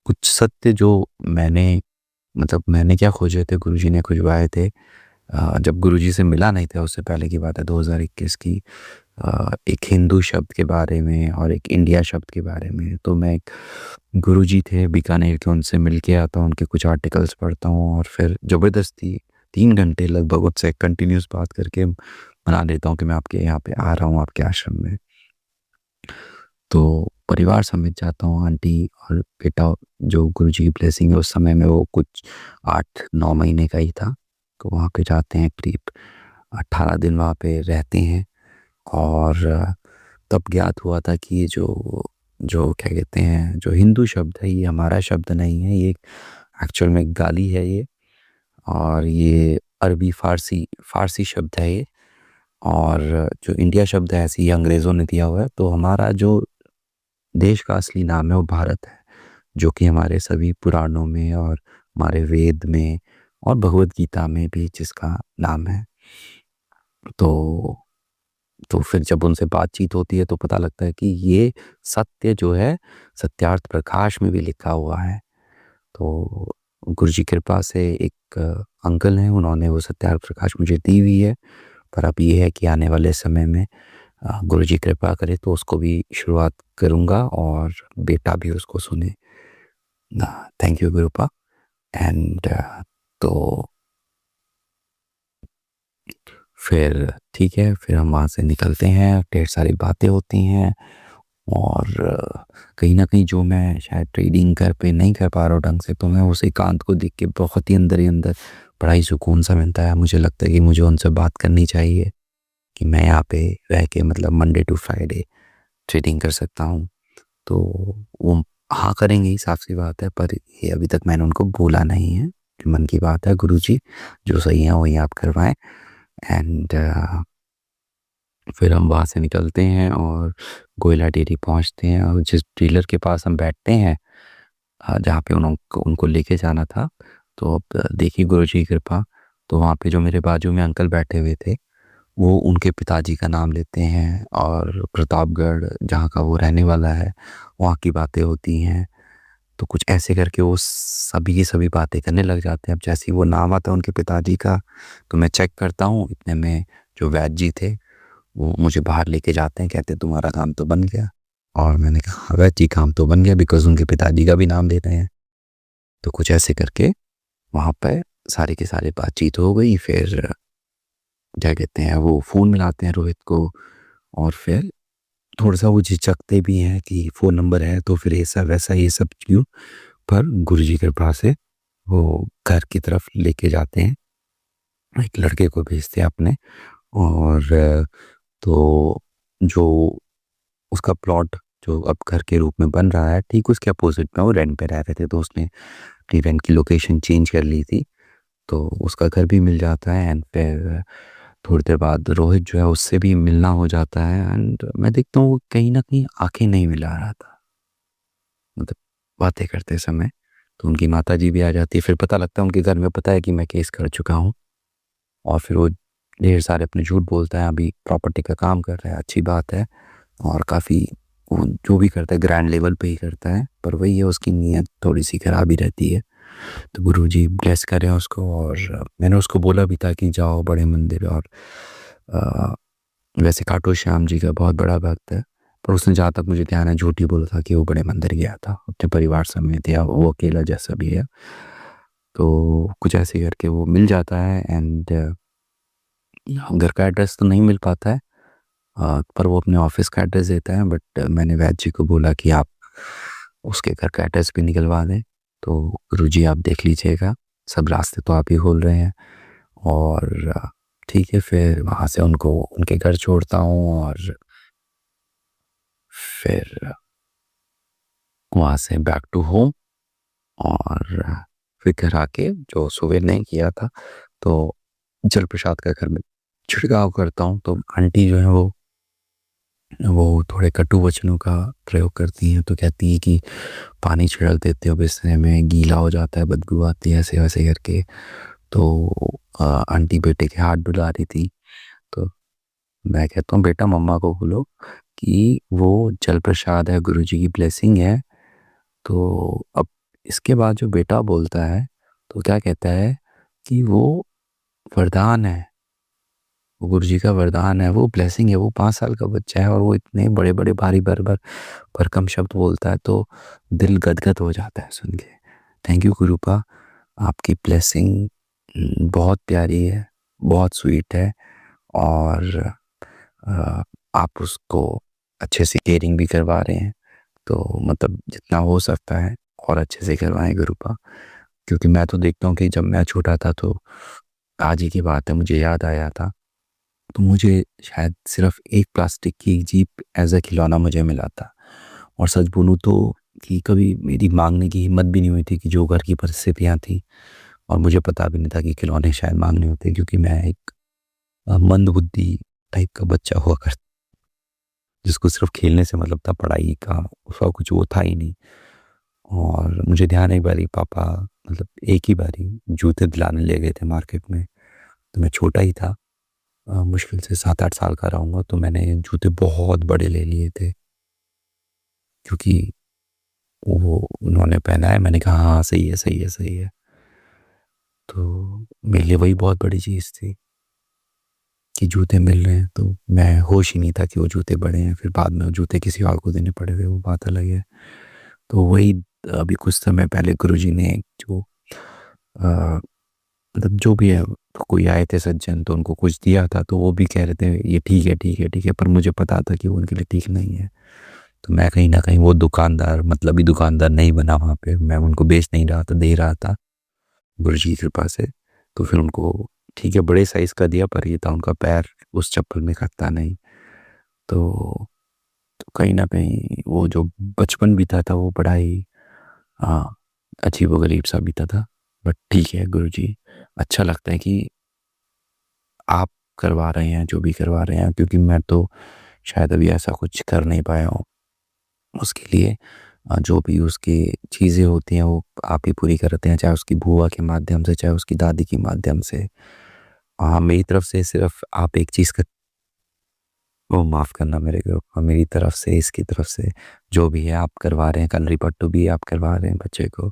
कुछ सत्य जो मैंने क्या खोजे थे, गुरुजी ने खुजवाए थे। जब गुरुजी से मिला नहीं था, उससे पहले की बात है 2021 की, एक हिंदू शब्द के बारे में और एक इंडिया शब्द के बारे में। तो मैं एक गुरुजी थे बीकानेर के, उनसे मिल के आता हूँ, उनके कुछ आर्टिकल्स पढ़ता हूँ और फिर ज़बरदस्ती 3 घंटे लगभग उनसे कंटिन्यूस बात करके मना लेता हूँ कि मैं आपके यहाँ पे आ रहा हूँ, आपके आश्रम में। तो परिवार समेत जाता हूँ, आंटी और बेटा, जो गुरुजी की ब्लेसिंग है, उस समय में वो कुछ 8-9 महीने का ही था। तो वहाँ पे जाते हैं, करीब 18 दिन वहाँ पे रहते हैं और तब ज्ञात हुआ था कि ये जो जो क्या कहते हैं, जो हिंदू शब्द है, ये हमारा शब्द नहीं है, ये एक्चुअल में गाली है ये, और ये अरबी फ़ारसी शब्द है ये, और जो इंडिया शब्द है ऐसे ही अंग्रेज़ों ने दिया हुआ है। तो हमारा जो देश का असली नाम है वो भारत है, जो कि हमारे सभी पुराणों में और हमारे वेद में और भगवद गीता में भी जिसका नाम है। तो फिर जब उनसे बातचीत होती है तो पता लगता है कि ये सत्य जो है, सत्यार्थ प्रकाश में भी लिखा हुआ है। तो गुरुजी की कृपा से एक अंकल हैं, उन्होंने वो सत्यार्थ प्रकाश मुझे दी हुई है। पर अब ये है कि आने वाले समय में गुरुजी कृपा करे तो उसको भी शुरुआत करूँगा और बेटा भी उसको सुने। Thank you Gurupa. एंड तो फिर ठीक है, फिर हम वहाँ से निकलते हैं, ढेर सारी बातें होती हैं और कहीं न कहीं जो मैं शायद ट्रेडिंग घर पे नहीं कर पा रहा हूँ ढंग से, तो मैं उस एकांत को देख के बहुत ही अंदर ही अंदर बड़ा ही सुकून सा मिलता है। मुझे लगता है कि मुझे उनसे बात करनी चाहिए कि मैं यहाँ पे रह के मतलब मंडे टू फ्राइडे ट्रेडिंग कर सकता हूँ। तो वो हाँ करेंगे ही, साफ सी बात है, पर ये अभी तक मैंने उनको बोला नहीं है कि मन की बात है, गुरुजी जो सही है वही आप करवाएँ। एंड फिर हम वहाँ से निकलते हैं और गोयला डेयरी पहुँचते हैं और जिस डीलर के पास हम बैठते हैं, जहाँ पे उनको लेके जाना था, तो अब देखिए गुरुजी की कृपा, तो वहाँ पे जो मेरे बाजू में अंकल बैठे हुए थे, वो उनके पिताजी का नाम लेते हैं और प्रतापगढ़ जहाँ का वो रहने वाला है, वहाँ की बातें होती हैं। तो कुछ ऐसे करके वो सभी की सभी बातें करने लग जाते हैं। अब जैसे ही वो नाम आता है उनके पिताजी का, तो मैं चेक करता हूँ, इतने में जो वैद्य जी थे वो मुझे बाहर लेके जाते हैं, कहते तुम्हारा काम तो बन गया। और मैंने कहा हाँ वैद्य जी, काम तो बन गया, बिकॉज़ उनके पिताजी का भी नाम ले रहे हैं। तो कुछ ऐसे करके वहाँ पे सारी की सारी बातचीत हो गई। फिर क्या कहते हैं, वो फ़ोन मिलाते हैं रोहित को और फिर थोड़ा-सा वो झिझकते भी हैं कि फ़ोन नंबर है तो फिर ऐसा वैसा ये सब क्यों? पर गुरुजी की कृपा से वो घर की तरफ लेके जाते हैं, एक लड़के को भेजते हैं अपने। और तो जो उसका प्लॉट जो अब घर के रूप में बन रहा है, ठीक उसके अपोज़िट में वो रेंट पे रह रहे थे, तो उसने अपनी रेंट की लोकेशन चेंज कर ली थी, तो उसका घर भी मिल जाता है। एंड फिर थोड़ी देर बाद रोहित जो है उससे भी मिलना हो जाता है एंड मैं देखता हूँ वो कहीं न कहीं आँखें नहीं मिला रहा था, मतलब बातें करते समय। तो उनकी माताजी भी आ जाती है, फिर पता लगता है उनके घर में पता है कि मैं केस कर चुका हूँ और फिर वो ढेर सारे अपने झूठ बोलता है, अभी प्रॉपर्टी का काम कर रहा है, अच्छी बात है और काफ़ी वो जो भी करता है ग्रैंड लेवल पे ही करता है, पर वही है उसकी नीयत थोड़ी-सी खराब ही रहती है। तो गुरुजी ब्लेस करें उसको। और मैंने उसको बोला भी था कि जाओ बड़े मंदिर, और अ, वैसे खाटू श्याम जी का बहुत बड़ा भक्त है, पर उसने जहाँ तक मुझे ध्यान है झूठ ही बोला था कि वो बड़े मंदिर गया था अपने परिवार समेत, या वो अकेला जैसा भी है। तो कुछ ऐसे करके वो मिल जाता है एंड घर का एड्रेस तो नहीं मिल पाता है, पर वो अपने ऑफिस का एड्रेस देता है। बट मैंने वैद्य जी को बोला कि आप उसके घर का एड्रेस भी निकलवा दें। तो गुरुजी आप देख लीजिएगा, सब रास्ते तो आप ही खोल रहे हैं। और ठीक है, फिर वहाँ से उनको उनके घर छोड़ता हूँ और फिर वहाँ से बैक टू होम। और फिर घर आके जो सुबह नहीं किया था, तो जल प्रसाद का घर में छिड़काव करता हूँ। तो आंटी जो है वो थोड़े कटु वचनों का प्रयोग करती हैं। तो कहती हैं कि पानी छिड़क देते हो बिस्तर में, गीला हो जाता है, बदबू आती है, ऐसे वैसे करके। तो आंटी बेटे के हाथ डुला रही थी। तो मैं कहता हूँ बेटा मम्मा को बोलो कि वो जल प्रसाद है, गुरुजी की ब्लेसिंग है। तो अब इसके बाद जो बेटा बोलता है तो क्या कहता है कि वो वरदान है, वो गुरुजी का वरदान है, वो ब्लेसिंग है। वो 5 साल का बच्चा है और वो इतने बड़े बड़े भारी भरकम शब्द बोलता है, तो दिल गदगद हो जाता है सुन के। थैंक यू गुरुपा, आपकी ब्लेसिंग बहुत प्यारी है, बहुत स्वीट है। और आप उसको अच्छे से केयरिंग भी करवा रहे हैं। तो मतलब जितना हो सकता है और अच्छे से करवाएं गुरुपा, क्योंकि मैं तो देखता हूँ कि जब मैं छोटा था, तो आज ही की बात है, मुझे याद आया था, तो मुझे शायद सिर्फ एक प्लास्टिक की जीप एज अ खिलौना मुझे मिला था। और सच बोलूँ तो कि कभी मेरी मांगने की हिम्मत भी नहीं हुई थी, कि जो घर की परिस्थितियाँ थी, और मुझे पता भी नहीं था कि खिलौने शायद मांगने होते, क्योंकि मैं एक मंदबुद्धि टाइप का बच्चा हुआ करता, जिसको सिर्फ खेलने से मतलब था, पढ़ाई का उसका कुछ वो था ही नहीं। और मुझे ध्यान है एक बारी पापा मतलब एक ही बारी जूते दिलाने ले गए थे मार्केट में। तो मैं छोटा ही था, मुश्किल से 7-8 साल का रहूँगा। तो मैंने जूते बहुत बड़े ले लिए थे, क्योंकि वो उन्होंने पहना है, मैंने कहा हाँ सही है सही है सही है। तो मेरे लिए वही बहुत बड़ी चीज़ थी कि जूते मिल रहे हैं। तो मैं होश ही नहीं था कि वो जूते बड़े हैं। फिर बाद में वो जूते किसी और को देने पड़े थे, वो बात अलग है। तो वही अभी कुछ समय पहले गुरुजी ने जो मतलब जो भी है, तो कोई आए थे सज्जन, तो उनको कुछ दिया था, तो वो भी कह रहे थे ये ठीक है ठीक है ठीक है, पर मुझे पता था कि वो उनके लिए ठीक नहीं है। तो मैं कहीं ना कहीं वो दुकानदार मतलबी दुकानदार नहीं बना वहाँ पे, मैं उनको बेच नहीं रहा था, दे रहा था गुरुजी की कृपा से। तो फिर उनको ठीक है बड़े साइज का दिया, पर ये था उनका पैर उस चप्पल में खटता नहीं। तो कहीं ना कहीं वो जो बचपन बीता था वो बड़ा ही अजीब व गरीब सा बीता था। बट ठीक है गुरुजी, अच्छा लगता है कि आप करवा रहे हैं जो भी करवा रहे हैं, क्योंकि मैं तो शायद अभी ऐसा कुछ कर नहीं पाया हूँ। उसके लिए जो भी उसकी चीज़ें होती हैं वो आप ही पूरी करते हैं, चाहे उसकी बुआ के माध्यम से, चाहे उसकी दादी के माध्यम से। हाँ, मेरी तरफ से सिर्फ आप एक चीज़ का वो माफ़ करना मेरे को, और मेरी तरफ से इसकी तरफ से जो भी है आप करवा रहे हैं, कलरी पट्टू भी आप करवा रहे हैं बच्चे को,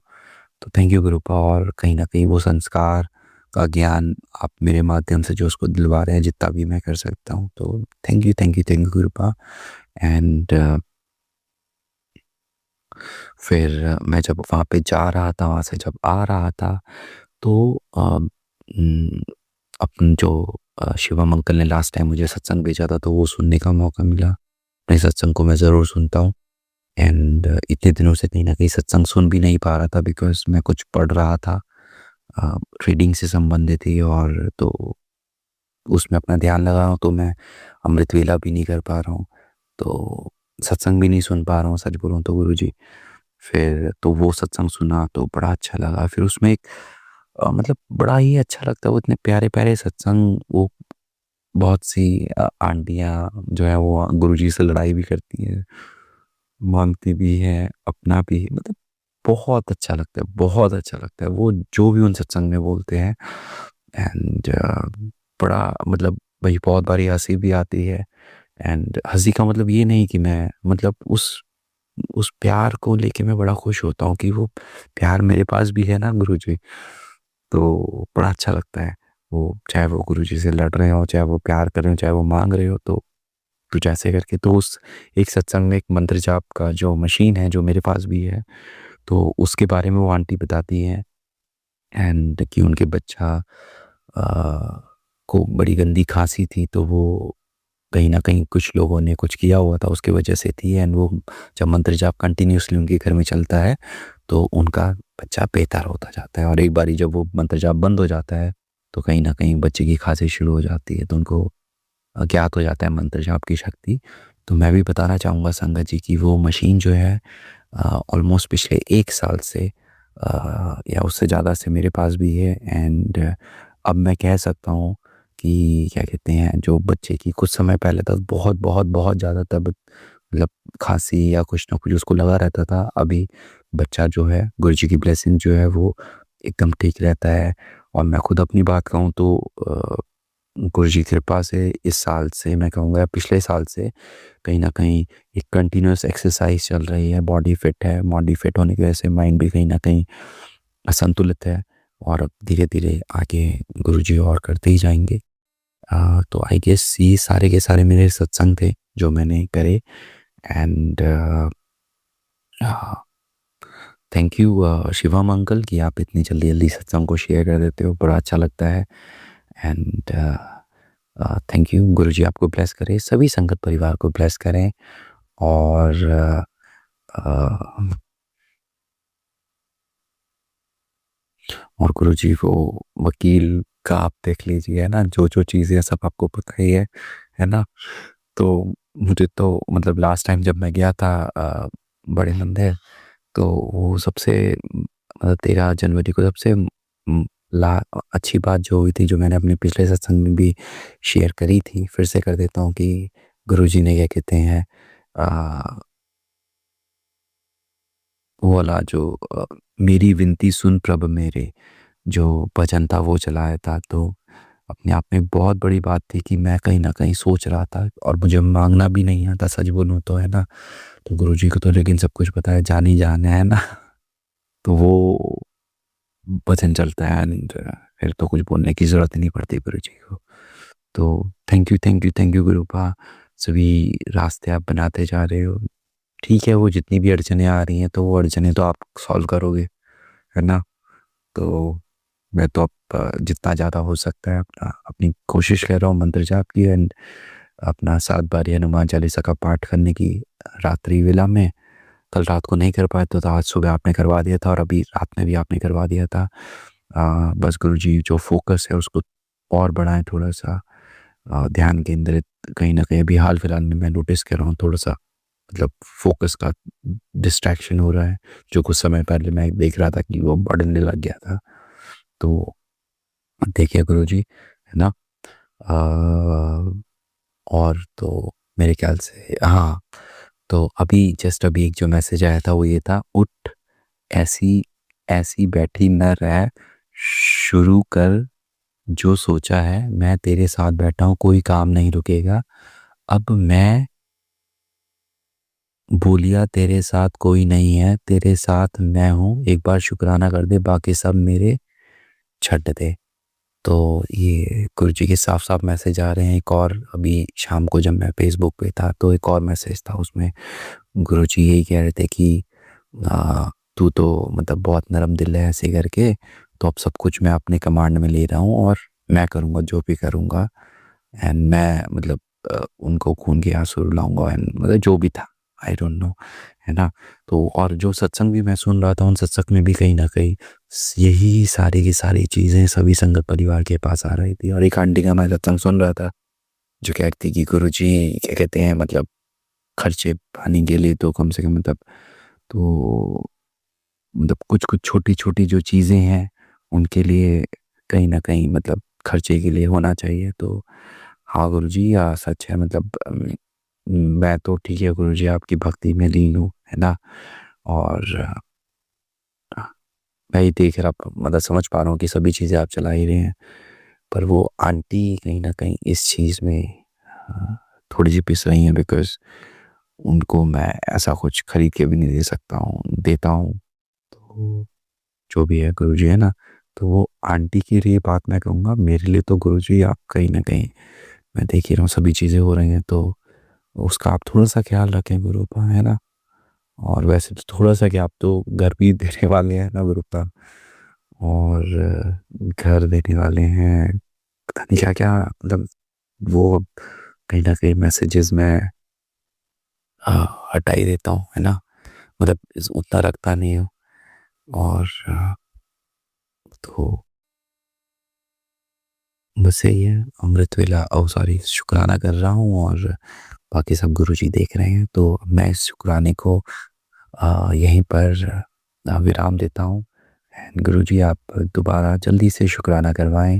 तो थैंक यू गुरुपा। और कहीं ना कहीं वो संस्कार का ज्ञान आप मेरे माध्यम से जो उसको दिलवा रहे हैं, जितना भी मैं कर सकता हूँ, तो thank you thank you thank you Gurupa. And फिर मैं जब वहाँ पे जा रहा था, वहाँ से जब आ रहा था, तो अपन जो शिवम अंकल ने लास्ट टाइम मुझे सत्संग भेजा था, तो वो सुनने का मौका मिला। अपने सत्संग को मैं ज़रूर सुनता हूँ। एंड इतने दिनों से कहीं ना कहीं सत्संग सुन भी नहीं पा रहा था, बिकॉज मैं कुछ पढ़ रहा था, रीडिंग से संबंधित ही, और तो उसमें अपना ध्यान लगा रहा हूँ, तो मैं अमृत वेला भी नहीं कर पा रहा हूँ, तो सत्संग भी नहीं सुन पा रहा हूँ, सच बोलूँ तो गुरुजी। फिर तो वो सत्संग सुना तो बड़ा अच्छा लगा। फिर उसमें एक मतलब बड़ा ही अच्छा लगता है, वो इतने प्यारे प्यारे सत्संग, वो बहुत सी आंटियाँ जो है वो गुरुजी से लड़ाई भी करती हैं, मांगती भी हैं, अपना भी, मतलब बहुत अच्छा लगता है, बहुत अच्छा लगता है वो जो भी उन सत्संग में बोलते हैं। एंड बड़ा मतलब भाई बहुत बारी हंसी भी आती है। एंड हंसी का मतलब ये नहीं कि मैं मतलब उस प्यार को लेके मैं बड़ा खुश होता हूँ कि वो प्यार मेरे पास भी है ना गुरुजी। तो बड़ा अच्छा लगता है वो, चाहे वो गुरुजी से लड़ रहे हो, चाहे वो प्यार कर रहे हो, चाहे वो मांग रहे हो, तो कुछ ऐसे करके। तो उस एक सत्संग में एक मंत्र जाप का जो मशीन है, जो मेरे पास भी है, तो उसके बारे में वो आंटी बताती हैं। एंड कि उनके बच्चा को बड़ी गंदी खांसी थी, तो वो कहीं न कहीं कुछ लोगों ने कुछ किया हुआ था उसकी वजह से थी। एंड वो जब मंत्र जाप कंटिन्यूअसली उनके घर में चलता है तो उनका बच्चा बेहतर होता जाता है, और एक बारी जब वो मंत्र जाप बंद हो जाता है तो कहीं न कहीं बच्चे की खांसी शुरू हो जाती है, तो उनको ज्ञात हो जाता है मंत्र जाप की शक्ति। तो मैं भी बताना चाहूँगा संगत जी कि वो मशीन जो है ऑलमोस्ट पिछले 1 साल से या उससे ज़्यादा से मेरे पास भी है। एंड अब मैं कह सकता हूँ कि क्या कहते हैं, जो बच्चे की कुछ समय पहले तक बहुत बहुत बहुत ज़्यादा तबीयत मतलब खांसी या कुछ ना कुछ उसको लगा रहता था, अभी बच्चा जो है गुरु जी की ब्लेसिंग जो है वो एकदम ठीक रहता है। और मैं खुद अपनी बात कहूँ तो गुरु जी की कृपा से इस साल से मैं कहूँगा पिछले साल से कहीं न कहीं एक कंटिन्यूअस एक्सरसाइज चल रही है, बॉडी फिट है, बॉडी फिट होने की वजह से माइंड भी कहीं न कहीं संतुलित है, और अब धीरे-धीरे आगे गुरु जी और करते ही जाएँगे। तो आई गेस ये सारे के सारे मेरे सत्संग थे जो मैंने करे। And thank you Shivam uncle कि आप इतनी जल्दी-जल्दी सत्संग को शेयर कर देते हो, बड़ा अच्छा लगता है। And thank you. गुरुजी आपको ब्लेस करें, सभी संगत परिवार को ब्लेस करें। और गुरुजी वो वकील का आप देख लीजिए, है ना, जो चीज़ें सब आपको पता ही है ना। तो मुझे तो मतलब लास्ट टाइम जब मैं गया था बड़े नंदे, तो वो सबसे 13 जनवरी को सबसे ला अच्छी बात जो हुई थी, जो मैंने अपने पिछले सत्संग में भी शेयर करी थी, फिर से कर देता हूँ कि गुरुजी ने क्या कहते हैं वो वाला जो मेरी विनती सुन प्रभ मेरे जो भजन था वो चलाया था। तो अपने आप में बहुत बड़ी बात थी कि मैं कहीं न कहीं सोच रहा था, और मुझे माँगना भी नहीं आता सच बोलूँ तो, है ना। तो गुरुजी को तो लेकिन सब कुछ पता है, जान ही जान है ना। तो वो भजन चलता है एंड फिर तो कुछ बोलने की ज़रूरत ही नहीं पड़ती गुरुजी को। तो thank you, thank you, thank you Gurupa. सभी रास्ते आप बनाते जा रहे हो। ठीक है, वो जितनी भी अड़चनें आ रही हैं तो वो अड़चनें तो आप सॉल्व करोगे, है ना। तो मैं तो अब जितना ज़्यादा हो सकता है अपनी कोशिश कर रहा हूँ मंत्र जाप की, एंड अपना 7 बार हनुमान चालीसा का पाठ करने की रात्रि वेला में। कल रात को नहीं कर पाए तो आज सुबह आपने करवा दिया था, और अभी रात में भी आपने करवा दिया था। बस गुरुजी जो फोकस है उसको और बढ़ाएं थोड़ा सा, ध्यान केंद्रित। कहीं ना कहीं अभी हाल फिलहाल में मैं नोटिस कर रहा हूँ थोड़ा सा मतलब फोकस का डिस्ट्रैक्शन हो रहा है, जो कुछ समय पहले मैं देख रहा था कि वो बढ़ने लग गया था। तो देखिए गुरुजी, है ना। और तो मेरे ख्याल से हाँ, तो अभी जस्ट अभी एक जो मैसेज आया था वो ये था, उठ ऐसी ऐसी बैठी न रह, शुरू कर जो सोचा है, मैं तेरे साथ बैठा हूँ, कोई काम नहीं रुकेगा। अब मैं बोलिया तेरे साथ कोई नहीं है, तेरे साथ मैं हूँ, एक बार शुक्राना कर दे, बाकी सब मेरे छੱਡ दे। तो ये गुरुजी के साफ साफ मैसेज आ रहे हैं। एक और अभी शाम को जब मैं फेसबुक पे था तो एक और मैसेज था, उसमें गुरुजी यही कह रहे थे कि तू तो मतलब बहुत नरम दिल है ऐसे करके, तो अब सब कुछ मैं अपने कमांड में ले रहा हूँ और मैं करूँगा जो भी करूँगा। एंड मैं मतलब उनको खून के आंसू रुलाऊंगा, एंड मतलब जो भी था आई डोंट नो, है ना। तो और जो सत्संग भी मैं सुन रहा था उन सत्संग में भी कहीं ना कहीं यही सारी की सारी चीज़ें सभी संगत परिवार के पास आ रही थी। और एक आंटी का मैं सत्संग सुन रहा था जो कहती कि गुरुजी क्या कहते हैं मतलब खर्चे पानी के लिए तो कम से कम तो मतलब कुछ कुछ छोटी छोटी जो चीज़ें हैं उनके लिए कहीं ना कहीं मतलब खर्चे के लिए होना चाहिए। तो हाँ गुरुजी, सच है मतलब मैं तो ठीक है गुरुजी आपकी भक्ति में लीन हूँ, है ना। और मैं ही देख रहा मतलब समझ पा रहा हूँ कि सभी चीज़ें आप चला ही रहे हैं, पर वो आंटी कहीं ना कहीं इस चीज़ में थोड़ी सी पिस रही हैं, बिकॉज उनको मैं ऐसा कुछ खरीद के भी नहीं दे सकता हूँ, देता हूँ तो जो भी है गुरुजी, है ना। तो वो आंटी के लिए बात मैं कहूँगा, मेरे लिए तो गुरुजी आप कहीं ना कहीं मैं देख ही रहा हूँ सभी चीज़ें हो रही हैं, तो उसका आप थोड़ा सा ख्याल रखें गुरुपा, है ना। और वैसे तो थोड़ा सा कि आप तो घर भी देने वाले हैं ना गुरुपा, और घर देने वाले हैं, पता नहीं क्या-क्या मतलब वो कहीं न कहीं मैसेजेस मैं हटा ही देता हूँ, है ना? मतलब उतना रखता नहीं हूँ और तो बस यही है, अमृत वेला सॉरी शुकराना कर रहा हूँ और बाकी सब गुरुजी देख रहे हैं, तो मैं इस शुकराने को यहीं पर विराम देता हूँ। एंड गुरुजी आप दोबारा जल्दी से शुकराना करवाएँ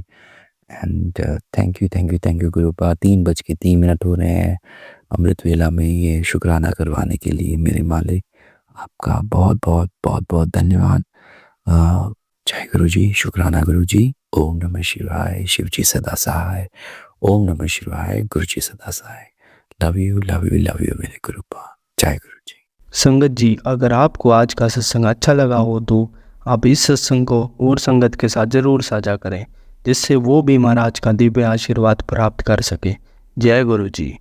एंड थैंक यू गुरुपा। 3:03 हो रहे हैं अमृत वेला में ये शुकराना करवाने के लिए मेरे मालिक। आपका बहुत-बहुत, बहुत-बहुत धन्यवाद। जय गुरुजी, शुकराना गुरुजी। ओम नमः शिवाय, शिवजी सदा सहाय। ओम नमः शिवाय, गुरुजी सदा सहाय। Love you, love you, love you मेरे गुरुपा। जय गुरुजी। संगत जी, अगर आपको आज का सत्संग अच्छा लगा हो तो आप इस सत्संग को और संगत के साथ ज़रूर साझा करें, जिससे वो भी महाराज का दिव्य आशीर्वाद प्राप्त कर सके। जय गुरु जी।